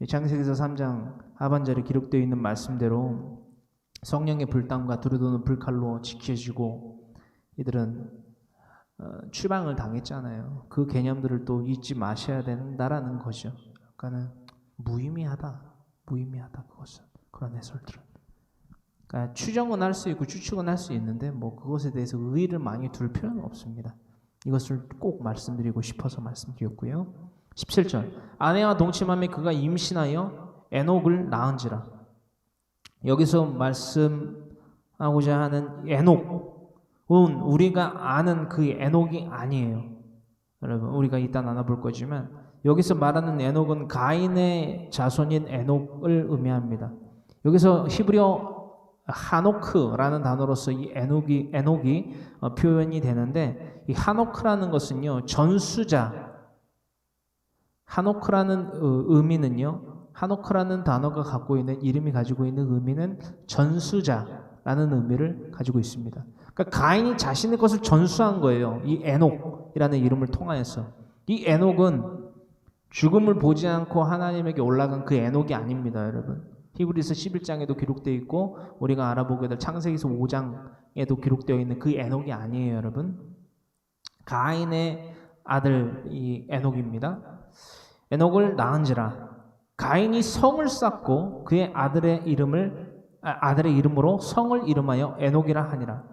창세기서 3장 하반절에 기록되어 있는 말씀대로 성령의 불담과 두루도는 불칼로 지켜지고 이들은 추방을 당했잖아요. 그 개념들을 또 잊지 마셔야 된다라는 거죠. 그러니까는 무의미하다 그것은 그런 해설들은. 그러니까 추정은 할 수 있고 추측은 할 수 있는데 뭐 그것에 대해서 의의를 많이 둘 필요는 없습니다. 이것을 꼭 말씀드리고 싶어서 말씀드렸고요. 17절, 아내와 동침함에 그가 임신하여 에녹을 낳은지라. 여기서 말씀하고자 하는 에녹은 우리가 아는 그 에녹이 아니에요. 여러분, 우리가 이따 나눠볼 거지만 여기서 말하는 에녹은 가인의 자손인 에녹을 의미합니다. 여기서 히브리어 하노크라는 단어로서 이 에녹이 표현이 되는데, 이 하노크라는 것은요, 전수자. 하노크라는 의미는요, 하노크라는 단어가 갖고 있는, 이름이 가지고 있는 의미는 전수자라는 의미를 가지고 있습니다. 그러니까 가인이 자신의 것을 전수한 거예요. 이 에녹이라는 이름을 통하여서. 이 에녹은 죽음을 보지 않고 하나님에게 올라간 그 에녹이 아닙니다, 여러분. 히브리서 11장에도 기록되어 있고 우리가 알아보게 될 창세기서 5장에도 기록되어 있는 그 에녹이 아니에요, 여러분. 가인의 아들 이 에녹입니다. 에녹을 낳은지라. 가인이 성을 쌓고 그의 아들의 이름으로 성을 이름하여 에녹이라 하니라.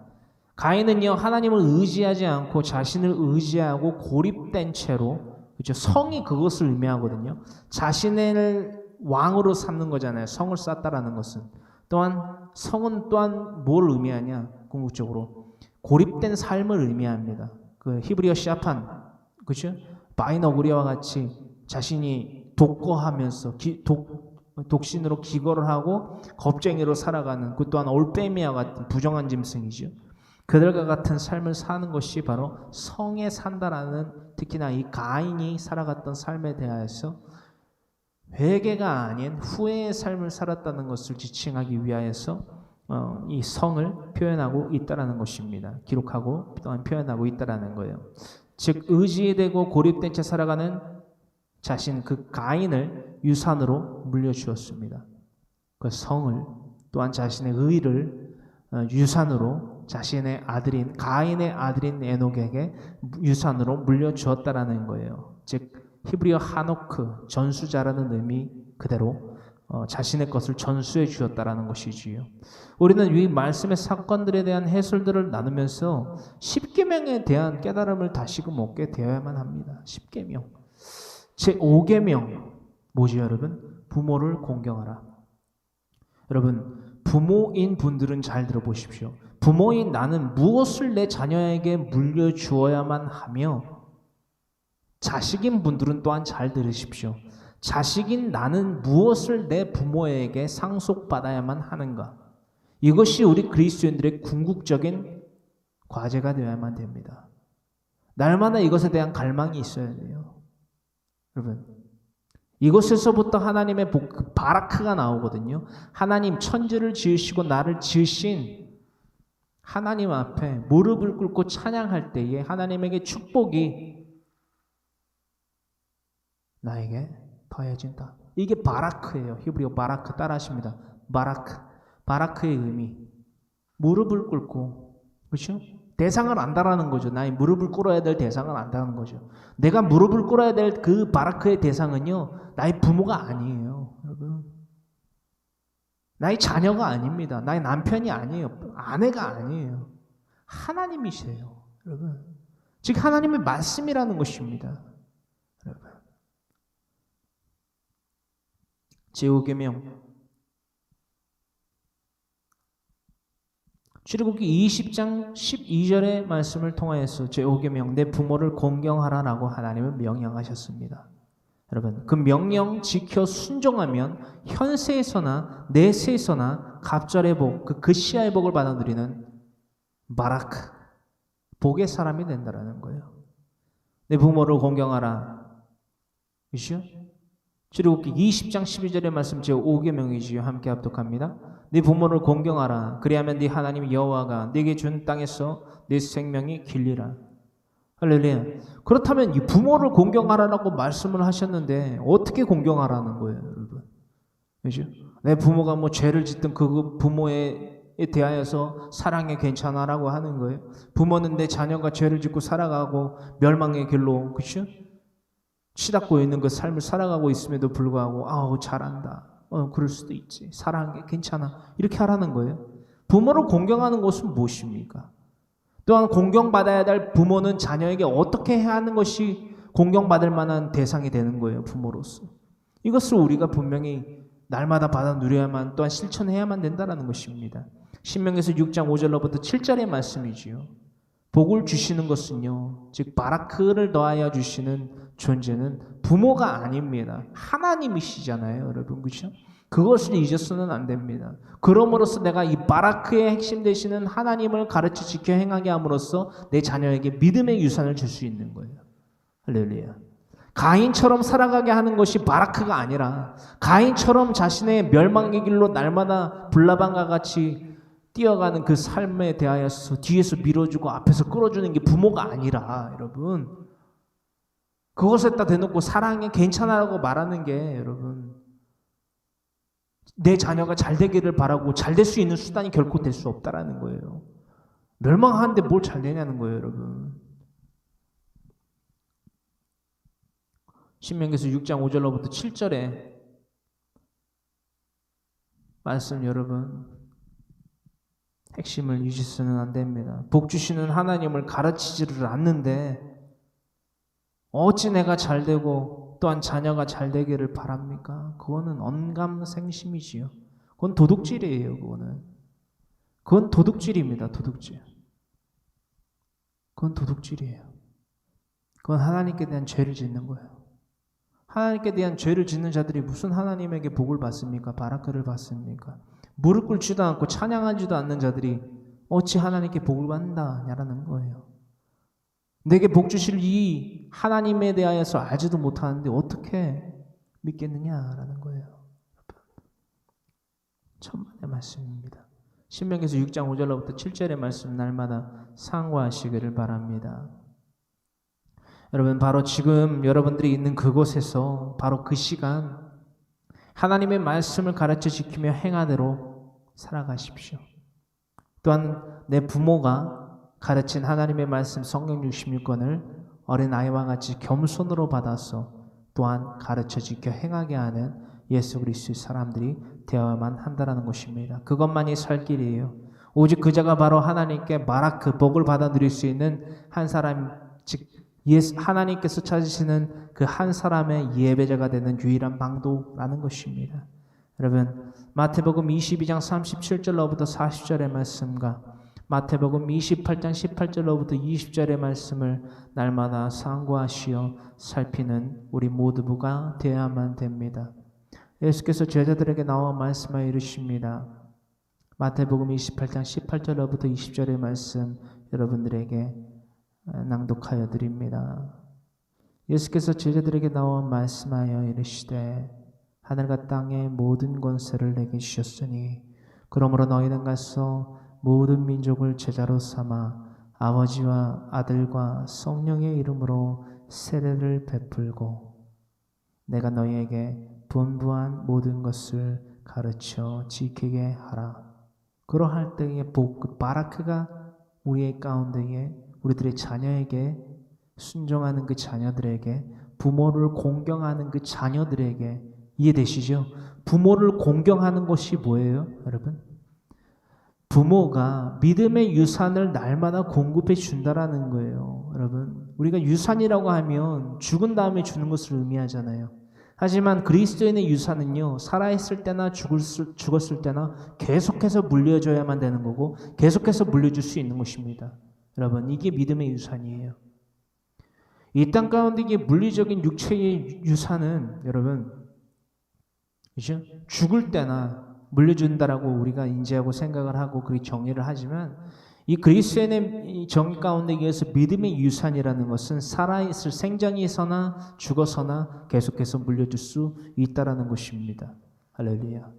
가인은요, 하나님을 의지하지 않고 자신을 의지하고 고립된 채로, 그렇죠? 성이 그것을 의미하거든요. 자신을 왕으로 삼는 거잖아요. 성을 쌓다라는 것은. 또한 성은 또한 뭘 의미하냐? 궁극적으로 고립된 삶을 의미합니다. 그 히브리어 시아판, 그렇죠? 바이너구리와 같이 자신이 독거하면서 독신으로 기거를 하고 겁쟁이로 살아가는, 그 또한 올빼미와 같은 부정한 짐승이죠. 그들과 같은 삶을 사는 것이 바로 성에 산다라는, 특히나 이 가인이 살아갔던 삶에 대하여서 회개가 아닌 후회의 삶을 살았다는 것을 지칭하기 위하여서 이 성을 표현하고 있다라는 것입니다. 기록하고 또한 표현하고 있다라는 거예요. 즉 의지되고 고립된 채 살아가는 자신, 그 가인을 유산으로 물려주었습니다. 그 성을, 또한 자신의 의를 유산으로 자신의 아들인, 가인의 아들인 에녹에게 유산으로 물려주었다라는 거예요. 즉 히브리어 하노크, 전수자라는 의미 그대로 자신의 것을 전수해 주었다라는 것이지요. 우리는 이 말씀의 사건들에 대한 해설들을 나누면서 십계명에 대한 깨달음을 다시금 얻게 되어야만 합니다. 십계명. 제5계명 뭐지 여러분? 부모를 공경하라. 여러분, 부모인 분들은 잘 들어보십시오. 부모인 나는 무엇을 내 자녀에게 물려주어야만 하며, 자식인 분들은 또한 잘 들으십시오. 자식인 나는 무엇을 내 부모에게 상속받아야만 하는가? 이것이 우리 그리스도인들의 궁극적인 과제가 되어야만 됩니다. 날마다 이것에 대한 갈망이 있어야 돼요. 여러분, 이것에서부터 하나님의 바라크가 나오거든요. 하나님 천지를 지으시고 나를 지으신 하나님 앞에 무릎을 꿇고 찬양할 때에 하나님에게 축복이 나에게 더해진다. 이게 바라크예요. 히브리어 바라크 따라하십니다. 바라크의 의미. 무릎을 꿇고, 그렇죠? 대상을 안다라는 거죠. 나의 무릎을 꿇어야 될 대상을 안다는 거죠. 내가 무릎을 꿇어야 될 그 바라크의 대상은요, 나의 부모가 아니에요, 여러분. 나의 자녀가 아닙니다. 나의 남편이 아니에요. 아내가 아니에요. 하나님이세요, 여러분. 즉 하나님의 말씀이라는 것입니다, 여러분. 제5계명 출애굽기 20장 12절의 말씀을 통하여서 제5계명 내 부모를 공경하라라고 하나님은 명령하셨습니다. 여러분, 그 명령 지켜 순종하면 현세에서나 내세에서나 갑절의 복, 그 시야의 복을 받아 누리는 바라크, 복의 사람이 된다라는 거예요. 내 부모를 공경하라. 그렇죠? 출애굽기 20장 12절의 말씀 제5계명이지요. 함께 합독합니다. 네 부모를 공경하라. 그리하면 네 하나님 여호와가 네게 준 땅에서 네 생명이 길리라. 할렐루야. 그렇다면 이 부모를 공경하라라고 말씀을 하셨는데 어떻게 공경하라는 거예요, 여러분? 그렇죠? 내 부모가 뭐 죄를 짓든 그 부모에 대하여서 사랑해 괜찮아라고 하는 거예요. 부모는 내 자녀가 죄를 짓고 살아가고 멸망의 길로, 그렇죠? 치닫고 있는 그 삶을 살아가고 있음에도 불구하고 아우 잘한다. 그럴 수도 있지. 사랑해 괜찮아. 이렇게 하라는 거예요. 부모를 공경하는 것은 무엇입니까? 또한 공경받아야 될 부모는 자녀에게 어떻게 해야 하는 것이 공경받을 만한 대상이 되는 거예요, 부모로서. 이것을 우리가 분명히 날마다 받아 누려야만, 또한 실천해야만 된다는 것입니다. 신명기서 6장 5절로부터 7절의 말씀이지요. 복을 주시는 것은요, 즉 바라크를 더하여 주시는 존재는 부모가 아닙니다. 하나님이시잖아요, 여러분. 그렇죠? 그것을 잊어서는 안 됩니다. 그럼으로써 내가 이 바라크의 핵심 되시는 하나님을 가르쳐 지켜 행하게 함으로써 내 자녀에게 믿음의 유산을 줄 수 있는 거예요. 할렐루야. 가인처럼 살아가게 하는 것이 바라크가 아니라, 가인처럼 자신의 멸망의 길로 날마다 불나방과 같이 뛰어가는 그 삶에 대하여서 뒤에서 밀어주고 앞에서 끌어주는 게 부모가 아니라, 여러분, 그것에다 대놓고 사랑해 괜찮아라고 말하는 게, 여러분, 내 자녀가 잘 되기를 바라고 잘 될 수 있는 수단이 결코 될 수 없다라는 거예요. 멸망하는데 뭘 잘 되냐는 거예요, 여러분. 신명기서 6장 5절로부터 7절에 말씀, 여러분, 핵심을 잊으시면 안 됩니다. 복 주시는 하나님을 가르치지를 않는데 어찌 내가 잘 되고 또한 자녀가 잘 되기를 바랍니까? 그거는 언감생심이지요. 그건 도둑질이에요. 그건 도둑질입니다. 도둑질. 그건 도둑질이에요. 그건 하나님께 대한 죄를 짓는 거예요. 하나님께 대한 죄를 짓는 자들이 무슨 하나님에게 복을 받습니까? 바라크를 받습니까? 무릎 꿇지도 않고 찬양하지도 않는 자들이 어찌 하나님께 복을 받는다냐라는 거예요. 내게 복 주실 이 하나님에 대하여서 알지도 못하는데 어떻게 믿겠느냐라는 거예요. 천만의 말씀입니다. 신명기서 6장 5절로부터 7절의 말씀 날마다 상고하시기를 바랍니다. 여러분, 바로 지금 여러분들이 있는 그곳에서 바로 그 시간 하나님의 말씀을 가르쳐 지키며 행하대로 살아가십시오. 또한 내 부모가 가르친 하나님의 말씀 성경 66권을 어린아이와 같이 겸손으로 받아서 또한 가르쳐 지켜 행하게 하는 예수 그리스도의 사람들이 되어야만 한다라는 것입니다. 그것만이 살 길이에요. 오직 그자가 바로 하나님께 바라크, 복을 받아 누릴 수 있는 한 사람, 즉 하나님께서 찾으시는 그 한 사람의 예배자가 되는 유일한 방도라는 것입니다. 여러분, 마태복음 22장 37절로부터 40절의 말씀과 마태복음 28장 18절로부터 20절의 말씀을 날마다 상고하시어 살피는 우리 모두가 되어야만 됩니다. 예수께서 제자들에게 나와 말씀하여 이르십니다. 마태복음 28장 18절로부터 20절의 말씀 여러분들에게 낭독하여 드립니다. 예수께서 제자들에게 나와 말씀하여 이르시되 하늘과 땅의 모든 권세를 내게 주셨으니 그러므로 너희는 가서 모든 민족을 제자로 삼아 아버지와 아들과 성령의 이름으로 세례를 베풀고 내가 너희에게 분부한 모든 것을 가르쳐 지키게 하라. 그러할 때에 복, 바라크가 우리의 가운데에 우리들의 자녀에게 순종하는 그 자녀들에게 부모를 공경하는 그 자녀들에게 이해되시죠? 부모를 공경하는 것이 뭐예요, 여러분? 부모가 믿음의 유산을 날마다 공급해 준다라는 거예요. 여러분, 우리가 유산이라고 하면 죽은 다음에 주는 것을 의미하잖아요. 하지만 그리스도인의 유산은요, 살아있을 때나 죽었을 때나 계속해서 물려줘야만 되는 거고 계속해서 물려줄 수 있는 것입니다. 여러분, 이게 믿음의 유산이에요. 이 땅 가운데 이게 물리적인 육체의 유산은 여러분, 그죠? 죽을 때나 물려준다라고 우리가 인지하고 생각을 하고 그렇게 정의를 하지만 이 그리스도인의 정의 가운데 의해서 믿음의 유산이라는 것은 살아있을 생전에서나 죽어서나 계속해서 물려줄 수 있다라는 것입니다. 할렐루야.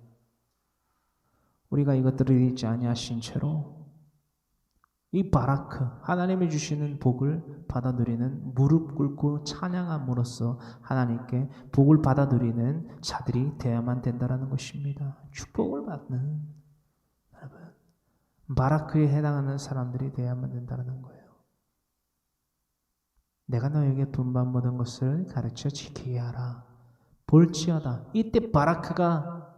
우리가 이것들을 잊지 아니하신 채로 이 바라크, 하나님이 주시는 복을 받아 누리는 무릎 꿇고 찬양함으로써 하나님께 복을 받아 누리는 자들이 되어야만 된다는 것입니다. 축복을 받는 여러분, 바라크에 해당하는 사람들이 되어야만 된다는 거예요. 내가 너에게 분반 모든 것을 가르쳐 지키게 하라. 볼지어다. 이때 바라크가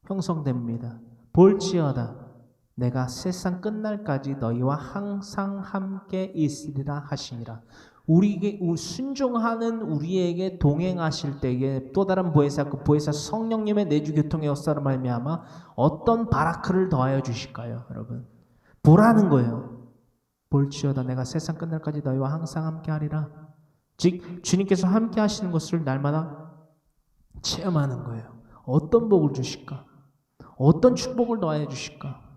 형성됩니다. 볼지어다. 내가 세상 끝날까지 너희와 항상 함께 있으리라 하시니라. 우리에게 순종하는 우리에게 동행하실 때에 또 다른 보혜사, 그 보혜사 성령님의 내주 교통의 역사로 말미암아 어떤 바라크를 더하여 주실까요, 여러분? 보라는 거예요. 볼지어다 내가 세상 끝날까지 너희와 항상 함께 하리라. 즉 주님께서 함께 하시는 것을 날마다 체험하는 거예요. 어떤 복을 주실까? 어떤 축복을 더하여 주실까?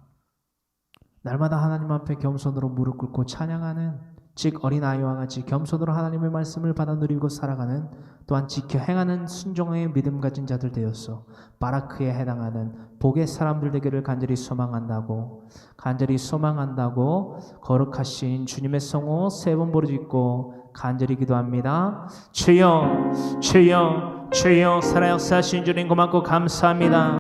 날마다 하나님 앞에 겸손으로 무릎 꿇고 찬양하는, 즉 어린아이와 같이 겸손으로 하나님의 말씀을 받아 누리고 살아가는, 또한 지켜 행하는 순종의 믿음 가진 자들 되어서 바라크에 해당하는 복의 사람들 되기를 간절히 소망한다고 거룩하신 주님의 성호 세 번 부르짖고 간절히 기도합니다. 주여 주여 주여 살아 역사하신 주님 고맙고 감사합니다.